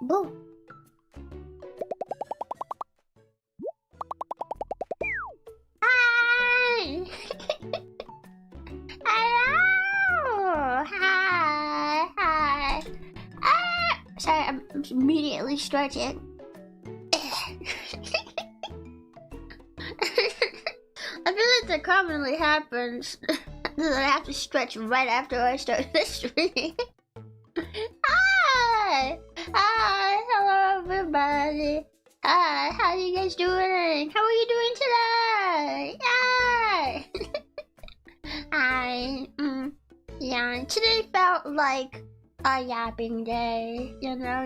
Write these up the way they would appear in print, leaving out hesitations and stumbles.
Boo. Hi. Hello. Hi. Hi. Sorry, I'm immediately stretching. I feel like that commonly happens. That I have to stretch right after I start the stream. Hi! Hi! Hello, everybody! Hi! How you guys doing? How are you doing today? Yay! Hi! Yeah, today felt like a yapping day. You know.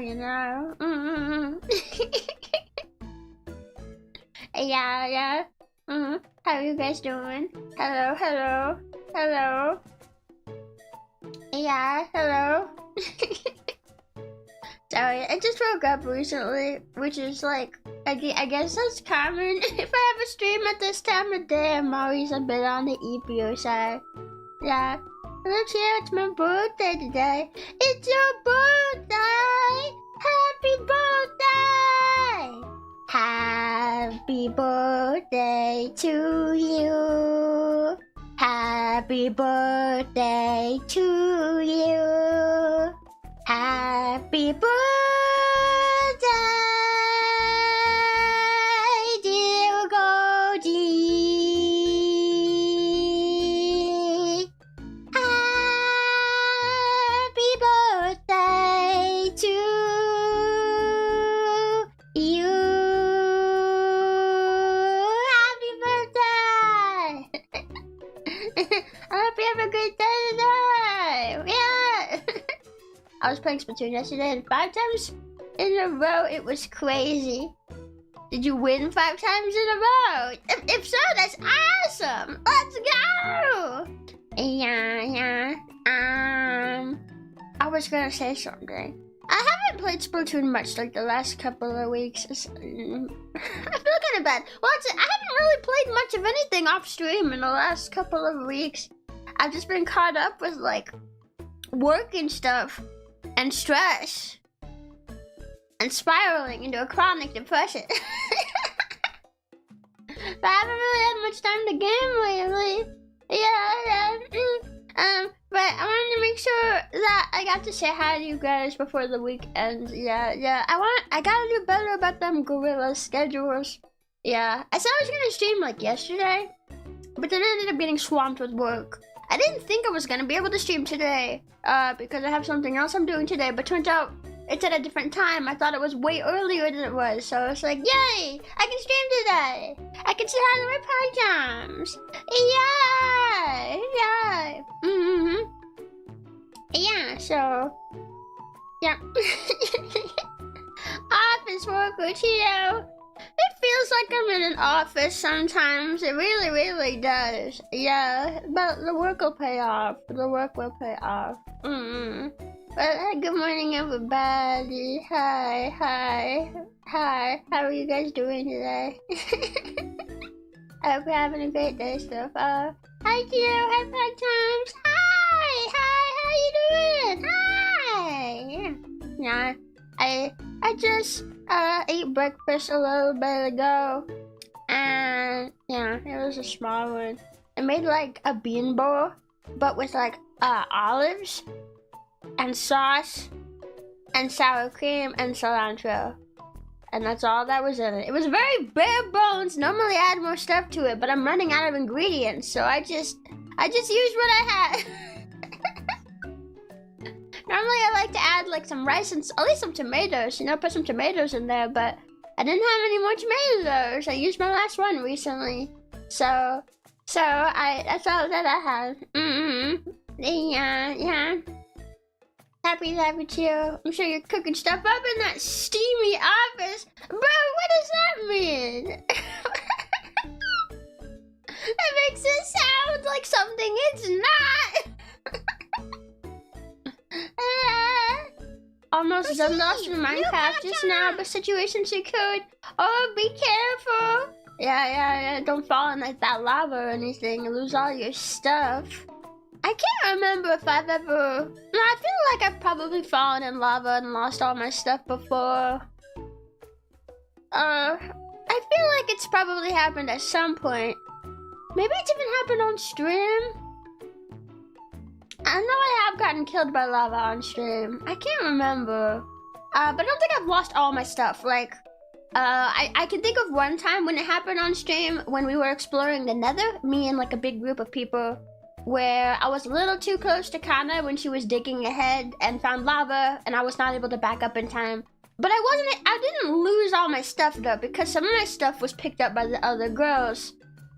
Yeah. How are you guys doing? Hello. Yeah, hello. Sorry, I just woke up recently, which is like, I guess that's common. If I have a stream at this time of day, I'm always a bit on the EPO side. Yeah. Look here, it's my birthday today. It's your birthday! Happy birthday! Happy birthday to you. Happy birthday to you. Happy birthday, dear Goldie. Happy birthday to you. Happy birthday. I hope you have a great day today. Yeah. I was playing Splatoon yesterday and 5 times in a row. It was crazy. Did you win 5 times in a row? If so, that's awesome. Let's go. Yeah. I was gonna say something. I haven't played Splatoon much like the last couple of weeks. I feel kind of bad. Well, I haven't really played much of anything off stream in the last couple of weeks. I've just been caught up with like work and stuff and stress and spiraling into a chronic depression. But I haven't really had much time to game lately. Yeah. But I wanted to make sure that I got to say hi to you guys before the weekend. Yeah. I gotta do better about them gorilla schedules. Yeah. I said I was gonna stream like yesterday, but then I ended up getting swamped with work. I didn't think I was gonna be able to stream today, because I have something else I'm doing today, but turns out it's at a different time. I thought it was way earlier than it was, so I was like, yay! I can stream today! I can say hi to my pajamas! Yay! Yeah, so... Yeah. Office worker, Chio! It feels like I'm in an office sometimes. It really does. Yeah, but the work will pay off. But good morning, everybody. Hi. How are you guys doing today? I hope you're having a great day so far. Hi, Gio. Hi, Five Times. Hi. How you doing? Hi. Yeah. I just ate breakfast a little bit ago, and yeah, it was a small one. I made like a bean bowl, but with like olives and sauce and sour cream and cilantro, and that's all that was in it. It was very bare bones. Normally I add more stuff to it, but I'm running out of ingredients, so I just used what I had. Normally I like to add like some rice and at least some tomatoes, put some tomatoes in there, but I didn't have any more tomatoes. I used my last one recently. So that's all that I had. Yeah. Happy Chio. I'm sure you're cooking stuff up in that steamy office. Bro, what does that mean? That makes it sound like something it's not. Almost done lost in Minecraft just now, but situation secured. Oh, be careful. Yeah. Don't fall in like that lava or anything and lose all your stuff. I can't remember if I've ever... No, I feel like I've probably fallen in lava and lost all my stuff before. I feel like it's probably happened at some point. Maybe it's even happened on stream. I know I have gotten killed by lava on stream. I can't remember. But I don't think I've lost all my stuff. Like, I can think of one time when it happened on stream when we were exploring the Nether, me and like a big group of people, where I was a little too close to Kana when she was digging ahead and found lava, and I was not able to back up in time. But I didn't lose all my stuff though, because some of my stuff was picked up by the other girls.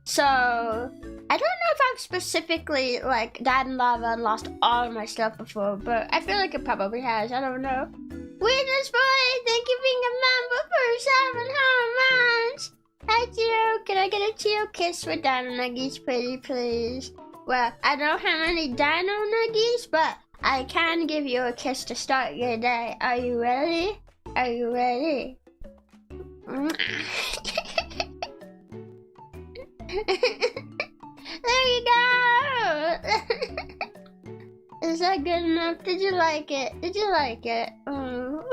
So, I don't know if I've specifically like died in lava and lost all of my stuff before, but I feel like it probably has, I don't know. Witness boy, thank you for being a member for 700 months. Hi Chio, can I get a Chio kiss for Dino Nuggies pretty please? Well, I don't have any Dino Nuggies, but I can give you a kiss to start your day. Are you ready? Are you ready? There you go! Is that good enough? Did you like it? Did you like it? Oh.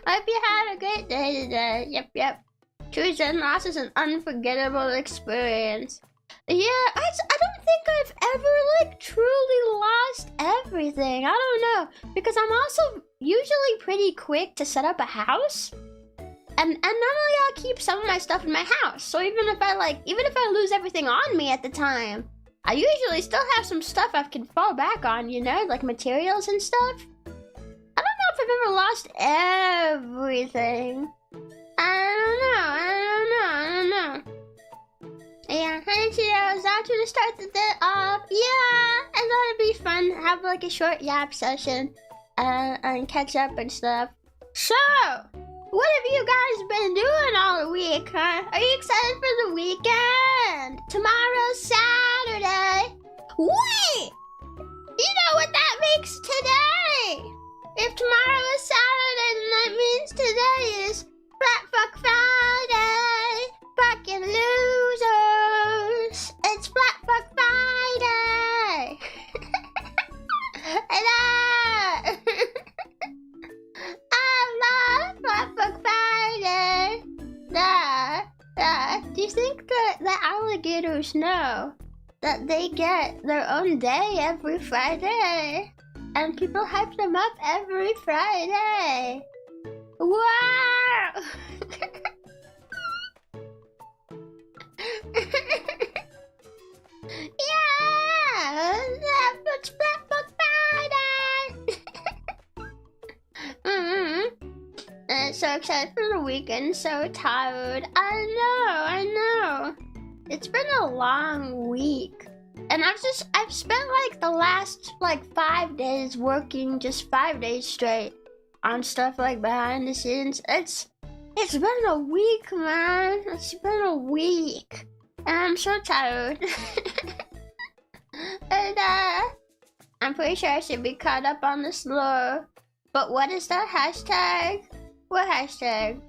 I hope you had a great day today. Yep. Choose and loss is an unforgettable experience. Yeah, I don't think I've ever like truly lost everything. I don't know, because I'm also usually pretty quick to set up a house. And normally I'll keep some of my stuff in my house. So even if I lose everything on me at the time, I usually still have some stuff I can fall back on, you know, like materials and stuff. I don't know if I've ever lost everything. I don't know. Yeah, hi Chio, is that to start the day off? Yeah, I thought it'd be fun to have like a short yap session and catch up and stuff. So, what have you guys been doing all week, huh? Are you excited for the weekend? Tomorrow's Saturday. Wait! You know what that makes today? If tomorrow is Saturday, then that means today is Flat Fuck Friday. Fucking losers. It's Flat Fuck Friday. I love Flat Fuck Friday. Do you think that the alligators know that they get their own day every Friday? And people hype them up every Friday. Wow! Yeah! That's Flat Fuck Friday! So excited for the weekend, so tired. I know. It's been a long week. And I've spent like the last 5 days working just 5 days straight on stuff like behind the scenes. It's been a week, man. It's been a week. And I'm so tired. And I'm pretty sure I should be caught up on this lore. But what is that hashtag? What hashtag?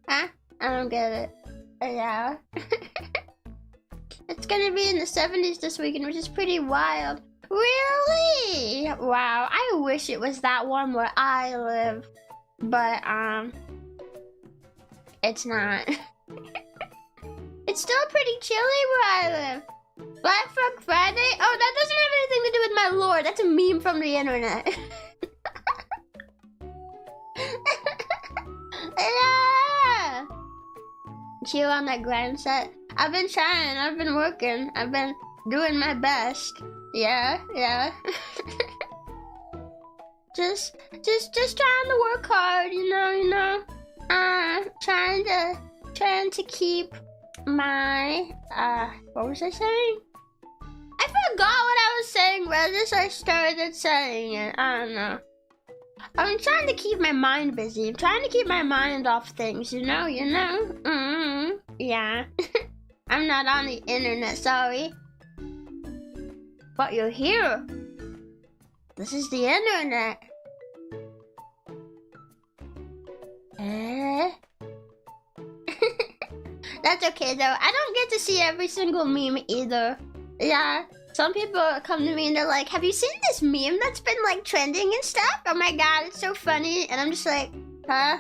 Huh? I don't get it. Yeah. It's gonna be in the 70s this weekend, which is pretty wild. Really? Wow, I wish it was that warm where I live. But, it's not. It's still pretty chilly where I live. Flat Fuck Friday? Oh, that doesn't have anything to do with my lore. That's a meme from the internet. Yeah! Chill on that grind set. I've been trying, I've been working, I've been doing my best. Yeah. just trying to work hard, you know. Trying to keep my what was I saying? I forgot what I was saying right as I started saying it. I don't know. I'm trying to keep my mind busy. I'm trying to keep my mind off things, you know? Yeah. I'm not on the internet, sorry. But you're here. This is the internet. That's okay though. I don't get to see every single meme either. Yeah, Some people come to me and they're like, have you seen this meme that's been like trending and stuff? Oh my god, it's so funny. And I'm just like, huh?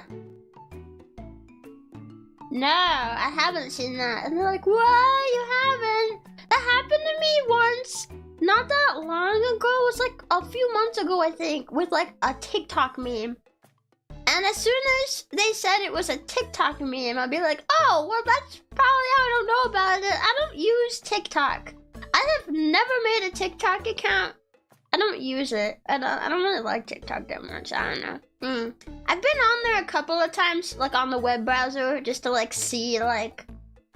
No, I haven't seen that. And they're like, what? You haven't? That happened to me once. Not that long ago. It was like a few months ago, I think, with like a TikTok meme. And as soon as they said it was a TikTok meme, I'd be like, oh, well, that's probably how I don't know about it. I don't use TikTok. I have never made a TikTok account. I don't use it. I don't really like TikTok that much. I don't know. I've been on there a couple of times, like on the web browser, just to like see like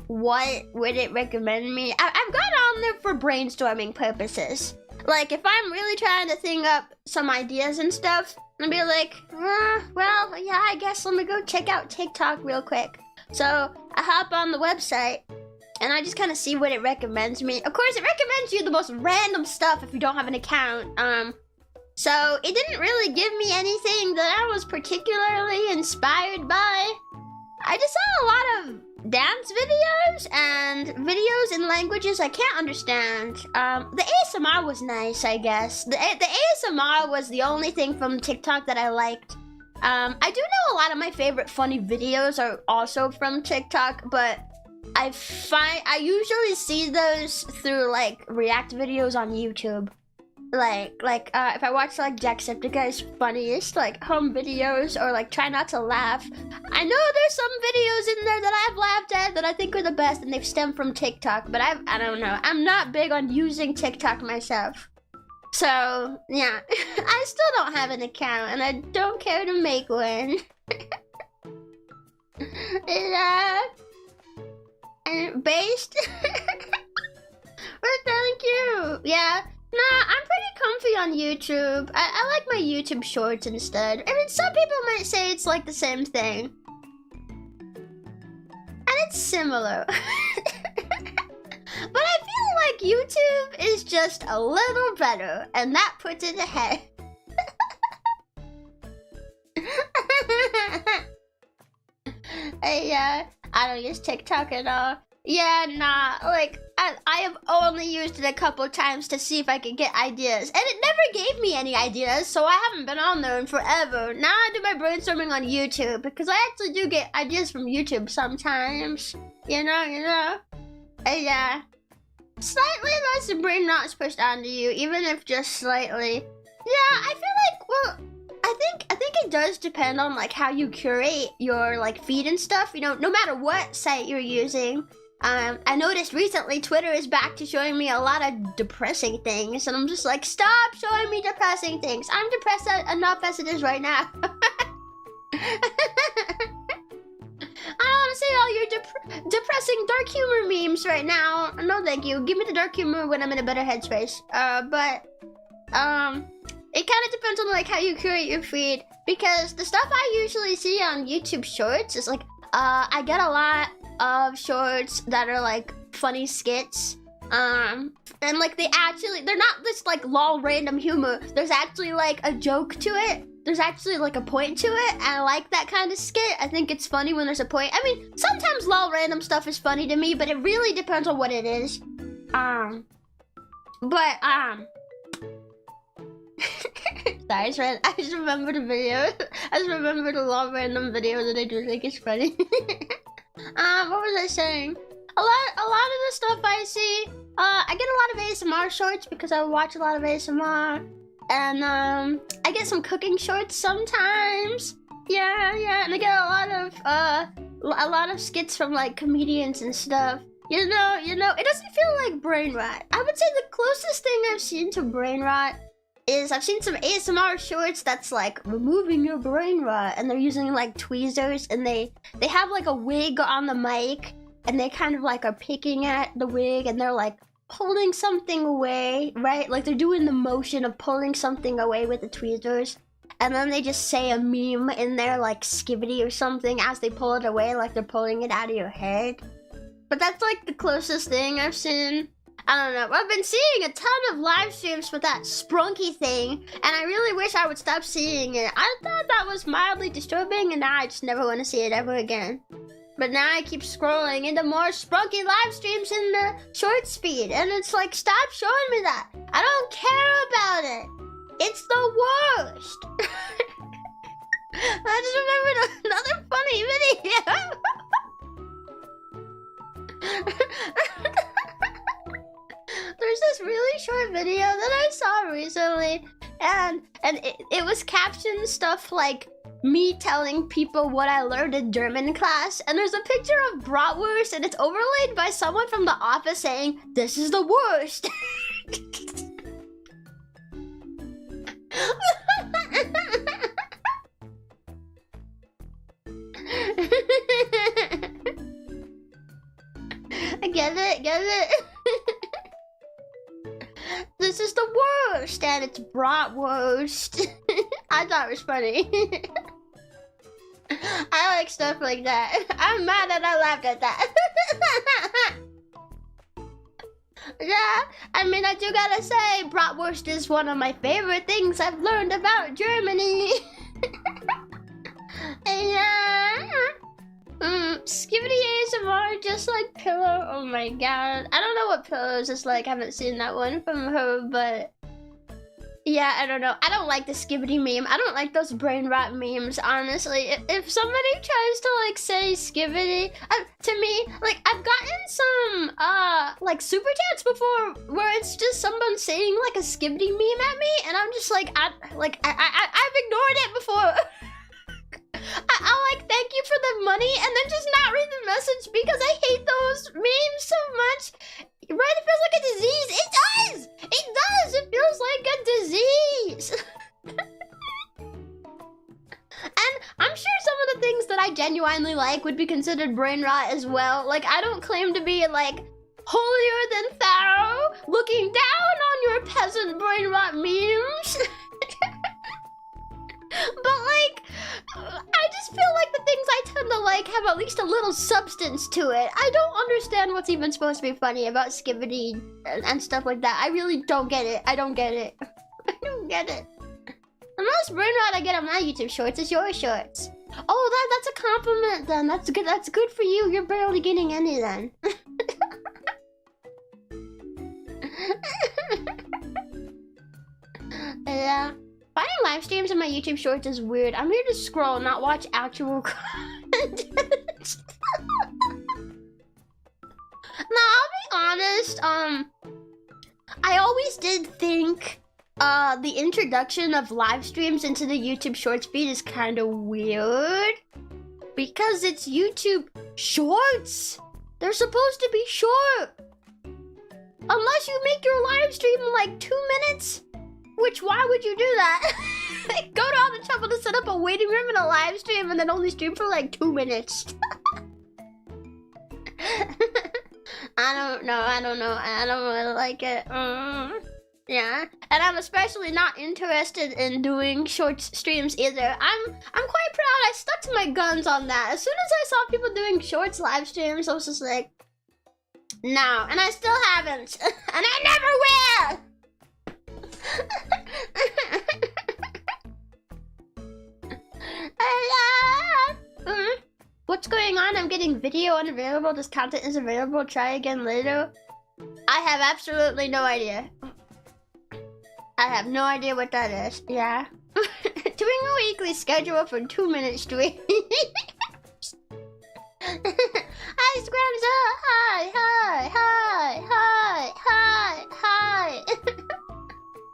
what would it recommend me. I've gone on there for brainstorming purposes. Like if I'm really trying to think up some ideas and stuff, I'd be like, well, yeah, I guess let me go check out TikTok real quick. So I hop on the website and I just kind of see what it recommends me. Of course, it recommends you the most random stuff if you don't have an account. So it didn't really give me anything that I was particularly inspired by. I just saw a lot of dance videos and videos in languages I can't understand. The ASMR was nice, I guess. The ASMR was the only thing from TikTok that I liked. I do know a lot of my favorite funny videos are also from TikTok, but I usually see those through like react videos on YouTube. Like if I watch like Jacksepticeye's funniest like home videos or like try not to laugh, I know there's some videos in there that I've laughed at that I think are the best and they've stemmed from TikTok, but I don't know. I'm not big on using TikTok myself. So yeah, I still don't have an account and I don't care to make one. And based? But thank you. Yeah. Nah, I'm pretty comfy on YouTube. I like my YouTube shorts instead. I mean, some people might say it's like the same thing. And it's similar. But I feel like YouTube is just a little better, and that puts it ahead. I don't use TikTok at all. Yeah, nah, like, I have only used it a couple times to see if I could get ideas. And it never gave me any ideas, so I haven't been on there in forever. Now I do my brainstorming on YouTube, because I actually do get ideas from YouTube sometimes. You know? Yeah. Slightly less brain knots pushed onto you, even if just slightly. Yeah, I feel like, well, I think it does depend on, like, how you curate your, like, feed and stuff, you know, no matter what site you're using. I noticed recently Twitter is back to showing me a lot of depressing things, and I'm just like, stop showing me depressing things. I'm depressed enough as it is right now. I don't want to see all your depressing dark humor memes right now. No, thank you. Give me the dark humor when I'm in a better headspace. It kind of depends on like how you curate your feed, because the stuff I usually see on YouTube Shorts is like, I get a lot of shorts that are like funny skits, and like they're not this like lol random humor. There's actually like a joke to it. There's actually like a point to it, and I like that kind of skit. I think it's funny when there's a point. I mean, sometimes lol random stuff is funny to me, but it really depends on what it is. Sorry, I just remember the video. I just remember the lol random video that I do think is funny. What was I saying? A lot of the stuff I see, I get a lot of ASMR shorts because I watch a lot of ASMR. And I get some cooking shorts sometimes. Yeah, and I get a lot of skits from like comedians and stuff. You know, it doesn't feel like brain rot. I would say the closest thing I've seen to brain rot is I've seen some ASMR shorts that's like removing your brain rot, and they're using like tweezers, and they have like a wig on the mic, and they kind of like are picking at the wig, and they're like pulling something away, right? Like they're doing the motion of pulling something away with the tweezers, and then they just say a meme in there like skibbity or something as they pull it away, like they're pulling it out of your head. But that's like the closest thing I've seen. I don't know. I've been seeing a ton of live streams with that sprunky thing, and I really wish I would stop seeing it. I thought that was mildly disturbing, and now I just never want to see it ever again. But now I keep scrolling into more spunky live streams in the short feed, and it's like, stop showing me that. I don't care about it. It's the worst. I just remembered another funny video. There's this really short video that I saw recently, and it was captioned stuff like me telling people what I learned in German class, and there's a picture of bratwurst, and it's overlaid by someone from The Office saying, "This is the worst." Get it? Get it? This is the worst, and it's bratwurst. I thought it was funny. I like stuff like that. I'm mad that I laughed at that. Yeah, I mean, I do gotta say, bratwurst is one of my favorite things I've learned about Germany. Yeah. Skibbity ASMR, just like Pillow. Oh my god. I don't know what Pillows is like. I haven't seen that one from her, but yeah, I don't know. I don't like the Skibbity meme. I don't like those brain rot memes, honestly. If somebody tries to like say Skibbity, to me, like I've gotten some like super chats before where it's just someone saying like a Skibbity meme at me, and I'm just like, I've ignored it before. I'll like thank you for the money and then just not read the message because I hate those memes so much. Right? It feels like a disease. It does! It does! It feels like a disease. And I'm sure some of the things that I genuinely like would be considered brain rot as well. Like, I don't claim to be like holier than thou, looking down on your peasant brain rot memes. But like, I just feel like the things I tend to like have at least a little substance to it. I don't understand what's even supposed to be funny about Skibbity and stuff like that. I really don't get it. I don't get it. I don't get it. The most brain rot I get on my YouTube shorts is your shorts. Oh, that's a compliment then. That's good. That's good for you. You're barely getting any then. Yeah. Finding live streams on my YouTube shorts is weird. I'm here to scroll, not watch actual content. Now, I'll be honest, I always did think the introduction of live streams into the YouTube shorts feed is kind of weird. Because it's YouTube shorts. They're supposed to be short. Unless you make your live stream in like 2 minutes. Which, why would you do that? Go to all the trouble to set up a waiting room in a live stream and then only stream for like 2 minutes. I don't know. I don't really like it. Yeah, and I'm especially not interested in doing short streams either. I'm quite proud I stuck to my guns on that. As soon as I saw people doing shorts live streams, I was just like, no, and I still haven't, and I never will. What's going on? I'm getting video unavailable. This content is available. Try again later. I have absolutely no idea. I have no idea what that is. Yeah. Doing a weekly schedule for 2-minute streams. Hi, Scramza. Hi.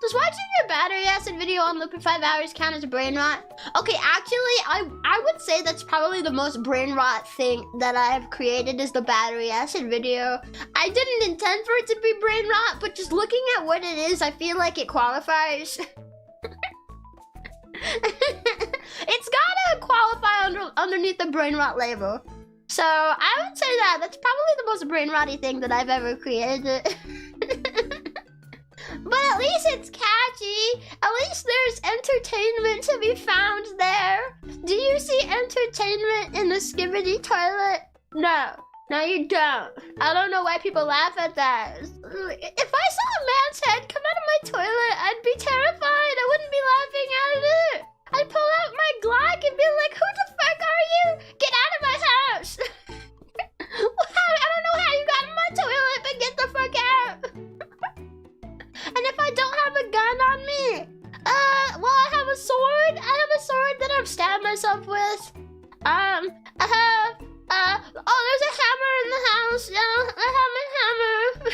Does watching your battery acid video on loop for 5 hours count as a brain rot? Okay, actually, I would say that's probably the most brain rot thing that I have created is the battery acid video. I didn't intend for it to be brain rot, but just looking at what it is, I feel like it qualifies. It's gotta qualify underneath the brain rot label. So I would say that's probably the most brain rotty thing that I've ever created. But at least it's catchy. At least there's entertainment to be found there. Do you see entertainment in the Skibbity toilet? No. No, you don't. I don't know why people laugh at that. If I saw a man's head come out of my toilet, I'd be terrified. I wouldn't be laughing at it. I'd pull out my Glock and be like, who the fuck are you? Get out of my house. house, I have my hammer.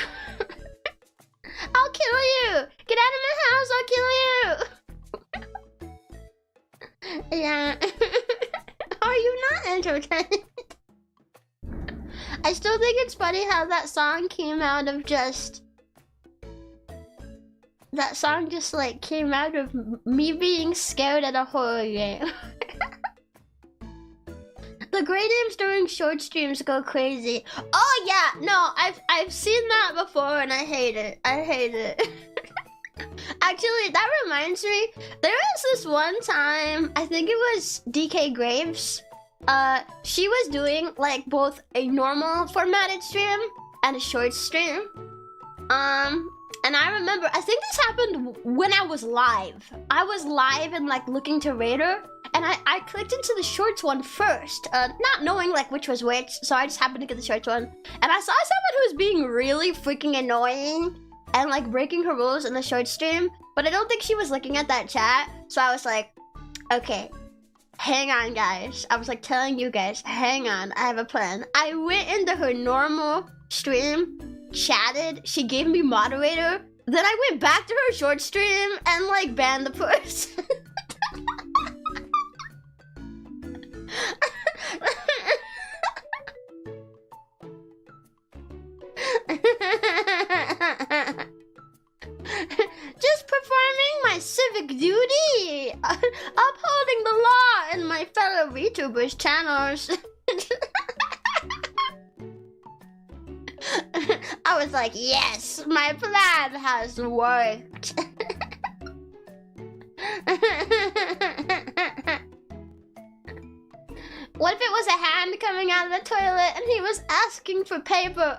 I'll kill you. Get out of my house, I'll kill you. Yeah. Are you not entertained? I still think it's funny how that song came out of just... That song just like came out of me being scared at a horror game. The Grey Names during short streams go crazy. Oh yeah, no, I've seen that before and I hate it. I hate it. Actually, that reminds me, there was this one time, I think it was DK Graves. She was doing like both a normal formatted stream and a short stream. And I remember, I think this happened when I was live. I was live and like looking to rate her, and I clicked into the shorts one first, not knowing like which was which, so I just happened to get the shorts one. And I saw someone who was being really freaking annoying and like breaking her rules in the short stream, but I don't think she was looking at that chat, so I was like, okay, hang on guys. I was like telling you guys, hang on, I have a plan. I went into her normal stream, chatted, she gave me moderator, then I went back to her short stream and like banned the person. Just performing my civic duty, upholding the law in my fellow VTubers channels. I was like, yes, my plan has worked. What if it was a hand coming out of the toilet and he was asking for paper?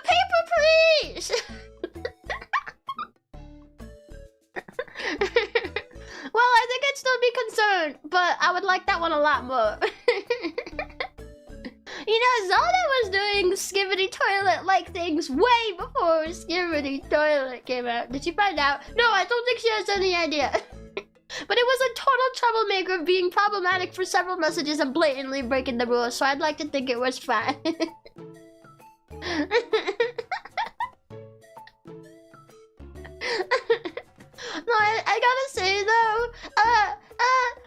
Paper, please! Well, I think I'd still be concerned, but I would like that one a lot more. You know, Zelda was doing Skibidi Toilet-like things way before Skibidi Toilet came out. Did she find out? No, I don't think she has any idea. But it was a total troublemaker, being problematic for several messages and blatantly breaking the rules, so I'd like to think it was fine. No, I gotta say though,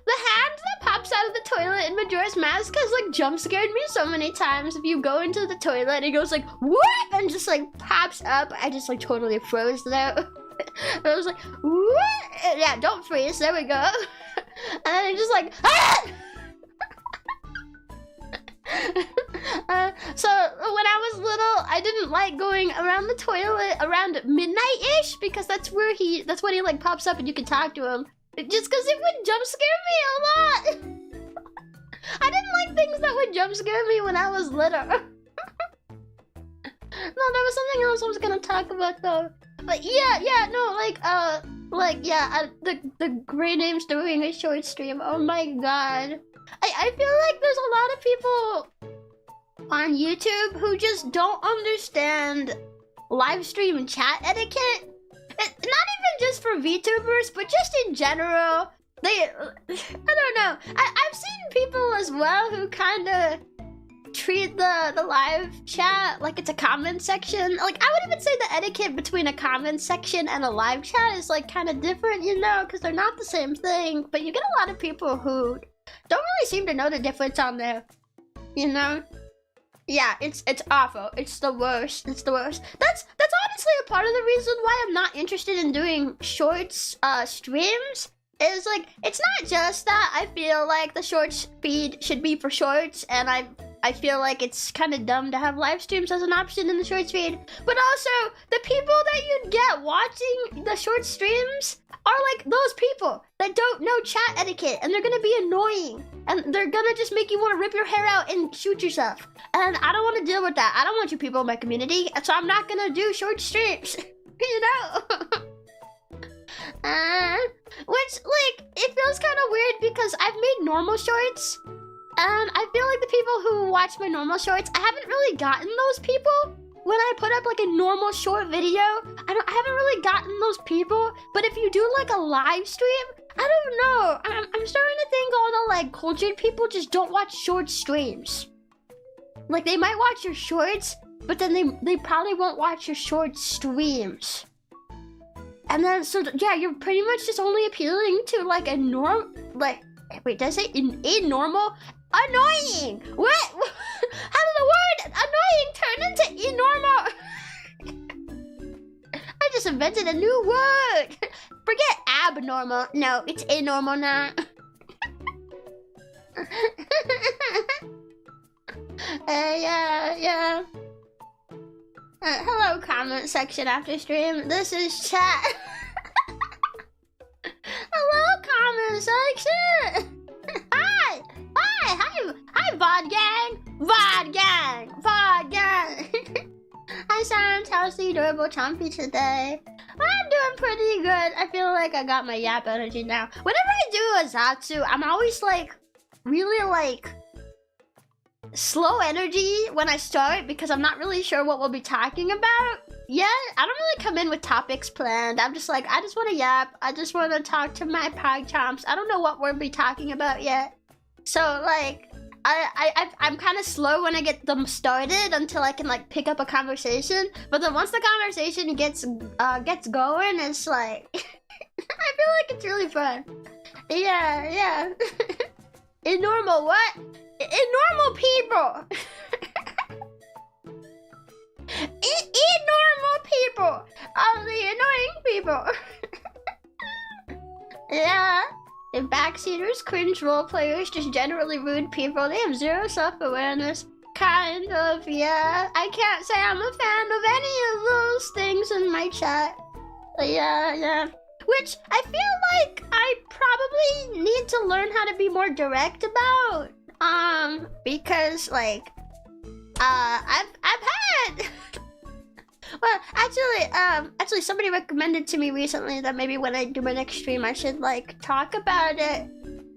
the hand that pops out of the toilet in Majora's Mask has like jump scared me so many times. If you go into the toilet, it goes like, what? And just like pops up. I just like totally froze there. I was like, what? Yeah, don't freeze, there we go. And then it just like, ah! So when I was little, I didn't like going around the toilet around midnight-ish because that's when he like pops up and you can talk to him. Just because it would jump scare me a lot. I didn't like things that would jump scare me when I was little. No, there was something else I was gonna talk about though. But yeah, no, the Grey Names doing a short stream. Oh my god. I feel like there's a lot of people on YouTube who just don't understand live stream chat etiquette. Not even just for VTubers, but just in general. I don't know. I've seen people as well who kind of treat the live chat like it's a comment section. Like, I would even say the etiquette between a comment section and a live chat is like kind of different, you know, because they're not the same thing. But you get a lot of people who don't really seem to know the difference on there, you know? Yeah, it's awful. It's the worst. It's the worst. That's honestly a part of the reason why I'm not interested in doing shorts streams. Is like, it's not just that I feel like the shorts feed should be for shorts, and I feel like it's kind of dumb to have live streams as an option in the shorts feed, but also the people that you'd get watching the short streams are like those people that don't know chat etiquette, and they're gonna be annoying, and they're gonna just make you want to rip your hair out and shoot yourself, and I don't want to deal with that. I don't want you people in my community, so I'm not gonna do short streams, you know? Which, like, it feels kind of weird because I've made normal shorts, and I feel like the people who watch my normal shorts, I haven't really gotten those people. When I put up like a normal short video, I haven't really gotten those people. But if you do like a live stream, I don't know. I'm starting to think all the like cultured people just don't watch short streams. Like they might watch your shorts, but then they probably won't watch your short streams. And then so yeah, you're pretty much just only appealing to like a wait, did I say a normal? Annoying! What? How did the word annoying turn into enormal? I just invented a new word. Forget abnormal. No, it's anormal now. Yeah. Hello, comment section after stream. This is chat. Hello, comment section. Hi, VOD gang. Hi, Silence. How's the adorable Chompy today? I'm doing pretty good. I feel like I got my yap energy now. Whenever I do a Zatsu, I'm always like, really like, slow energy when I start because I'm not really sure what we'll be talking about. Yeah, I don't really come in with topics planned. I'm just like, I just want to yap. I just want to talk to my pog chomps. I don't know what we'll be talking about yet. So like, I'm kind of slow when I get them started until I can like pick up a conversation. But then once the conversation gets going, it's like, I feel like it's really fun. Yeah. In normal what? In normal people. In normal people. All the annoying people. Yeah. And backseaters, cringe role players, just generally rude people. They have zero self-awareness. Kind of, yeah. I can't say I'm a fan of any of those things in my chat. Yeah. Which I feel like I probably need to learn how to be more direct about. Because like, I've had. Well, actually, somebody recommended to me recently that maybe when I do my next stream, I should like talk about it.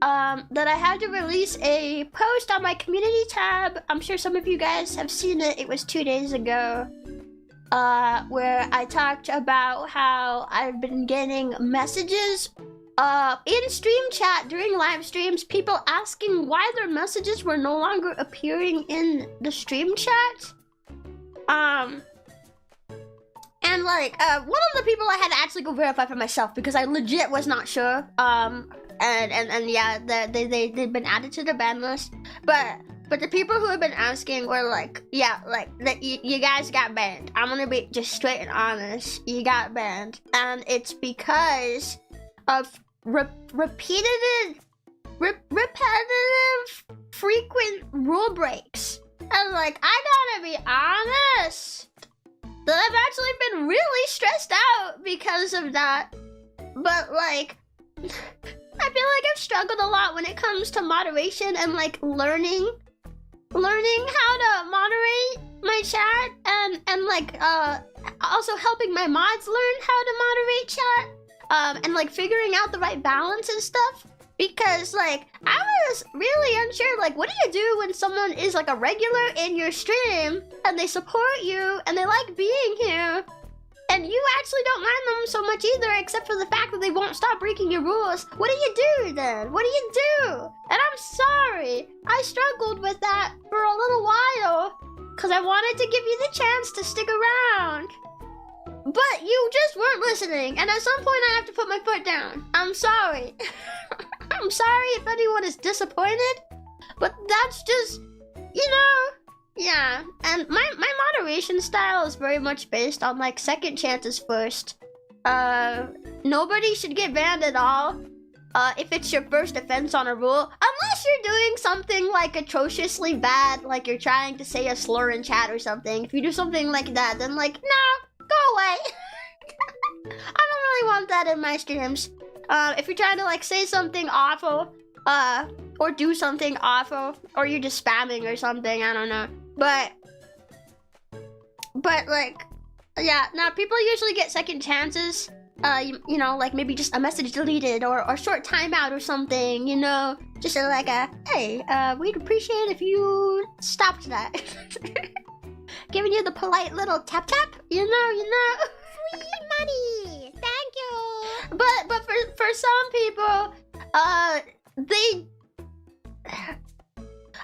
That I had to release a post on my community tab. I'm sure some of you guys have seen it. It was 2 days ago, where I talked about how I've been getting messages, in stream chat during live streams, people asking why their messages were no longer appearing in the stream chat. And like, one of the people I had to actually go verify for myself because I legit was not sure. And yeah, they've been added to the ban list. But the people who have been asking were like, yeah, like you guys got banned. I'm gonna be just straight and honest. You got banned, and it's because of repetitive, frequent rule breaks. And like, I gotta be honest, that I've actually been really stressed out because of that. But like, I feel like I've struggled a lot when it comes to moderation and like learning how to moderate my chat and like also helping my mods learn how to moderate chat, and like figuring out the right balance and stuff. Because like, I was really unsure, like, what do you do when someone is like a regular in your stream and they support you and they like being here and you actually don't mind them so much either, except for the fact that they won't stop breaking your rules? What do you do then? What do you do? And I'm sorry, I struggled with that for a little while because I wanted to give you the chance to stick around. But you just weren't listening, and at some point I have to put my foot down. I'm sorry. I'm sorry if anyone is disappointed, but that's just, you know, yeah. And my moderation style is very much based on like second chances first. Nobody should get banned at all if it's your first offense on a rule, unless you're doing something like atrociously bad, like you're trying to say a slur in chat or something. If you do something like that, then like, no, go away. I don't really want that in my streams. If you're trying to like say something awful, or do something awful, or you're just spamming or something, I don't know. But like, yeah, now people usually get second chances. You know, like maybe just a message deleted or short timeout or something, you know, just like a, hey, we'd appreciate if you stopped that. Giving you the polite little tap tap, you know. Free money, thank you. But for some people, they, I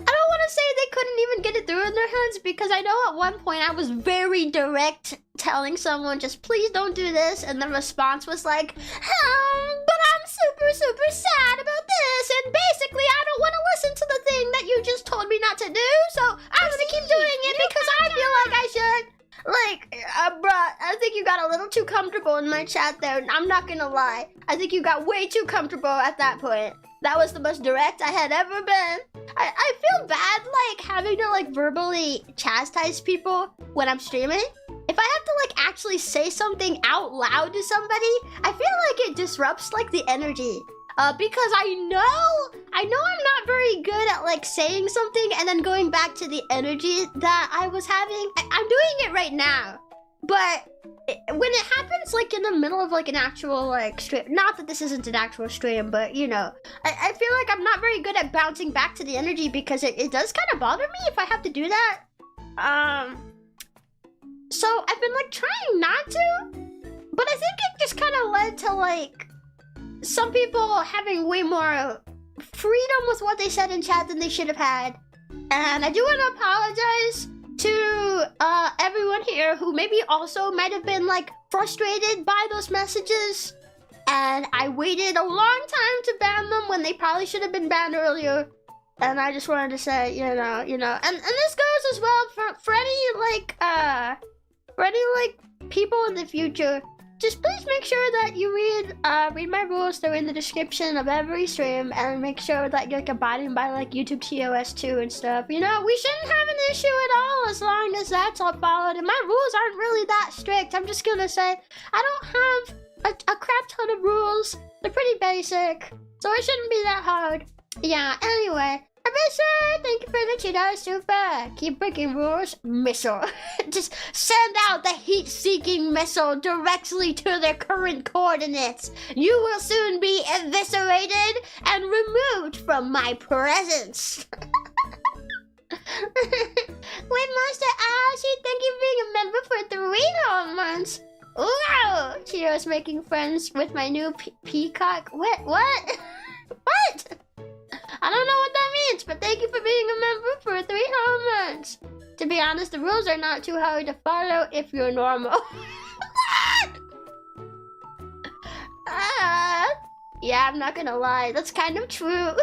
don't want to say they couldn't even get it through in their heads, because I know at one point I was very direct, telling someone just please don't do this, and the response was like, but I'm super sad about this, and basically I don't want to listen to the thing that you just told me not to do, so I'm gonna keep doing it because I feel like I should. Like, bruh, I think you got a little too comfortable in my chat there. I'm not gonna lie. I think you got way too comfortable at that point. That was the most direct I had ever been. I feel bad, like, having to, like, verbally chastise people when I'm streaming. If I have to, like, actually say something out loud to somebody, I feel like it disrupts, like, the energy. Because I know I'm not very good at, like, saying something and then going back to the energy that I was having. I'm doing it right now. But when it happens, like, in the middle of, like, an actual, like, stream, not that this isn't an actual stream, but, you know, I feel like I'm not very good at bouncing back to the energy, because it does kind of bother me if I have to do that. So I've been, like, trying not to, but I think it just kind of led to, like, some people having way more freedom with what they said in chat than they should have had. And I do want to apologize to everyone here who maybe also might have been, like, frustrated by those messages, and I waited a long time to ban them when they probably should have been banned earlier. And I just wanted to say, you know, and this goes as well for any people in the future. Just please make sure that you read my rules. They're in the description of every stream, and make sure that you're, like, abiding by, like, YouTube TOS 2 and stuff. You know, we shouldn't have an issue at all as long as that's all followed. And my rules aren't really that strict. I'm just gonna say I don't have a crap ton of rules. They're pretty basic, so it shouldn't be that hard. Yeah. Anyway. Thank you for the $2 super. Keep breaking rules, missile. Just send out the heat-seeking missile directly to their current coordinates. You will soon be eviscerated and removed from my presence. Webmaster Ashi, thank you for being a member for 3 whole months. Wow! Chio's making friends with my new peacock. What? What? I don't know what that means, but thank you for being a member for 3 whole months. To be honest, the rules are not too hard to follow if you're normal. Yeah, I'm not gonna lie, that's kind of true.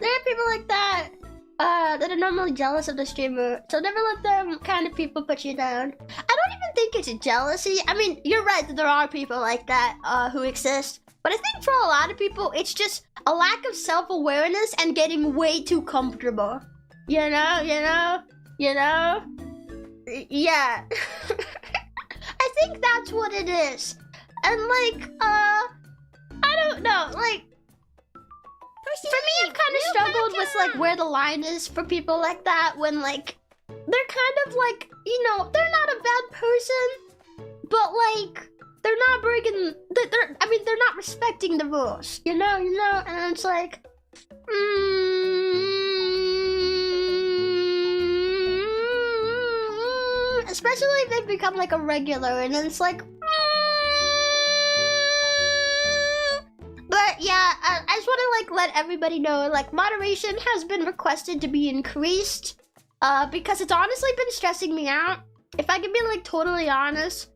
There are people like that that are normally jealous of the streamer, so never let them kind of people put you down. I don't even think it's jealousy. I mean, you're right that there are people like that who exist, but I think for a lot of people, it's just a lack of self-awareness and getting way too comfortable. You know? Yeah. I think that's what it is. And, like, I don't know, like, for me, I've kind of struggled with, like, where the line is for people like that when, like, they're kind of, like, you know, they're not a bad person, but, like, they're not breaking, they're not respecting the rules, you know, and it's like, especially if they've become, like, a regular, and then it's like, But yeah, I just want to, like, let everybody know, like, moderation has been requested to be increased, because it's honestly been stressing me out. If I can be, like, totally honest,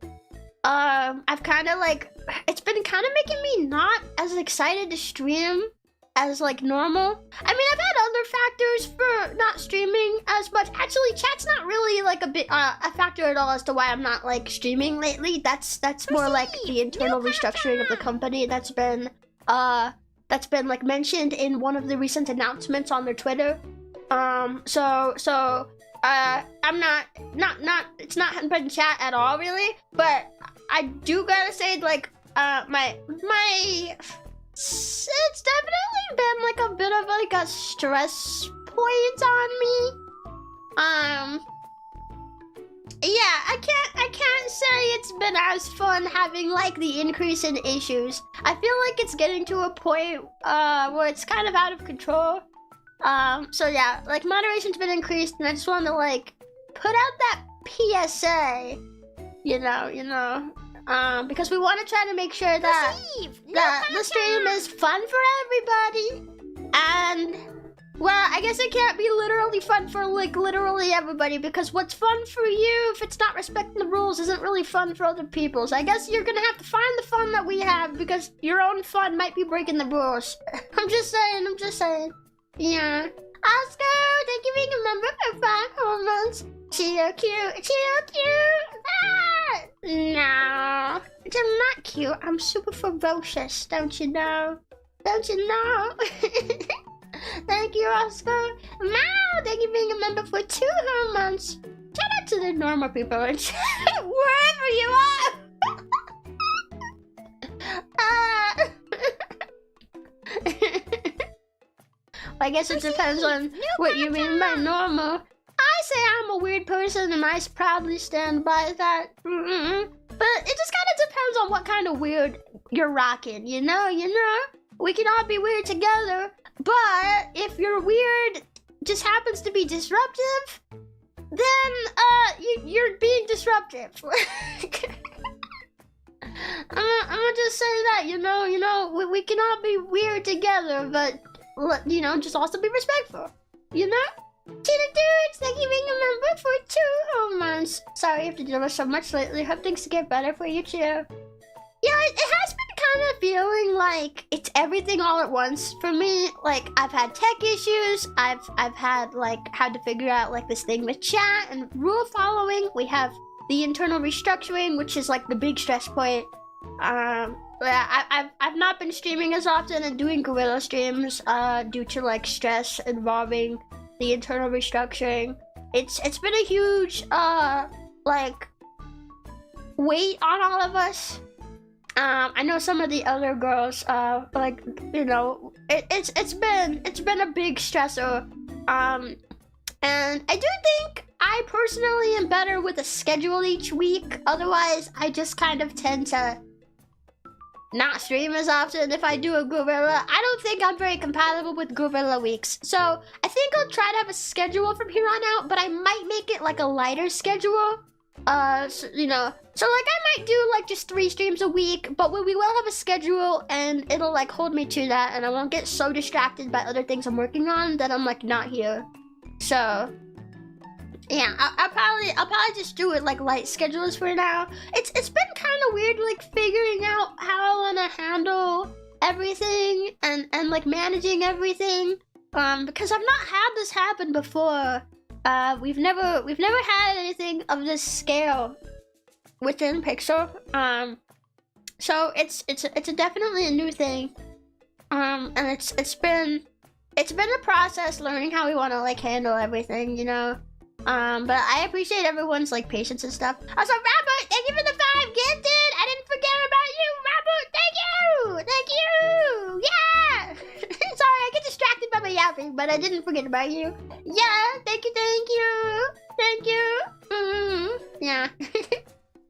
I've kind of, like, it's been kind of making me not as excited to stream as, like, normal. I mean, I've had other factors for not streaming as much. Actually, chat's not really, like, a factor at all as to why I'm not, like, streaming lately. That's more like the internal restructuring of the company that's been like mentioned in one of the recent announcements on their Twitter. I'm not it's not been chat at all really, but I do gotta say, like, it's definitely been, like, a bit of, like, a stress point on me. Yeah, I can't say it's been as fun having, like, the increase in issues. I feel like it's getting to a point where it's kind of out of control. So yeah, like, moderation's been increased, and I just want to, like, put out that PSA. You know, because we want to try to make sure that the stream is fun for everybody. And, well, I guess it can't be literally fun for, like, literally everybody, because what's fun for you, if it's not respecting the rules, isn't really fun for other people. So I guess you're gonna have to find the fun that we have, because your own fun might be breaking the rules. I'm just saying. Yeah. Oscar, thank you for being a member for 5 whole months. Chio cute. Ah! No. I'm not cute. I'm super ferocious, don't you know? Thank you, Oscar. Wow, thank you for being a member for 2 whole months. Shout out to the normal people in chat, wherever you are. I guess it depends on what you mean by normal. I say I'm a weird person, and I proudly stand by that. But it just kind of depends on what kind of weird you're rocking, you know? We can all be weird together, but if your weird just happens to be disruptive, then you're being disruptive. I'm gonna just say that, you know, we can all be weird together, but, you know, just also be respectful, you know? Cheetah dudes, thank you for being a member for 2 whole months. Sorry you have to deal with so much lately. Hope things get better for you too. Yeah, it has been kind of feeling like it's everything all at once for me. Like, I've had tech issues. I've had, like, had to figure out, like, this thing with chat and rule following. We have the internal restructuring, which is, like, the big stress point. I've not been streaming as often and doing guerrilla streams due to, like, stress involving the internal restructuring. It's been a huge like weight on all of us. I know some of the other girls like, you know, it's been a big stressor. And I do think I personally am better with a schedule each week. Otherwise, I just kind of tend to not stream as often if I do a guerrilla. I don't think I'm very compatible with guerrilla weeks. So I think I'll try to have a schedule from here on out, but I might make it like a lighter schedule. So, you know, so like I might do like just 3 streams a week, but we will have a schedule and it'll like hold me to that, and I won't get so distracted by other things I'm working on that I'm like not here. So yeah, I'll probably just do it like light schedules for now. It's been kind of weird, like figuring out how I want to handle everything and like managing everything, because I've not had this happen before. We've never had anything of this scale within Pixel. So it's definitely a new thing. And it's been a process learning how we want to like handle everything, you know. But I appreciate everyone's like patience and stuff. Also, Robert, thank you for the 5 gifted. I didn't forget about you, Robert. Thank you. Yeah. Sorry, I get distracted by my yapping, but I didn't forget about you. Yeah. Thank you. Yeah.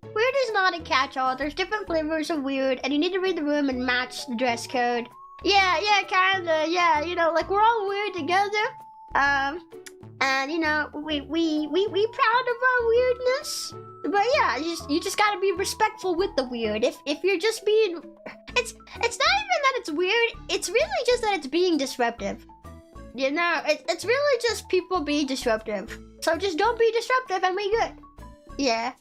Weird is not a catch-all. There's different flavors of weird, and you need to read the room and match the dress code. Yeah, kinda. Yeah, you know, like we're all weird together. And you know, we proud of our weirdness. But yeah, you just gotta be respectful with the weird. If you're just being, it's not even that it's weird. It's really just that it's being disruptive. You know, it's really just people being disruptive. So just don't be disruptive and we good. Yeah.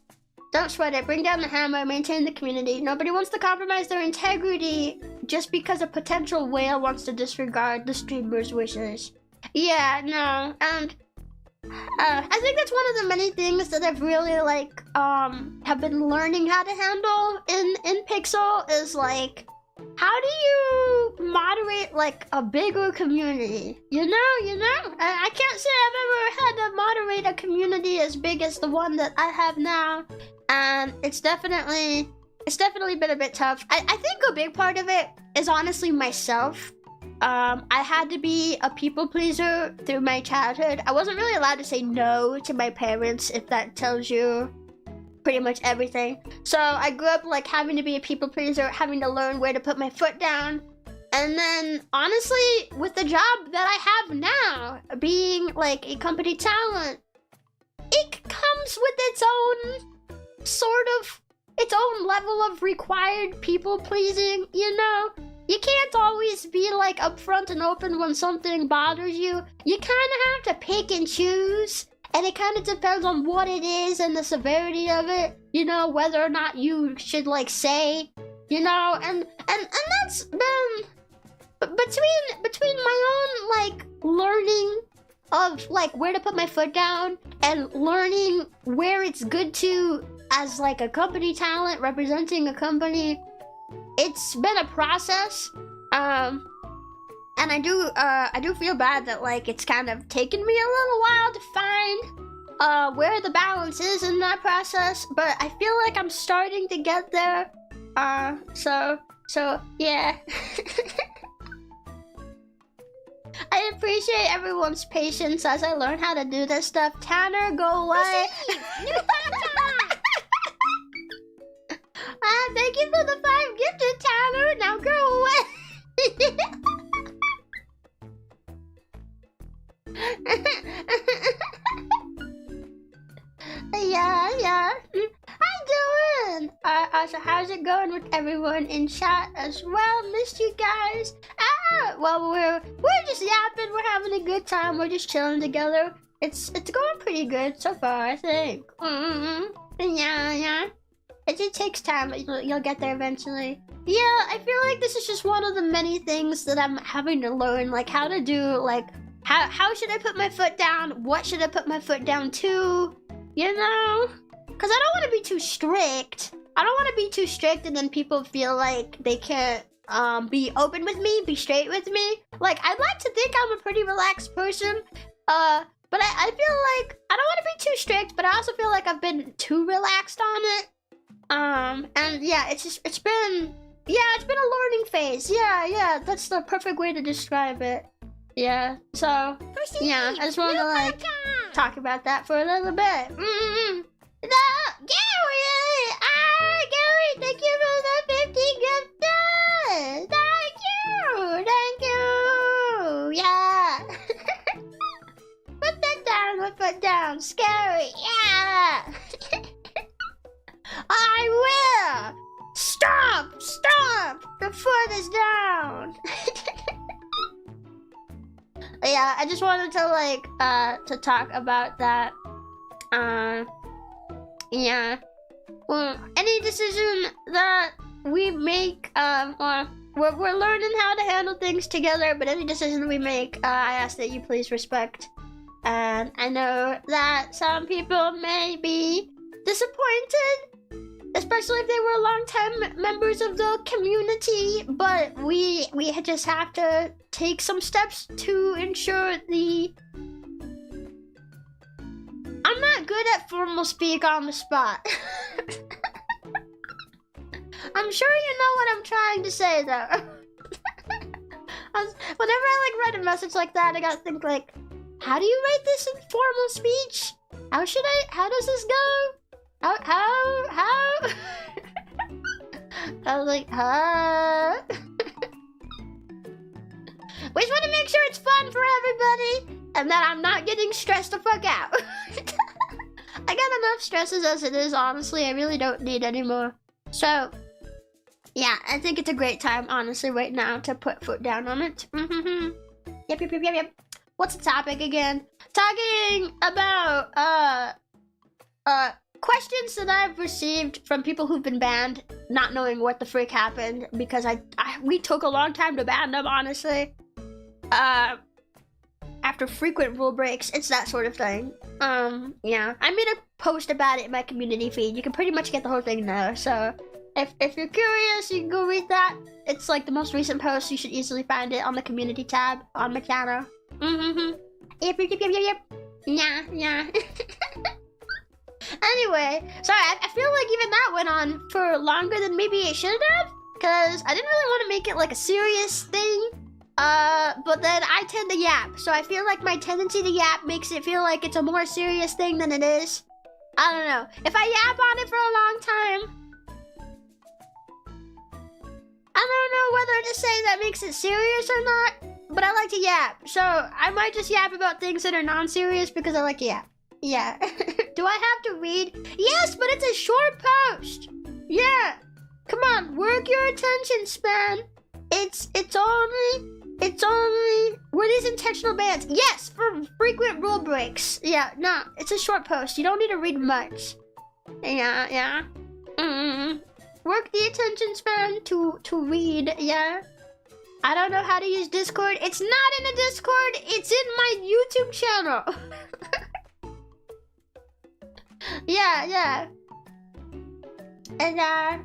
Don't sweat it. Bring down the hammer. Maintain the community. Nobody wants to compromise their integrity just because a potential whale wants to disregard the streamer's wishes. Yeah, no, and I think that's one of the many things that I've really like have been learning how to handle in Pixel is like, how do you moderate like a bigger community? You know? I can't say I've ever had to moderate a community as big as the one that I have now, and it's definitely been a bit tough. I think a big part of it is honestly myself. I had to be a people pleaser through my childhood. I wasn't really allowed to say no to my parents, if that tells you pretty much everything. So I grew up like having to be a people pleaser, having to learn where to put my foot down. And then honestly, with the job that I have now, being like a company talent, it comes comes with its own sort of, its own level of required people pleasing, you know? You can't always be like upfront and open when something bothers you. You kind of have to pick and choose, and it kind of depends on what it is and the severity of it, you know, whether or not you should like say, you know, and that's been between my own like learning of like where to put my foot down and learning where it's good to as like a company talent representing a company. It's been a process, and I do feel bad that like it's kind of taken me a little while to find where the balance is in that process, but I feel like I'm starting to get there. So yeah. I appreciate everyone's patience as I learn how to do this stuff. Tanner, go away. Thank you for the 5 gifted, Tanner. Now go away. Yeah. How you doing? So how's it going with everyone in chat as well? Missed you guys. Well, we're just yapping. We're having a good time. We're just chilling together. It's going pretty good so far, I think. Yeah. It just takes time, but you'll get there eventually. Yeah, I feel like this is just one of the many things that I'm having to learn, like how to do, like how should I put my foot down? What should I put my foot down to? You know? Because I don't want to be too strict. I don't want to be too strict and then people feel like they can't be open with me, be straight with me. Like, I'd like to think I'm a pretty relaxed person, but I feel like I don't want to be too strict, but I also feel like I've been too relaxed on it. And yeah, it's been a learning phase. Yeah, that's the perfect way to describe it. Yeah, so yeah, I just wanted to like talk about that for a little bit. Gary, thank you for the 50 gifted. Thank you. Yeah. Put down, Scary. Yeah. I will. Stop. The foot is down. Yeah, I just wanted to like to talk about that. Yeah. Well, any decision that we make, or we're learning how to handle things together, but any decision we make, I ask that you please respect. And I know that some people may be disappointed, especially if they were long-time members of the community, but we just have to take some steps to ensure the... I'm not good at formal speak on the spot. I'm sure you know what I'm trying to say, though. Whenever I like write a message like that, I gotta think like, how do you write this in formal speech? How does this go? How? I was like, huh? We just want to make sure it's fun for everybody, and that I'm not getting stressed the fuck out. I got enough stresses as it is, honestly. I really don't need any more. So, yeah, I think it's a great time, honestly, right now to put foot down on it. Yep. What's the topic again? Talking about, questions that I've received from people who've been banned, not knowing what the frick happened, because we took a long time to ban them, honestly. After frequent rule breaks, it's that sort of thing. Yeah, I made a post about it in my community feed. You can pretty much get the whole thing there, so if you're curious, you can go read that. It's like the most recent post. You should easily find it on the community tab on my channel. Yep. Yeah. Anyway, sorry, I feel like even that went on for longer than maybe it should have, because I didn't really want to make it like a serious thing. But then I tend to yap, so I feel like my tendency to yap makes it feel like it's a more serious thing than it is. I don't know. If I yap on it for a long time, I don't know whether to say that makes it serious or not, but I like to yap, so I might just yap about things that are non-serious because I like to yap. Yeah. Do I have to read? Yes, but it's a short post. Yeah. Come on, work your attention span. It's only what is intentional bans? Yes, for frequent rule breaks. Yeah, no, it's a short post. You don't need to read much. Yeah. Work the attention span to read, yeah. I don't know how to use Discord. It's not in the Discord, it's in my YouTube channel. Yeah. And I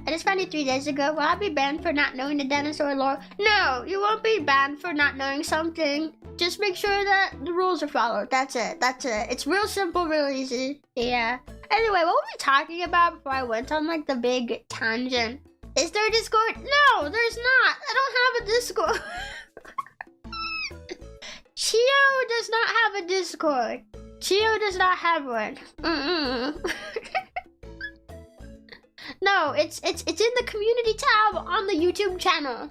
just found it 3 days ago. Will I be banned for not knowing the dinosaur lore? No, you won't be banned for not knowing something. Just make sure that the rules are followed. That's it. It's real simple, real easy. Yeah. Anyway, what were we talking about before I went on like the big tangent? Is there a Discord? No, there's not. I don't have a Discord. Chio does not have a Discord. Chio does not have one. No, it's in the community tab on the YouTube channel.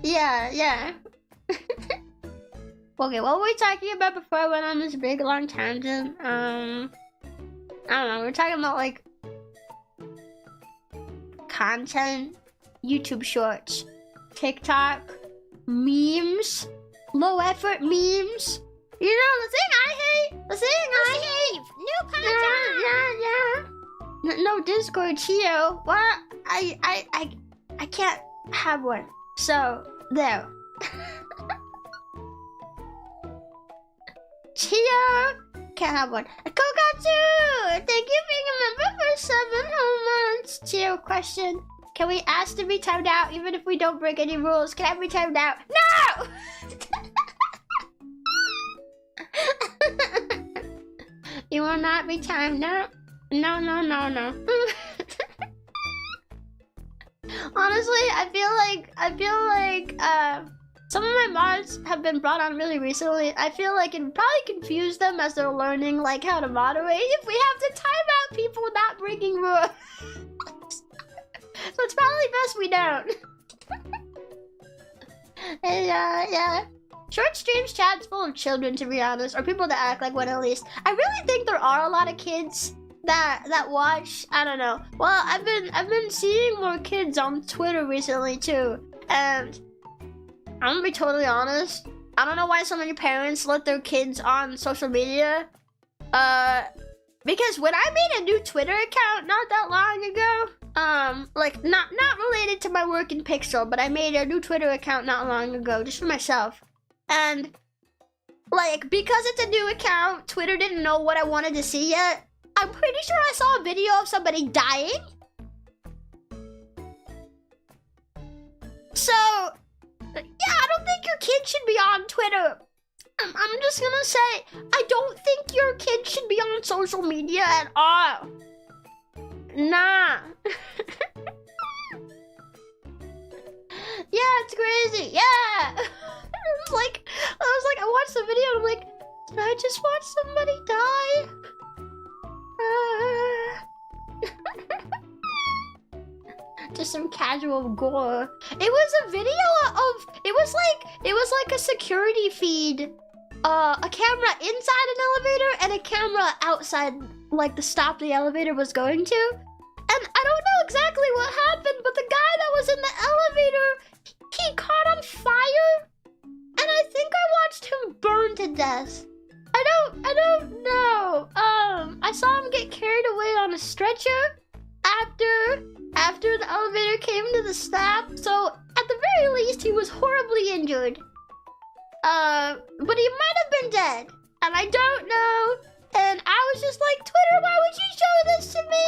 Yeah. Okay, what were we talking about before I went on this big long tangent? I don't know, we're talking about like content, YouTube shorts, TikTok, memes, low effort memes. You know, the thing I hate. New content. Yeah. No Discord, Chio. What? I can't have one. So there. Chio can't have one. Kokatsu! Thank you for being a member for 7 whole months. Chio, question. Can we ask to be timed out even if we don't break any rules? Can I be timed out? No! You will not be timed out. No. Honestly, I feel like some of my mods have been brought on really recently. I feel like it probably confused them as they're learning like how to moderate if we have to time out people not breaking rules. So it's probably best we don't. And yeah. Short streams chat's full of children, to be honest, or people that act like one at least. I really think there are a lot of kids that watch. I don't know. Well, I've been seeing more kids on Twitter recently too, and I'm gonna be totally honest. I don't know why so many parents let their kids on social media. Because when I made a new Twitter account not that long ago, like not related to my work in Pixel, but I made a new Twitter account not long ago just for myself. And like, because it's a new account, Twitter didn't know what I wanted to see yet. I'm pretty sure I saw a video of somebody dying. So, yeah, I don't think your kid should be on Twitter. I'm just gonna say, I don't think your kid should be on social media at all. Nah. Yeah, it's crazy. Yeah. I was like, I watched the video and I'm like, did I just watch somebody die? Just some casual gore. It was a video of, it was like a security feed. A camera inside an elevator and a camera outside, like the stop the elevator was going to. And I don't know exactly what happened, but the guy that was in the elevator, he caught on fire. And I think I watched him burn to death. I don't know. I saw him get carried away on a stretcher after the elevator came to the stop. So at the very least, he was horribly injured. But he might have been dead, and I don't know. And I was just like, Twitter, why would you show this to me?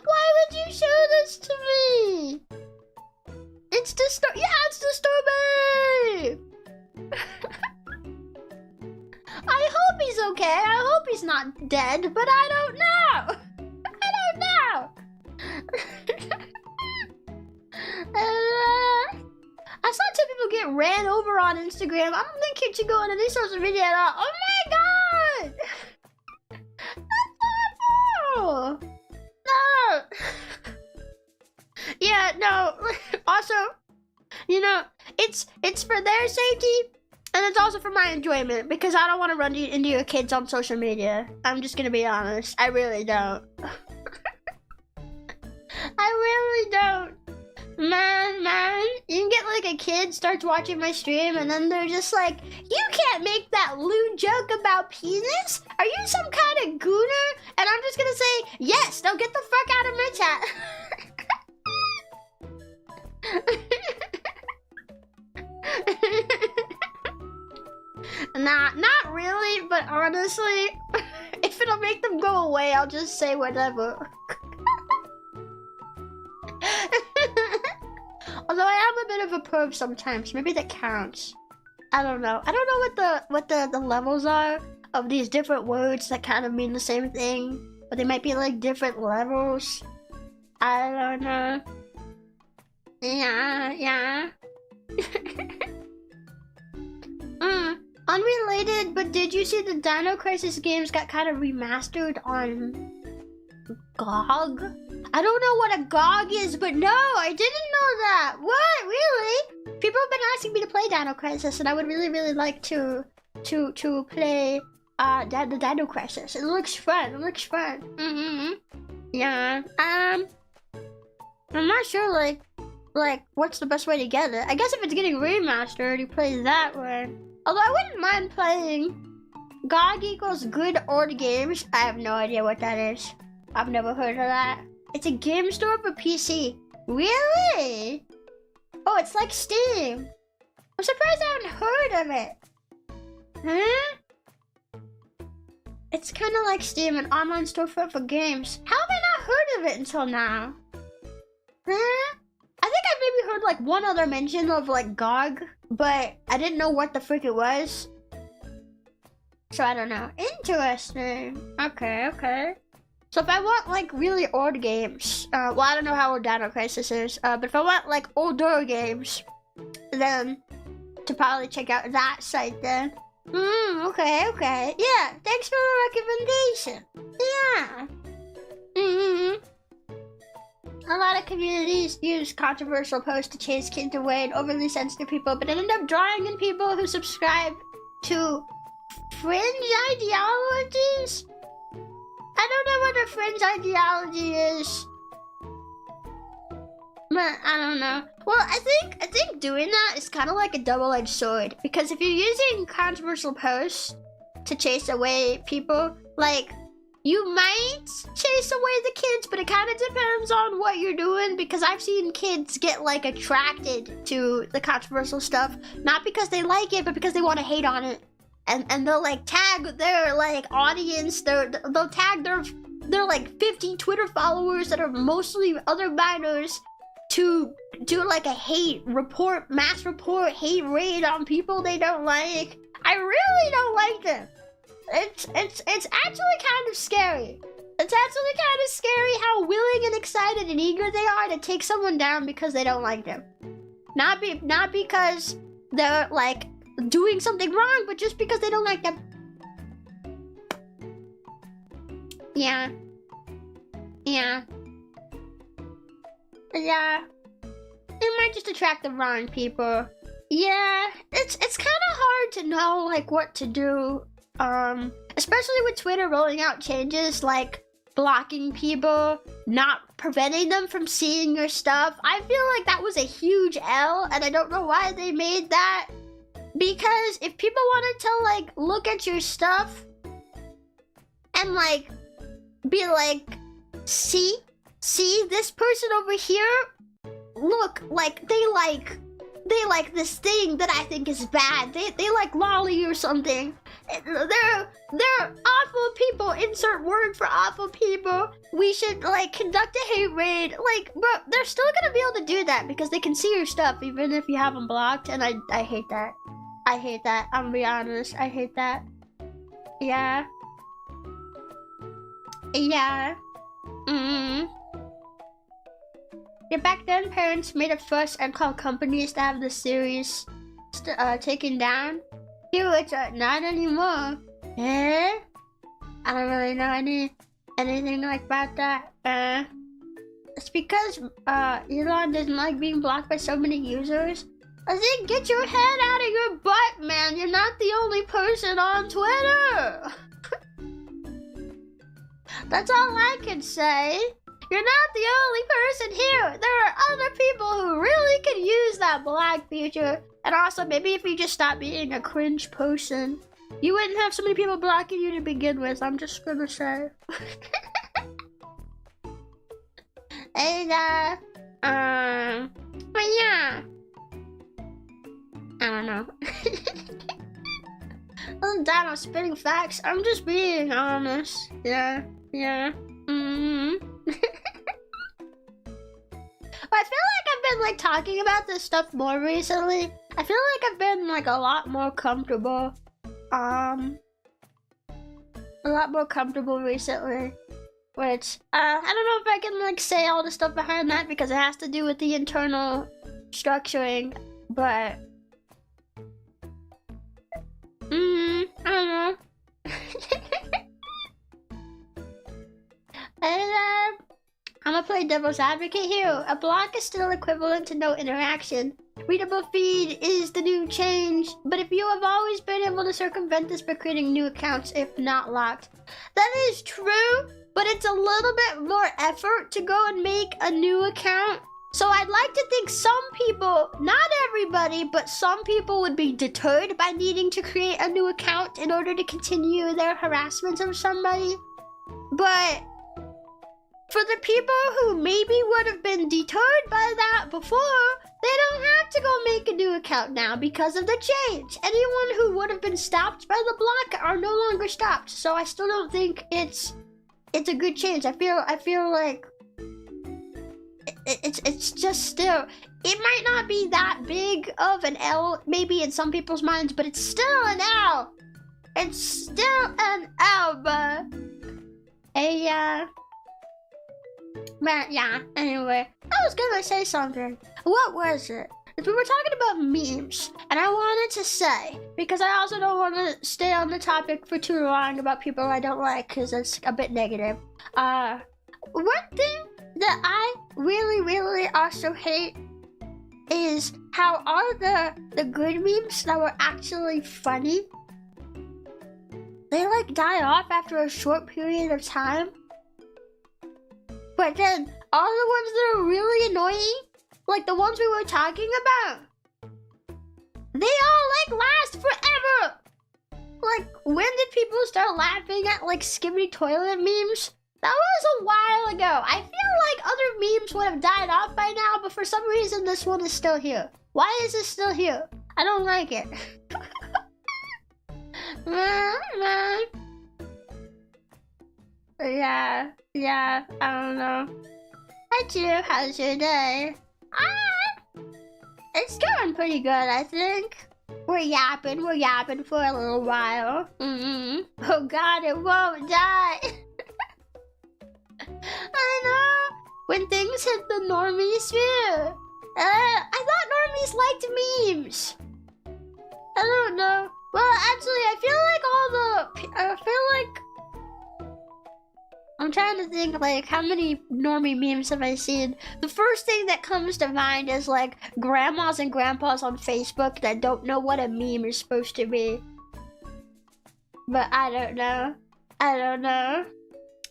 Why would you show this to me? It's disturbing. Yeah, it's disturbing. I hope he's okay. I hope he's not dead, but I don't know. I don't know. I saw 2 people get ran over on Instagram. I don't think it should go on any social media at all. Oh my god! That's awful! No! Yeah, no. Also, you know, it's for their safety And it's also for my enjoyment, because I don't want to run into your kids on social media. I'm just gonna be honest. I really don't. I really don't. Man, you can get like a kid starts watching my stream and then they're just like, you can't make that lewd joke about penis? Are you some kind of gooner? And I'm just gonna say, yes, now get the fuck out of my chat. Nah, not really, but honestly, if it'll make them go away, I'll just say whatever. Although I am a bit of a perv sometimes, maybe that counts. I don't know. I don't know what the levels are of these different words that kind of mean the same thing, but they might be like different levels. I don't know. Yeah. Unrelated, but did you see the Dino Crisis games got kind of remastered on GOG? I don't know what a GOG is, but no, I didn't know that. What? Really? People have been asking me to play Dino Crisis, and I would really like to play the Dino Crisis. It looks fun. Yeah. I'm not sure like what's the best way to get it. I guess if it's getting remastered, you play that one. Although I wouldn't mind playing GOG equals Good Old Games. I have no idea what that is. I've never heard of that. It's a game store for PC. Really? Oh, it's like Steam. I'm surprised I haven't heard of it. Huh? It's kind of like Steam, an online storefront for games. How have I not heard of it until now? Huh? I think I maybe heard like one other mention of like GOG, but I didn't know what the frick it was. So I don't know. Interesting. Okay. So if I want like really old games, well, I don't know how old Dino Crisis is, but if I want like older games, then to probably check out that site then. Okay. Yeah, thanks for the recommendation. Yeah. A lot of communities use controversial posts to chase kids away and overly sensitive people, but end up drawing in people who subscribe to fringe ideologies? I don't know what a fringe ideology is. But I don't know. Well, I think doing that is kind of like a double-edged sword, because if you're using controversial posts to chase away people, like, you might chase away the kids, but it kind of depends on what you're doing, because I've seen kids get like attracted to the controversial stuff, not because they like it, but because they want to hate on it. And they'll like tag their like audience, they'll tag their like 50 Twitter followers that are mostly other minors to do like a mass report hate raid on people they don't like. I really don't like them. It's actually kind of scary. It's actually kind of scary how willing and excited and eager they are to take someone down because they don't like them. Not because they're like doing something wrong, but just because they don't like them. Yeah. It might just attract the wrong people. Yeah, it's kind of hard to know like what to do. Especially with Twitter rolling out changes like blocking people, not preventing them from seeing your stuff. I feel like that was a huge L, and I don't know why they made that. Because if people wanted to like look at your stuff and like be like, see this person over here, look, like they like this thing that I think is bad. They like lolly or something. They're awful people. Insert word for awful people. We should like conduct a hate raid. Like, but they're still gonna be able to do that because they can see your stuff even if you have them blocked. And I hate that. I hate that. I'm gonna be honest. I hate that. Yeah. Yeah, back then, parents made a fuss and called companies to have the series taken down. Here, it's not anymore. Eh? I don't really know anything like about that. It's because Elon doesn't like being blocked by so many users. I think get your head out of your butt, man. You're not the only person on Twitter. That's all I can say. You're not the only person here. There are other people who really could use that black feature. And also, maybe if you just stop being a cringe person, you wouldn't have so many people blocking you to begin with. I'm just gonna say. And, but yeah. I don't know. I'm done on spitting facts. I'm just being honest. Yeah. But I feel like I've been like talking about this stuff more recently. I feel like I've been like a lot more comfortable. A lot more comfortable recently. Which, I don't know if I can like say all the stuff behind that because it has to do with the internal structuring, but I don't know. And I'm gonna play devil's advocate here. A block is still equivalent to no interaction. Readable feed is the new change, but if you have always been able to circumvent this by creating new accounts if not locked. That is true, but it's a little bit more effort to go and make a new account. So I'd like to think some people, not everybody, but some people would be deterred by needing to create a new account in order to continue their harassment of somebody. But for the people who maybe would have been deterred by that before, they don't have to go make a new account now because of the change. Anyone who would have been stopped by the block are no longer stopped. So I still don't think it's a good change. I feel like it's just still, it might not be that big of an L maybe in some people's minds, but it's still an L. It's still an L, but yeah, anyway, I was gonna say something. What was it? We were talking about memes, and I wanted to say, because I also don't want to stay on the topic for too long about people I don't like, because it's a bit negative. One thing that I really also hate is how all the good memes that were actually funny, they like die off after a short period of time. But then all the ones that are really annoying, like the ones we were talking about, they all like last forever. Like, when did people start laughing at like skimming toilet memes? That was a while ago. I feel like other memes would have died off by now, but for some reason this one is still here. Why is it still here? I don't like it. Yeah, I don't know. Hi Chio, how's your day? It's going pretty good, I think. We're yapping for a little while. Oh god, it won't die. I know. When things hit the normie sphere. I thought normies liked memes. I don't know. Well, actually, I feel like I'm trying to think, like, how many normie memes have I seen? The first thing that comes to mind is, like, grandmas and grandpas on Facebook that don't know what a meme is supposed to be. But I don't know.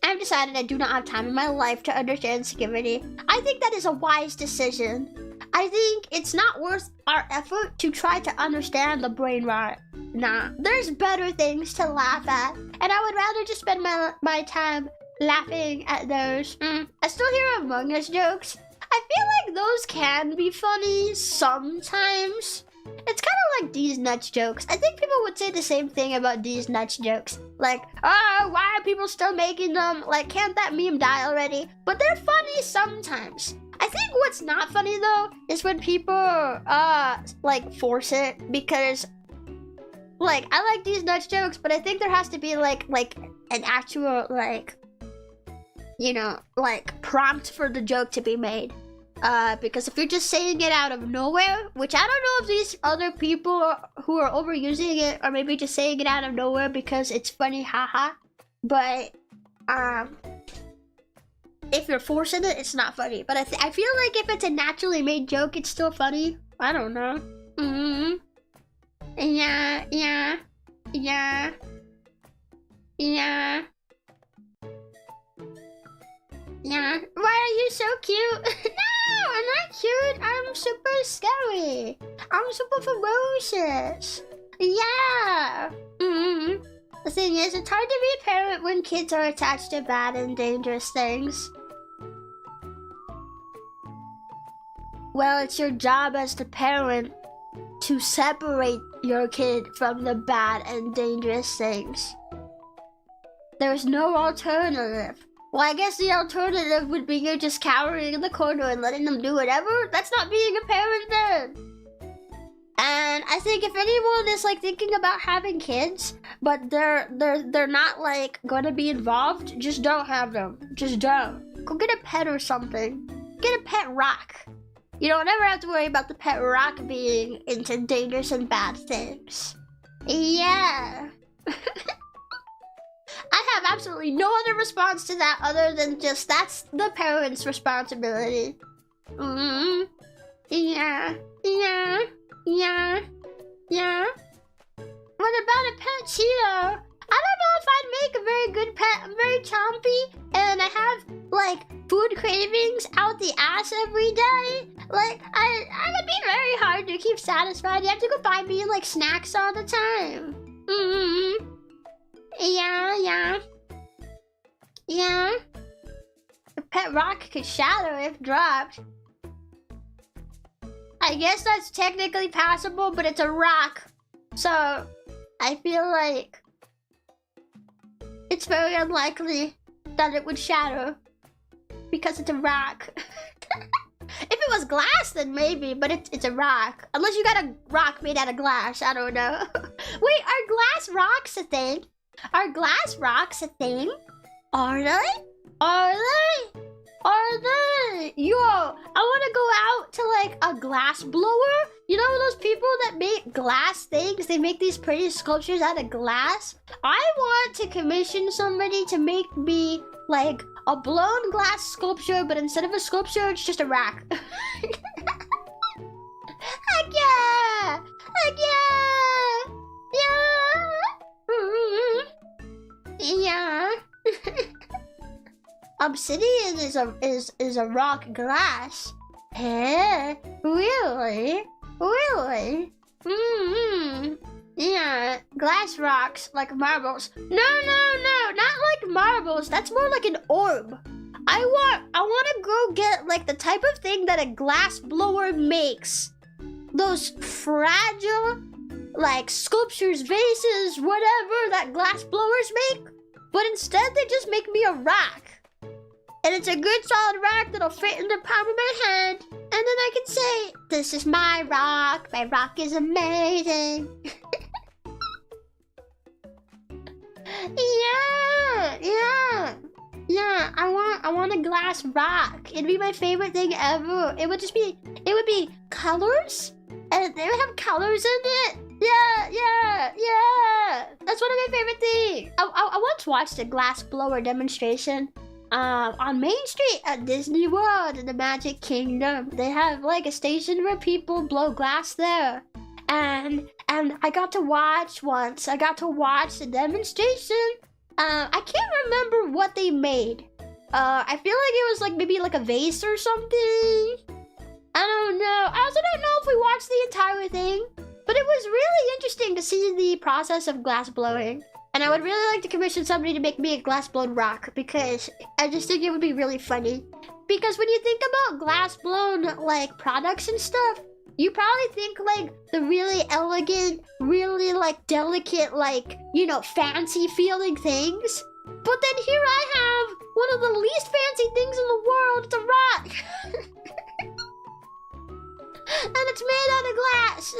I've decided I do not have time in my life to understand security. I think that is a wise decision. I think it's not worth our effort to try to understand the brain rot. Nah, there's better things to laugh at. And I would rather just spend my time laughing at those. I still hear Among Us jokes. I feel like those can be funny sometimes. It's kind of like D's nuts jokes. I think people would say the same thing about D's nuts jokes. Like, oh, why are people still making them? Like, can't that meme die already? But they're funny sometimes. I think what's not funny though is when people like force it, because like I like D's nuts jokes, but I think there has to be like an actual like, you know, like prompt for the joke to be made. Because if you're just saying it out of nowhere, which I don't know if these other people who are overusing it are maybe just saying it out of nowhere because it's funny, haha. But if you're forcing it, it's not funny. But I feel like if it's a naturally made joke, it's still funny. I don't know. Yeah, yeah, yeah, yeah. Yeah. Why are you so cute? No, I'm not cute. I'm super scary. I'm super ferocious. Yeah. The thing is, it's hard to be a parent when kids are attached to bad and dangerous things. Well, it's your job as the parent to separate your kid from the bad and dangerous things. There's no alternative. Well, I guess the alternative would be you're just cowering in the corner and letting them do whatever. That's not being a parent then. And I think if anyone is like thinking about having kids, but they're not like gonna be involved, just don't have them. Just don't. Go get a pet or something. Get a pet rock. You don't ever have to worry about the pet rock being into dangerous and bad things. Yeah. I have absolutely no other response to that other than just that's the parent's responsibility. Yeah. Yeah. Yeah. Yeah. What about a pet Cheeto? I don't know if I'd make a very good pet. I'm very chompy and I have like food cravings out the ass every day. Like I would be very hard to keep satisfied. You have to go buy me like snacks all the time. Yeah, yeah. Yeah. A pet rock could shatter if dropped. I guess that's technically passable, but it's a rock. So, I feel like it's very unlikely that it would shatter because it's a rock. If it was glass, then maybe, but it's a rock. Unless you got a rock made out of glass, I don't know. Wait, are glass rocks a thing? Are glass rocks a thing? Are they? Are they? Are they? Yo, I want to go out to like a glass blower. You know those people that make glass things? They make these pretty sculptures out of glass. I want to commission somebody to make me like a blown glass sculpture, but instead of a sculpture, it's just a rack. Heck yeah! Heck yeah! Yeah! Yeah. Obsidian is a rock glass. Eh? Really? Really? Yeah, glass rocks like marbles. No, not like marbles. That's more like an orb. I want to go get like the type of thing that a glass blower makes. Those fragile like sculptures, vases, whatever that glass blowers make. But instead they just make me a rock. And it's a good solid rock that'll fit in the palm of my hand. And then I can say, this is my rock. My rock is amazing. Yeah, I want a glass rock. It'd be my favorite thing ever. It would be colors. And they would have colors in it. Yeah. That's one of my favorite things. I once watched a glass blower demonstration. On Main Street at Disney World in the Magic Kingdom. They have like a station where people blow glass there. And I got to watch once. I got to watch the demonstration. I can't remember what they made. I feel like it was like maybe like a vase or something. I don't know. I also don't know if we watched the entire thing. But it was really interesting to see the process of glass blowing. And I would really like to commission somebody to make me a glass blown rock because I just think it would be really funny. Because when you think about glass blown like products and stuff, you probably think like the really elegant, really like delicate, like, you know, fancy feeling things. But then here I have one of the least fancy things in the world. It's a rock. And it's made out of glass.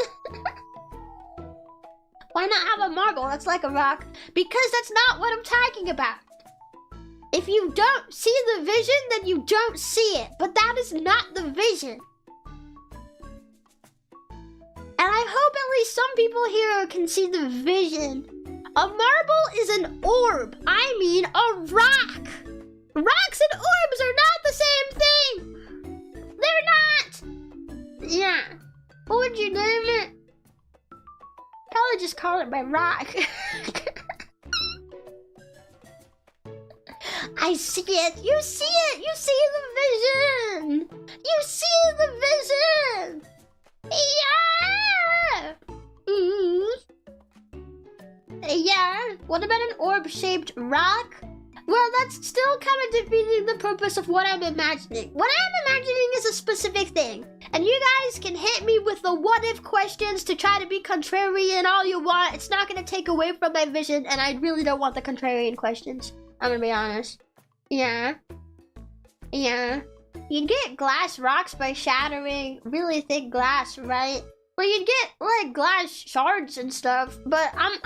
Why not have a marble that's like a rock? Because that's not what I'm talking about. If you don't see the vision, then you don't see it. But that is not the vision. And I hope at least some people here can see the vision. A marble is an orb. I mean a rock. Rocks and orbs are not the same thing. They're not. Yeah. What would you name it? call it my rock. I see it. You see it. You see the vision. You see the vision. Yeah. Yeah. What about an orb-shaped rock? Well, that's still kind of defeating the purpose of what I'm imagining. What I'm imagining is a specific thing. And you guys can hit me with the what-if questions to try to be contrarian all you want. It's not going to take away from my vision, and I really don't want the contrarian questions. I'm going to be honest. Yeah. Yeah. You'd get glass rocks by shattering really thick glass, right? Well, you'd get, like, glass shards and stuff, but I'm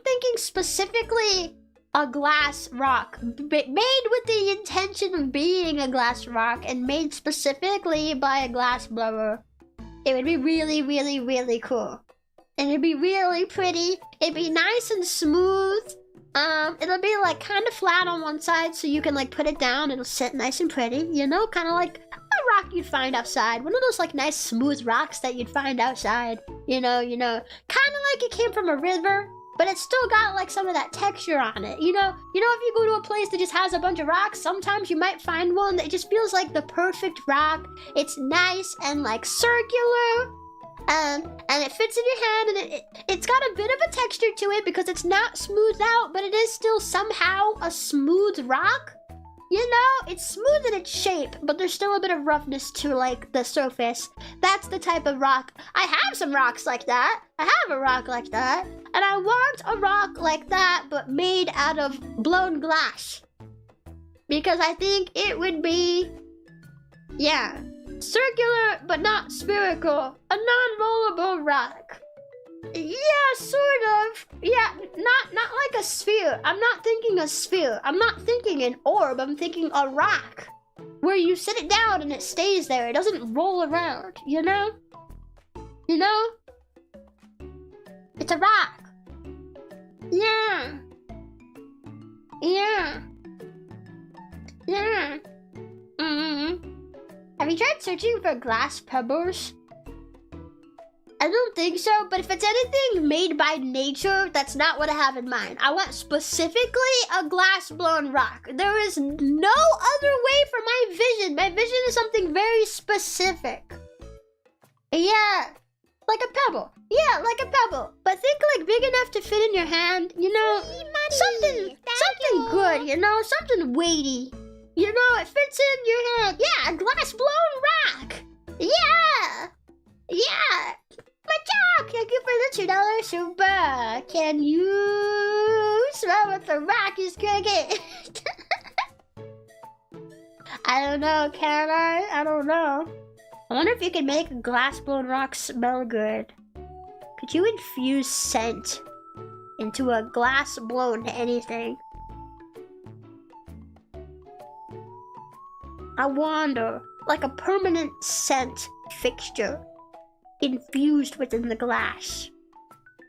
thinking specifically a glass rock made with the intention of being a glass rock and made specifically by a glass blower. It would be really, really, really cool. And it'd be really pretty. It'd be nice and smooth. It'll be like kind of flat on one side so you can like put it down. It'll sit nice and pretty, you know, kind of like a rock you'd find outside. One of those like nice smooth rocks that you'd find outside, you know, kind of like it came from a river. But it's still got like some of that texture on it. You know, if you go to a place that just has a bunch of rocks, sometimes you might find one that just feels like the perfect rock. It's nice and like circular. And it fits in your hand, and it's got a bit of a texture to it because it's not smoothed out, but it is still somehow a smooth rock. You know, it's smooth in its shape, but there's still a bit of roughness to like the surface. That's the type of rock. I have some rocks like that. I have a rock like that. And I want a rock like that, but made out of blown glass. Because I think it would be, yeah, circular, but not spherical. A non-rollable rock. Yeah, sort of. Yeah, not like a sphere. I'm not thinking a sphere. I'm not thinking an orb. I'm thinking a rock. Where you sit it down and it stays there. It doesn't roll around, you know? You know? It's a rock. Yeah. Yeah. Yeah. Have you tried searching for glass pebbles? I don't think so, but if it's anything made by nature, that's not what I have in mind. I want specifically a glass-blown rock. There is no other way for my vision. My vision is something very specific. Yeah, like a pebble. Yeah, like a pebble. But think like big enough to fit in your hand, you know? Something good, you know? Something weighty. You know, it fits in your hand. Yeah, a glass-blown rock. Yeah. Yeah. Machock, thank you for the $2 super. Can you smell what the rock is cooking? I don't know, can I? I don't know. I wonder if you could make a glass-blown rock smell good. Could you infuse scent into a glass-blown anything? I wonder, like a permanent scent fixture infused within the glass.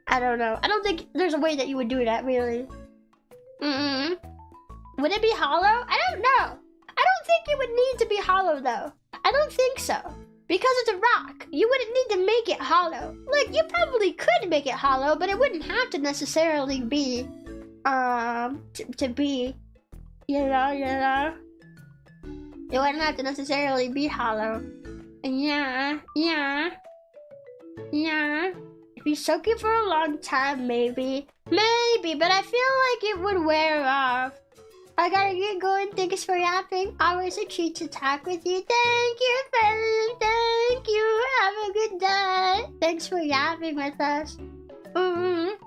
I don't know. I don't think there's a way that you would do that, really. Would it be hollow? I don't know. I don't think it would need to be hollow, though. I don't think so. Because it's a rock, you wouldn't need to make it hollow. Like, you probably could make it hollow, but it wouldn't have to necessarily be, to be, you know? It wouldn't have to necessarily be hollow. Yeah. If you soak it for a long time, maybe, but I feel like it would wear off. I gotta get going. Thanks for yapping. Always a treat to talk with you. Thank you, friend. Thank you. Have a good day. Thanks for yapping with us. I'm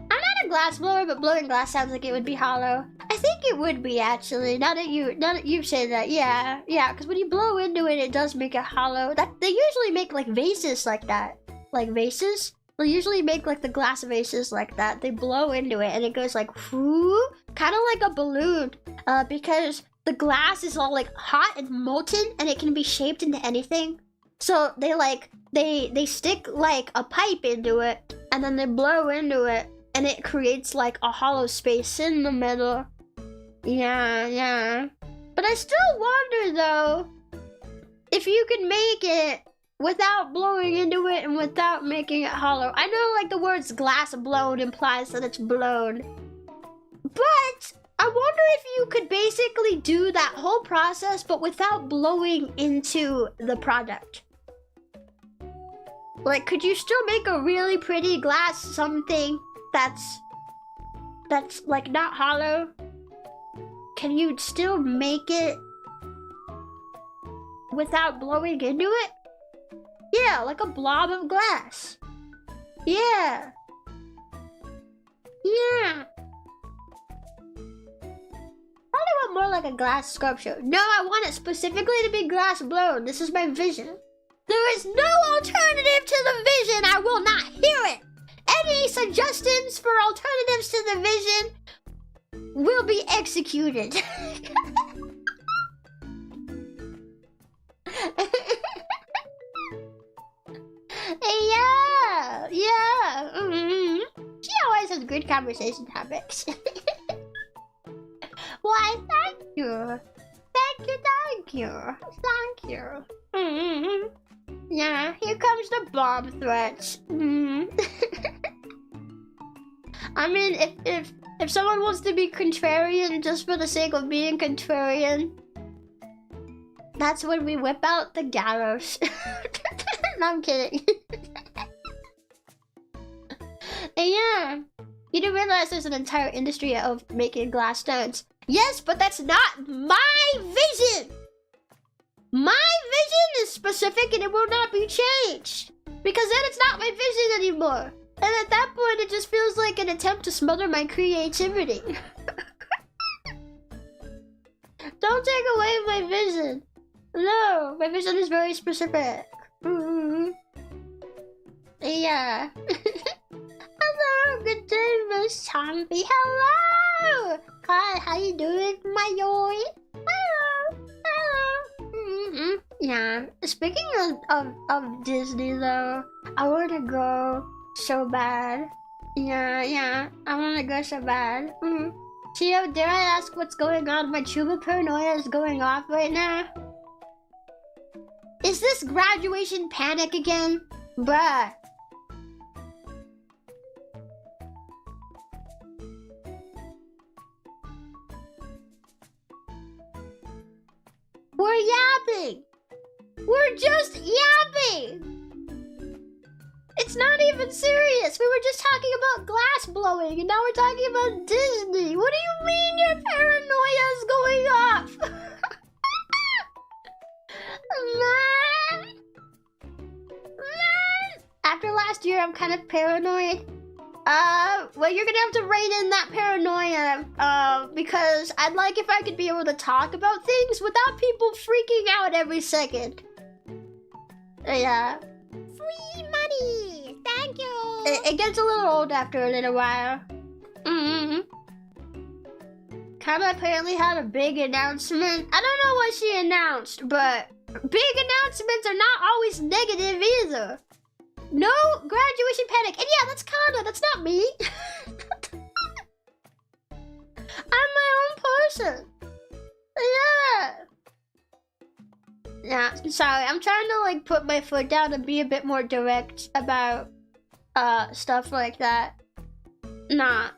not a glass blower, but blowing glass sounds like it would be hollow. I think it would be, actually. Now that you say that, yeah, because when you blow into it, it does make it hollow. They usually make like vases like that. Like vases? They'll usually make like the glass vases like that. They blow into it and it goes like whoo, kind of like a balloon. Because the glass is all like hot and molten and it can be shaped into anything. So they stick like a pipe into it and then they blow into it and it creates like a hollow space in the middle. Yeah. But I still wonder though, if you could make it without blowing into it and without making it hollow. I know like the words glass blown implies that it's blown, but I wonder if you could basically do that whole process but without blowing into the product. Like, could you still make a really pretty glass something that's like not hollow? Can you still make it without blowing into it? Yeah, like a blob of glass. Yeah. Yeah. I want more like a glass sculpture. No, I want it specifically to be glass blown. This is my vision. There is no alternative to the vision. I will not hear it. Any suggestions for alternatives to the vision will be executed. Yeah. She always has good conversation topics. Why, thank you. Thank you. Yeah, here comes the bomb threats. I mean, if someone wants to be contrarian just for the sake of being contrarian, that's when we whip out the gallows. No, I'm kidding. And yeah, you do realize there's an entire industry of making glass stones. Yes, but that's not my vision. My vision is specific and it will not be changed. Because then it's not my vision anymore. And at that point, it just feels like an attempt to smother my creativity. Don't take away my vision. No, my vision is very specific. Yeah. Hello, good day, Miss Chompi. Hello! Hi, how you doing, my yoy? Hello. Yeah. Speaking of Disney, though, I want to go so bad. Yeah. I want to go so bad. Chio, dare I ask what's going on? My Chuba paranoia is going off right now. Is this graduation panic again? Bruh. We're yapping! We're just yapping! It's not even serious! We were just talking about glass blowing and now we're talking about Disney! What do you mean your paranoia is going off? Man! After last year, I'm kind of paranoid. Well, you're gonna have to rein in that paranoia, because I'd like if I could be able to talk about things without people freaking out every second. Yeah. Free money! Thank you! It gets a little old after a little while. Kama apparently had a big announcement. I don't know what she announced, but big announcements are not always negative either. No graduation panic. And yeah, that's Kana. That's not me. I'm my own person. Yeah, sorry. I'm trying to like put my foot down and be a bit more direct about stuff like that. Nah.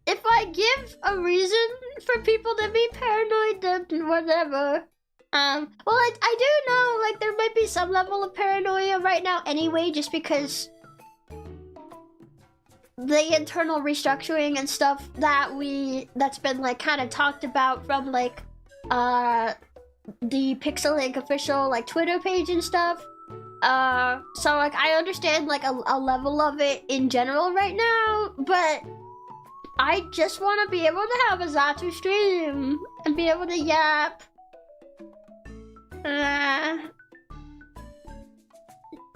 If I give a reason for people to be paranoid, then whatever. Well, I do know, like, there might be some level of paranoia right now anyway, just because the internal restructuring and stuff that's been, like, kind of talked about from, like, the PixelChronicle official, like, Twitter page and stuff. So, like, I understand, like, a level of it in general right now, but I just want to be able to have a Zatu stream and be able to yap.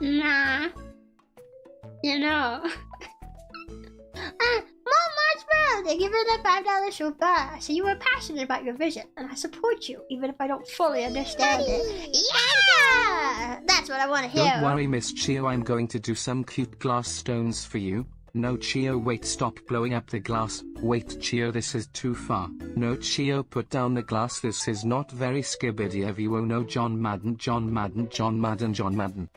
Nah. You know. Mom Marshmallow, thank you for the $5 super. I see you were passionate about your vision, and I support you, even if I don't fully understand it. Yeah! That's what I want to hear. Don't worry, Miss Chio, I'm going to do some cute glass stones for you. No Chio, wait, stop blowing up the glass. Wait Chio, this is too far. No Chio, put down the glass, this is not very skibbity heavy. Oh no, John Madden, John Madden, John Madden, John Madden.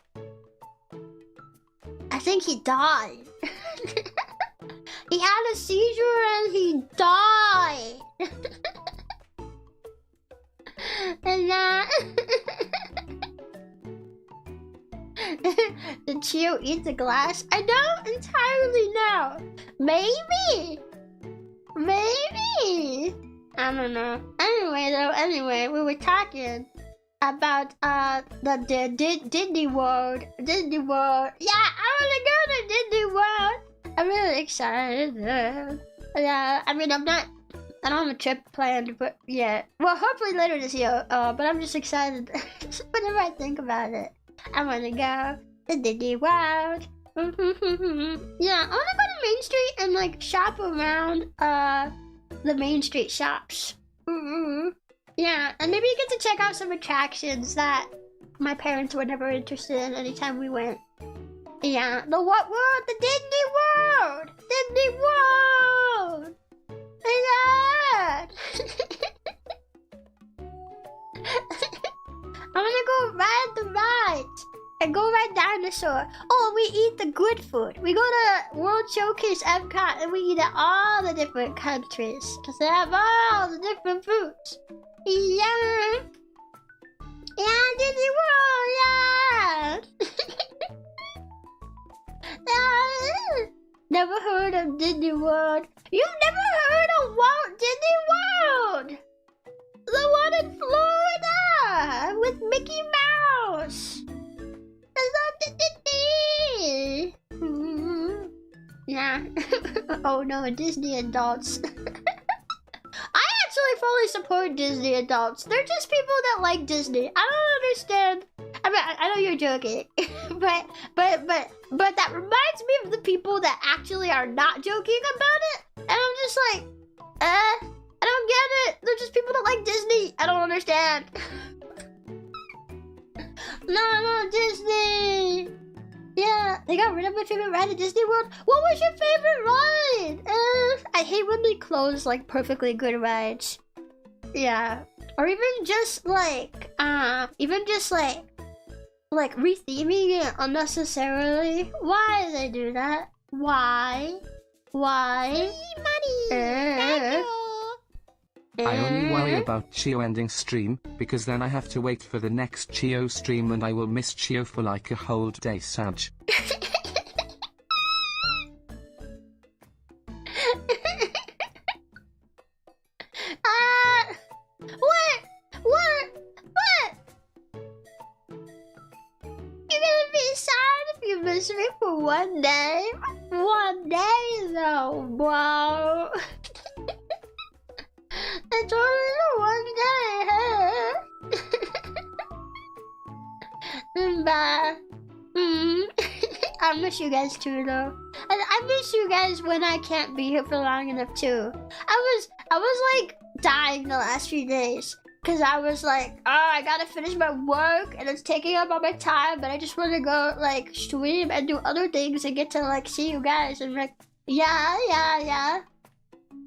I think he died. He had a seizure and he died. And did Chio eat the glass? I don't entirely know. Maybe. Maybe. I don't know. Anyway, we were talking about the Disney World. Disney World. Yeah, I wanna go to Disney World. I'm really excited. Yeah, I mean, I don't have a trip planned, but yeah. Well, hopefully later this year. But I'm just excited whenever I think about it. I wanna go to Disney World. Yeah, I wanna go to Main Street and like shop around the Main Street shops. Yeah, and maybe you get to check out some attractions that my parents were never interested in anytime we went. Yeah, the what world? The Disney World! Disney World! My God! I wanna go ride the rides and go ride dinosaur. Oh, we eat the good food. We go to World Showcase Epcot and we eat at all the different countries because they have all the different foods. Yeah. Yeah, Disney World, yeah. Yeah. Never heard of Disney World. You've never heard of Walt Disney World? The one in Florida with Mickey Mouse. It's not Disney. Yeah. Oh no, Disney adults. I actually fully support Disney adults. They're just people that like Disney. I don't understand. I mean, I know you're joking, but that reminds me of the people that actually are not joking about it. And I'm just like, I don't get it. They're just people that like Disney. I don't understand. No, Disney. Yeah, they got rid of my favorite ride at Disney World. What was your favorite ride? I hate when they close like perfectly good rides. Yeah, or even just like retheming it unnecessarily. Why do they do that? Why? Free money. Thank you. I only worry about Chio ending stream, because then I have to wait for the next Chio stream and I will miss Chio for like a whole day, Sag. What? You're gonna be sad if you miss me for one day? One day though, bro. It's only one day, huh? Bye. I miss you guys too, though. And I miss you guys when I can't be here for long enough too. I was like dying the last few days because I was like, oh, I gotta finish my work and it's taking up all my time, but I just want to go like stream and do other things and get to like see you guys and like, yeah.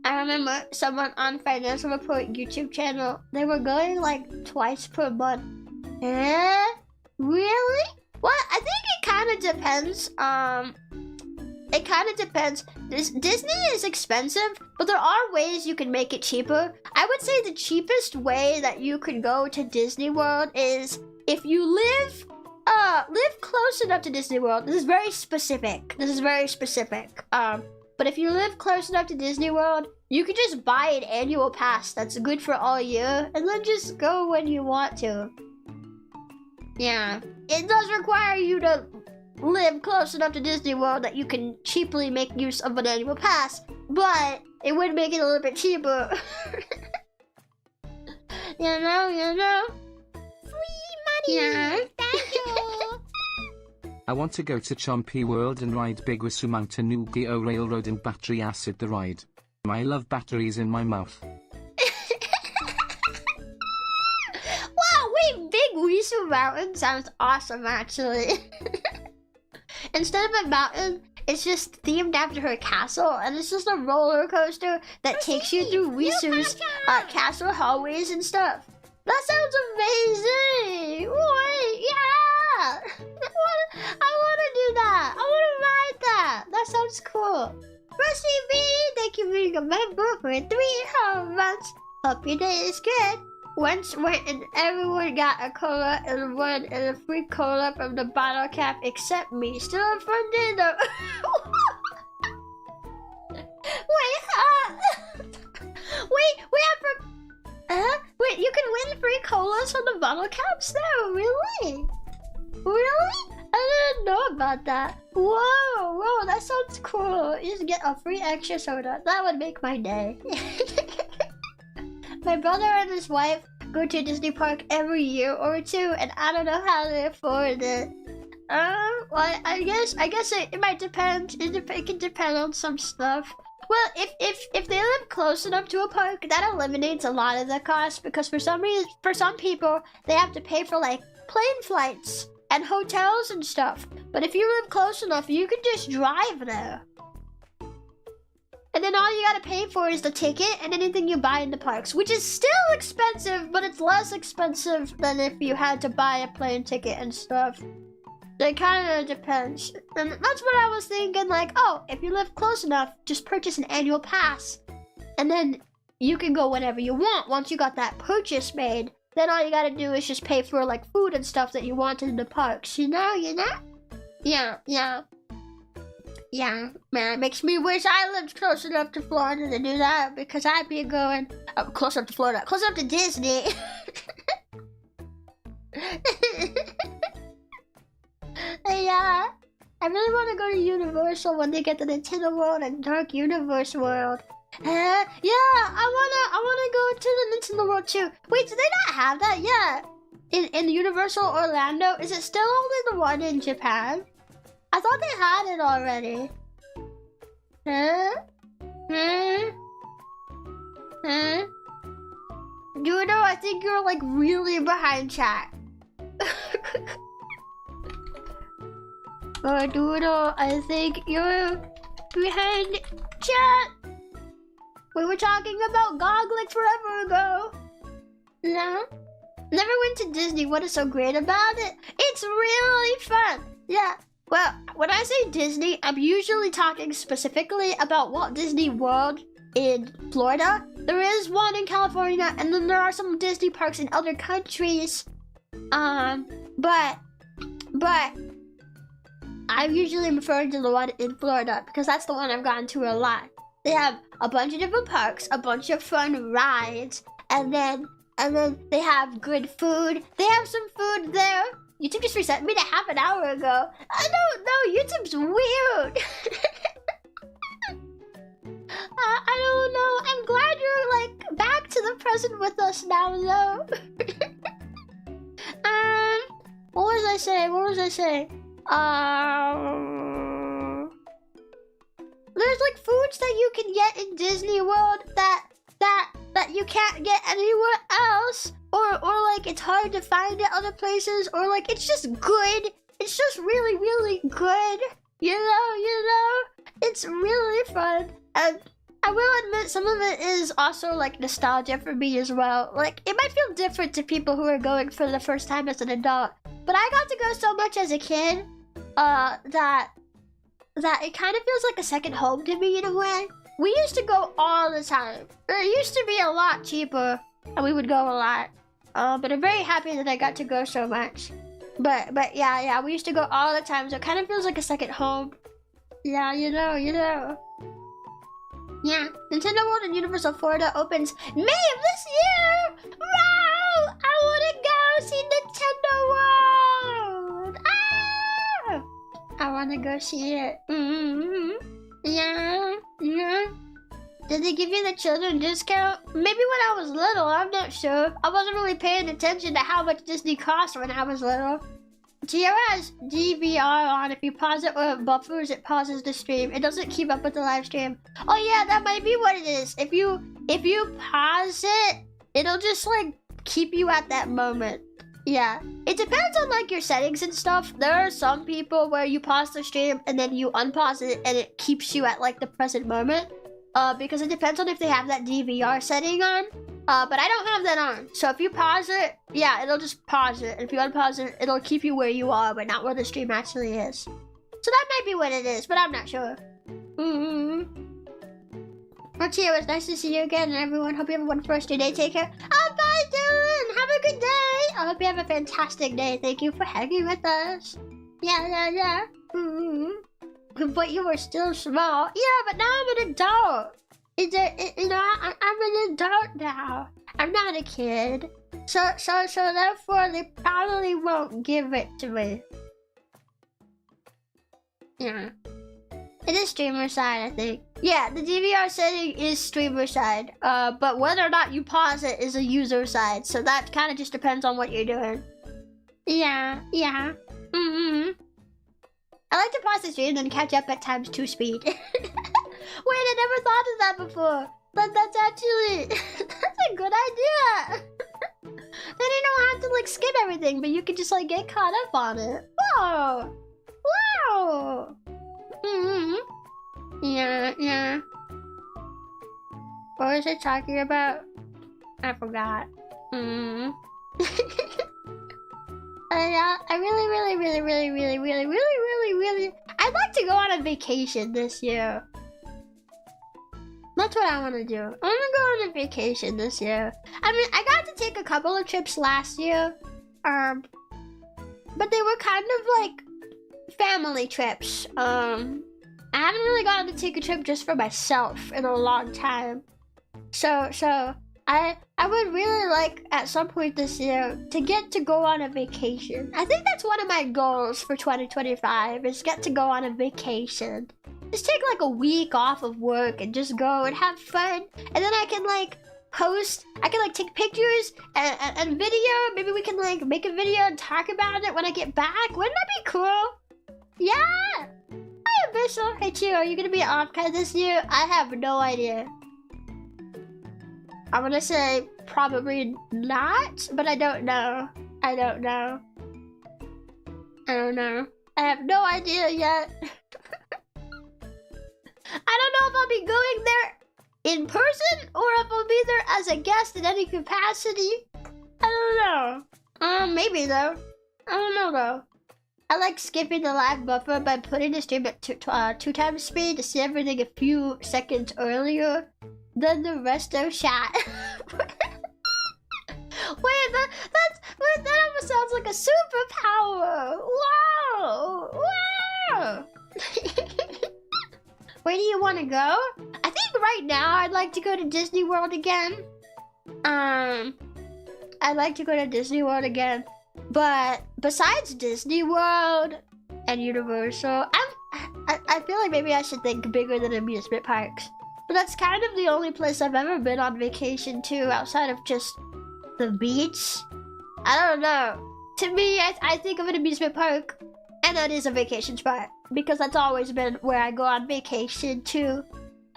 I remember someone on Financial Report YouTube channel, they were going like twice per month. Eh? Really? Well, I think it kind of depends. It kind of depends. Disney is expensive, but there are ways you can make it cheaper. I would say the cheapest way that you could go to Disney World is if you live close enough to Disney World. This is very specific. But if you live close enough to Disney World, you could just buy an annual pass that's good for all year, and then just go when you want to. Yeah, it does require you to live close enough to Disney World that you can cheaply make use of an annual pass, but it would make it a little bit cheaper. You know? Free money! Yeah. Thank you! I want to go to Chompi World and ride Big Wisu Mountain Ugeo Railroad and Battery Acid the ride. I love batteries in my mouth. Wow, wait, Big Wisu Mountain sounds awesome actually. instead of a mountain, it's just themed after her castle, and it's just a roller coaster that takes you through Wisu's castle hallways and stuff. That sounds amazing! Wait, yeah! I wanna do that! I wanna ride that! That sounds cool. Rusty B, thank you for being a member for 3 whole months. Hope your day is good. Once went and everyone got a cola and won and a free cola from the bottle cap except me. Still a fun day though. Wait, you can win free colas from the bottle caps though, really? Really? I didn't know about that. Whoa, that sounds cool. You just get a free extra soda. That would make my day. My brother and his wife go to Disney Park every year or two, and I don't know how they afford it. Well, I guess it might depend. It can depend on some stuff. Well, if they live close enough to a park, that eliminates a lot of the cost, because for some reason, for some people, they have to pay for like plane flights and hotels and stuff. But if you live close enough, you can just drive there. And then all you gotta pay for is the ticket and anything you buy in the parks, which is still expensive, but it's less expensive than if you had to buy a plane ticket and stuff. It kind of depends. And that's what I was thinking, like, oh, if you live close enough, just purchase an annual pass. And then you can go whenever you want once you got that purchase made. Then all you gotta do is just pay for, like, food and stuff that you want in the parks, you know? Yeah, man, it makes me wish I lived close enough to Florida to do that, because I'd be going, close up to Florida, close up to Disney. Yeah, I really want to go to Universal when they get the Nintendo World and Dark Universe World. Yeah, I wanna go to the Nintendo World too. Wait, do they not have that yet? In Universal Orlando? Is it still only the one in Japan? I thought they had it already. Dudo, I think you're like really behind chat. Doodle, I think you're behind chat. We were talking about GOG like forever ago. No? Never went to Disney. What is so great about it? It's really fun. Yeah. Well, when I say Disney, I'm usually talking specifically about Walt Disney World in Florida. There is one in California, and then there are some Disney parks in other countries. But I'm usually referring to the one in Florida because that's the one I've gone to a lot. They have a bunch of different parks, a bunch of fun rides, and then they have good food. They have some food there. YouTube just reset me to half an hour ago. I don't know, YouTube's weird. I don't know. I'm glad you're like back to the present with us now though. What was I saying? There's like foods that you can get in Disney World that you can't get anywhere else, or like it's hard to find at other places, or like it's just good. It's just really, really good. You know, it's really fun. And I will admit some of it is also like nostalgia for me as well. Like it might feel different to people who are going for the first time as an adult, but I got to go so much as a kid that it kind of feels like a second home to me in a way. We used to go all the time. It used to be a lot cheaper, and we would go a lot. But I'm very happy that I got to go so much. But yeah, we used to go all the time, so it kind of feels like a second home. Yeah, you know. Yeah, Nintendo World in Universal Florida opens May of this year! Wow! I wanna go see Nintendo World! Ah! I wanna go see it. Yeah. Did they give you the children discount? Maybe when I was little, I'm not sure. I wasn't really paying attention to how much Disney cost when I was little. Chio has DVR on. If you pause it or it buffers, it pauses the stream. It doesn't keep up with the live stream. Oh yeah, that might be what it is. If you pause it, it'll just like keep you at that moment. Yeah, it depends on like your settings and stuff. There are some people where you pause the stream and then you unpause it and it keeps you at like the present moment. Because it depends on if they have that DVR setting on. But I don't have that on. So if you pause it, yeah, it'll just pause it. And if you unpause it, it'll keep you where you are, but not where the stream actually is. So that might be what it is, but I'm not sure. Well, Chio, it's nice to see you again, and everyone. Hope you have a wonderful rest of your day. Take care. Oh, bye, Dylan. Have a good day. I hope you have a fantastic day. Thank you for hanging with us. Yeah. But you were still small. Yeah, but now I'm an adult. I'm an adult now. I'm not a kid. So therefore, they probably won't give it to me. Yeah. It is streamer side, I think. Yeah, the DVR setting is streamer side. But whether or not you pause it is a user side. So that kind of just depends on what you're doing. Yeah. I like to pause the stream and then catch up at times 2 speed. Wait, I never thought of that before. But that's actually... that's a good idea. Then you don't have to like skip everything, but you can just like get caught up on it. Whoa! Wow! Yeah. What was I talking about? I forgot. I really, I'd like to go on a vacation this year. That's what I want to do. I want to go on a vacation this year. I mean, I got to take a couple of trips last year. But they were kind of like family trips. I haven't really gotten to take a trip just for myself in a long time. So I would really like at some point this year to get to go on a vacation. I think that's one of my goals for 2025 is get to go on a vacation. Just take like a week off of work and just go and have fun. And then I can like post, I can like take pictures and video. Maybe we can like make a video and talk about it when I get back. Wouldn't that be cool? Yeah! Hi, Abyssal. Hey, Chio, are you gonna be off this year? I have no idea. I'm gonna say probably not, but I don't know. I don't know. I have no idea yet. I don't know if I'll be going there in person or if I'll be there as a guest in any capacity. I don't know. Maybe though. I don't know though. I like skipping the live buffer by putting the stream at 2 times speed to see everything a few seconds earlier than the rest of chat. Wait, that almost sounds like a superpower. Wow. Where do you want to go? I think right now I'd like to go to Disney World again. I'd like to go to Disney World again. But besides Disney World and Universal, I feel like maybe I should think bigger than amusement parks. But that's kind of the only place I've ever been on vacation to outside of just the beach. I don't know. To me, I think of an amusement park, and that is a vacation spot. Because that's always been where I go on vacation too.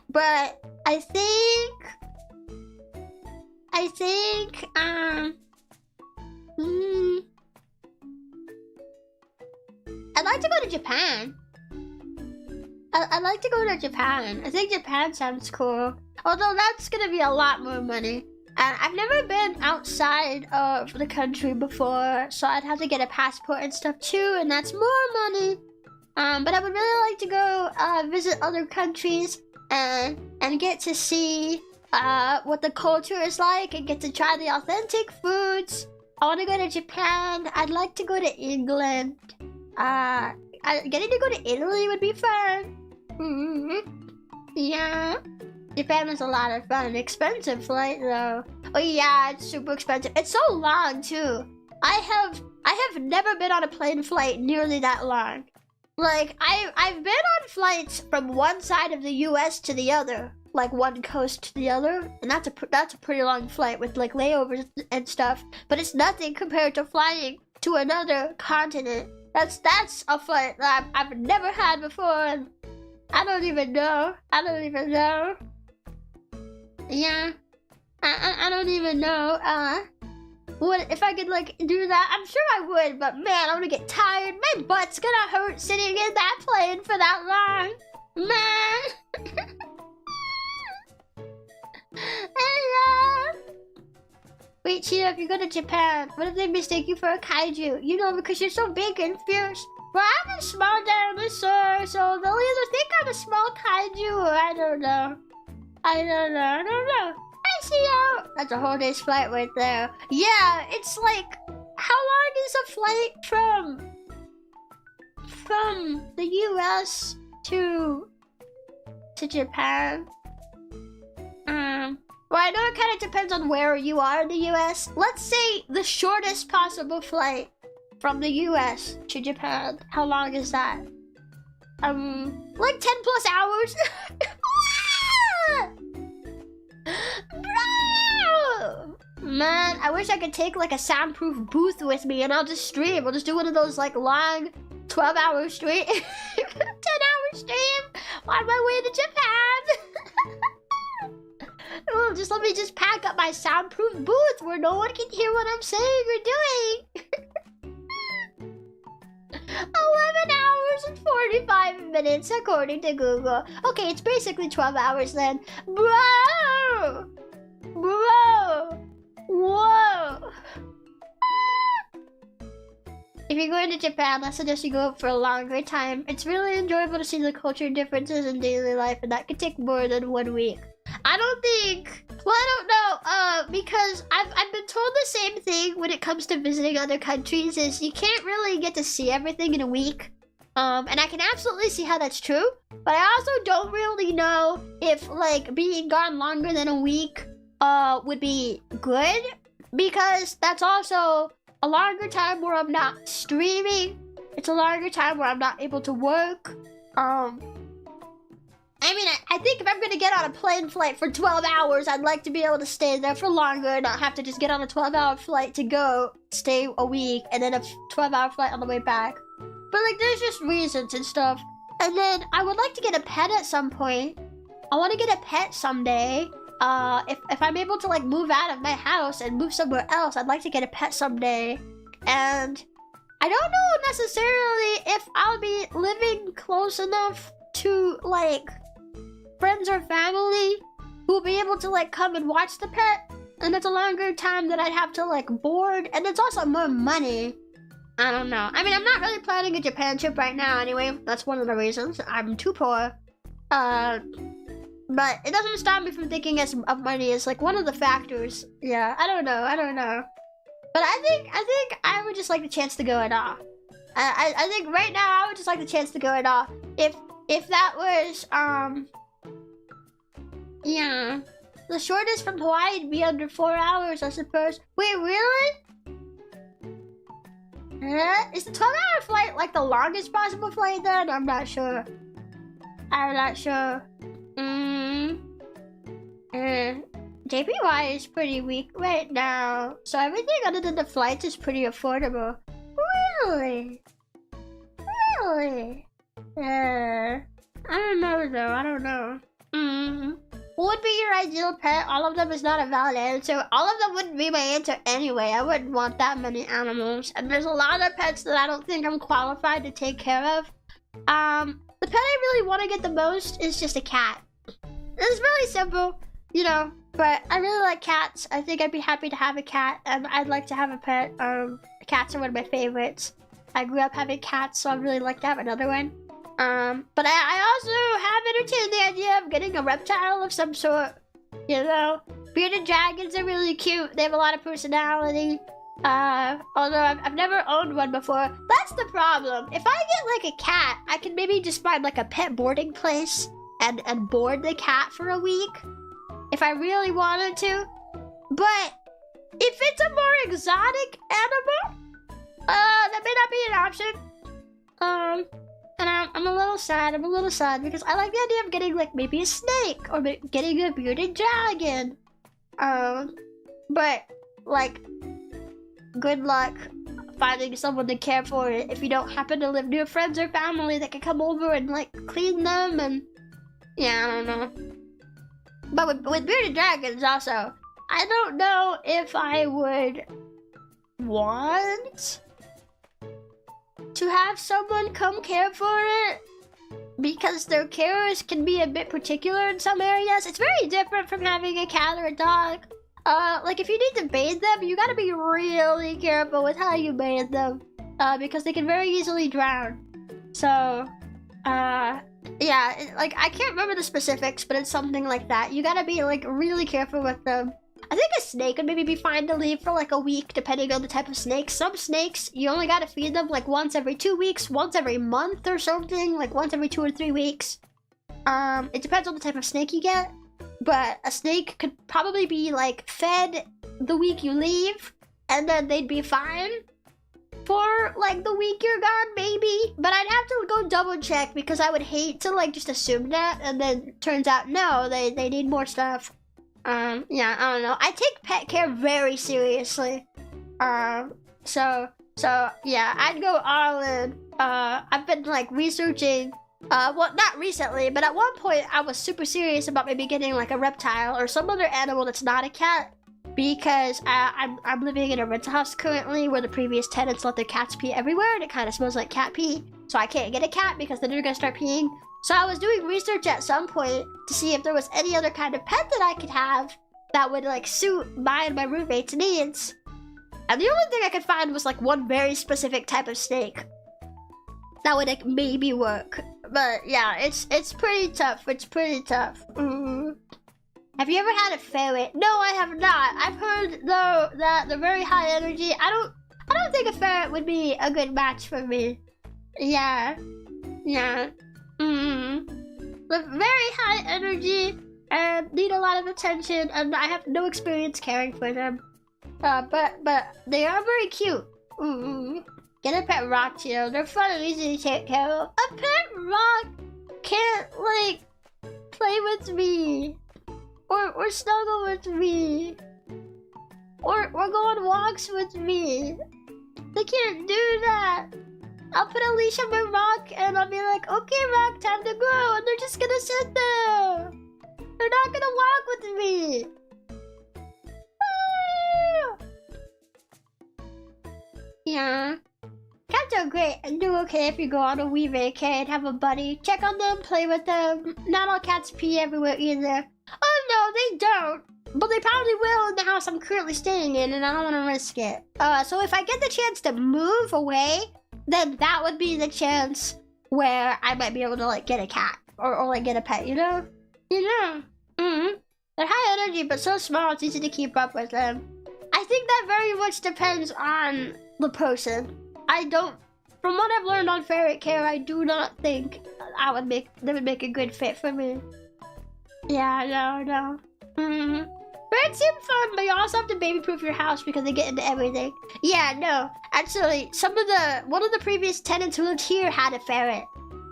But I think I'd like to go to Japan. I'd like to go to Japan. I think Japan sounds cool. Although that's gonna be a lot more money. And I've never been outside of the country before, so I'd have to get a passport and stuff too, and that's more money. But I would really like to go visit other countries and get to see what the culture is like and get to try the authentic foods. I want to go to Japan. I'd like to go to England. Getting to go to Italy would be fun. Yeah. Japan is a lot of fun. Expensive flight though. Oh yeah, it's super expensive. It's so long too. I have never been on a plane flight nearly that long. Like I've been on flights from one side of the US to the other, like one coast to the other, and that's a pretty long flight with like layovers and stuff, but it's nothing compared to flying to another continent. That's a flight that I've never had before, and I don't even know. Yeah. I don't even know. if I could like do that, I'm sure I would, but man, I'm gonna get tired. My butt's gonna hurt sitting in that plane for that long. Man. Hello. Wait, Chio, if you go to Japan, what if they mistake you for a kaiju? You know, because you're so big and fierce. Well, I'm a small dinosaur, so they'll either think I'm a small kaiju or I don't know. I don't know. Hi, Chio! That's a whole day's flight right there. Yeah, it's like, how long is a flight from the US to Japan? Well, I know it kind of depends on where you are in the US. Let's say the shortest possible flight from the US to Japan. How long is that? Like 10 plus hours? Bro! Man, I wish I could take like a soundproof booth with me and I'll just stream. I'll just do one of those like long 12-hour stream, 10-hour stream on my way to Japan. Oh, just let me just pack up my soundproof booth where no one can hear what I'm saying or doing. 11 hours and 45 minutes according to Google. Okay, it's basically 12 hours then. Bro! Whoa! If you're going to Japan, I suggest you go for a longer time. It's really enjoyable to see the culture differences in daily life, and that could take more than 1 week. I don't think... Well, I don't know, because I've been told the same thing when it comes to visiting other countries, is you can't really get to see everything in a week. And I can absolutely see how that's true, but I also don't really know if, like, being gone longer than a week, would be good, because that's also a longer time where I'm not streaming. It's a longer time where I'm not able to work. I mean, I think if I'm gonna get on a plane flight for 12 hours, I'd like to be able to stay there for longer and not have to just get on a 12-hour flight to go, stay a week, and then a 12-hour flight on the way back. But, like, there's just reasons and stuff. And then I would like to get a pet at some point. I want to get a pet someday. If I'm able to, like, move out of my house and move somewhere else, I'd like to get a pet someday. And I don't know necessarily if I'll be living close enough to, like, friends or family who'll be able to, like, come and watch the pet. And it's a longer time that I'd have to, like, board. And it's also more money. I don't know. I mean, I'm not really planning a Japan trip right now anyway. That's one of the reasons. I'm too poor. But it doesn't stop me from thinking of money as, like, one of the factors. Yeah, I don't know. But I think I would just like the chance to go at all. I think right now I would just like the chance to go at all. If that was, yeah. The shortest from Hawaii would be under 4 hours, I suppose. Wait, really? Is the 12-hour flight like the longest possible flight then? I'm not sure. JPY is pretty weak right now, so everything other than the flights is pretty affordable. Really? I don't know though, I don't know. What would be your ideal pet? All of them is not a valid answer. All of them wouldn't be my answer anyway. I wouldn't want that many animals. And there's a lot of pets that I don't think I'm qualified to take care of. The pet I really want to get the most is just a cat. It's really simple, you know, but I really like cats. I think I'd be happy to have a cat, and I'd like to have a pet. Cats are one of my favorites. I grew up having cats, so I'd really like to have another one. But I also have entertained the idea of getting a reptile of some sort. You know, bearded dragons are really cute. They have a lot of personality. Although I've never owned one before. That's the problem. If I get like a cat, I can maybe just find like a pet boarding place and board the cat for a week if I really wanted to. But if it's a more exotic animal, that may not be an option. And I'm a little sad because I like the idea of getting like maybe a snake or getting a bearded dragon. But like, good luck finding someone to care for it if you don't happen to live near friends or family that can come over and like clean them. And yeah, I don't know. But with bearded dragons also, I don't know if I would want to have someone come care for it, because their carers can be a bit particular in some areas. It's very different from having a cat or a dog. Like if you need to bathe them, you gotta be really careful with how you bathe them, because they can very easily drown. So, yeah, like I can't remember the specifics, but it's something like that. You gotta be like really careful with them. I think a snake would maybe be fine to leave for like a week, depending on the type of snake. Some snakes, you only gotta feed them like once every 2 weeks, once every month or something, like once every 2 or 3 weeks. It depends on the type of snake you get, but a snake could probably be like fed the week you leave, and then they'd be fine for like the week you're gone, maybe. But I'd have to go double check, because I would hate to like just assume that, and then turns out no, they need more stuff. Yeah, I don't know. I take pet care very seriously. So yeah, I'd go all in. I've been like researching, well, not recently, but at one point I was super serious about maybe getting like a reptile or some other animal that's not a cat, because I'm living in a rental house currently where the previous tenants let their cats pee everywhere, and it kind of smells like cat pee. So I can't get a cat because then they're gonna start peeing. So I was doing research at some point to see if there was any other kind of pet that I could have that would like suit my and my roommate's needs. And the only thing I could find was like one very specific type of snake that would like maybe work. But yeah, it's pretty tough. It's pretty tough. Have you ever had a ferret? No, I have not. I've heard though that they're very high energy. I don't think a ferret would be a good match for me. Yeah. They're very high energy and need a lot of attention, and I have no experience caring for them. But they are very cute. Get a pet rock, Chio. They're fun and easy to take care of. A pet rock can't like play with me, or snuggle with me, or go on walks with me. They can't do that. I'll put a leash on my rock and I'll be like, okay, rock, time to go. And they're just gonna sit there. They're not gonna walk with me. Yeah. Cats are great and do okay if you go on a wee vacay and have a buddy. Check on them, play with them. Not all cats pee everywhere either. Oh no, they don't. But they probably will in the house I'm currently staying in, and I don't want to risk it. So if I get the chance to move away, then that would be the chance where I might be able to like get a cat or like get a pet, you know? They're high energy but so small it's easy to keep up with them. I think that very much depends on the person. From what I've learned on ferret care, I do not think they would make a good fit for me. Yeah, no. Ferrets seem fun, but you also have to baby-proof your house because they get into everything. Yeah, no. Actually, one of the previous tenants who lived here had a ferret.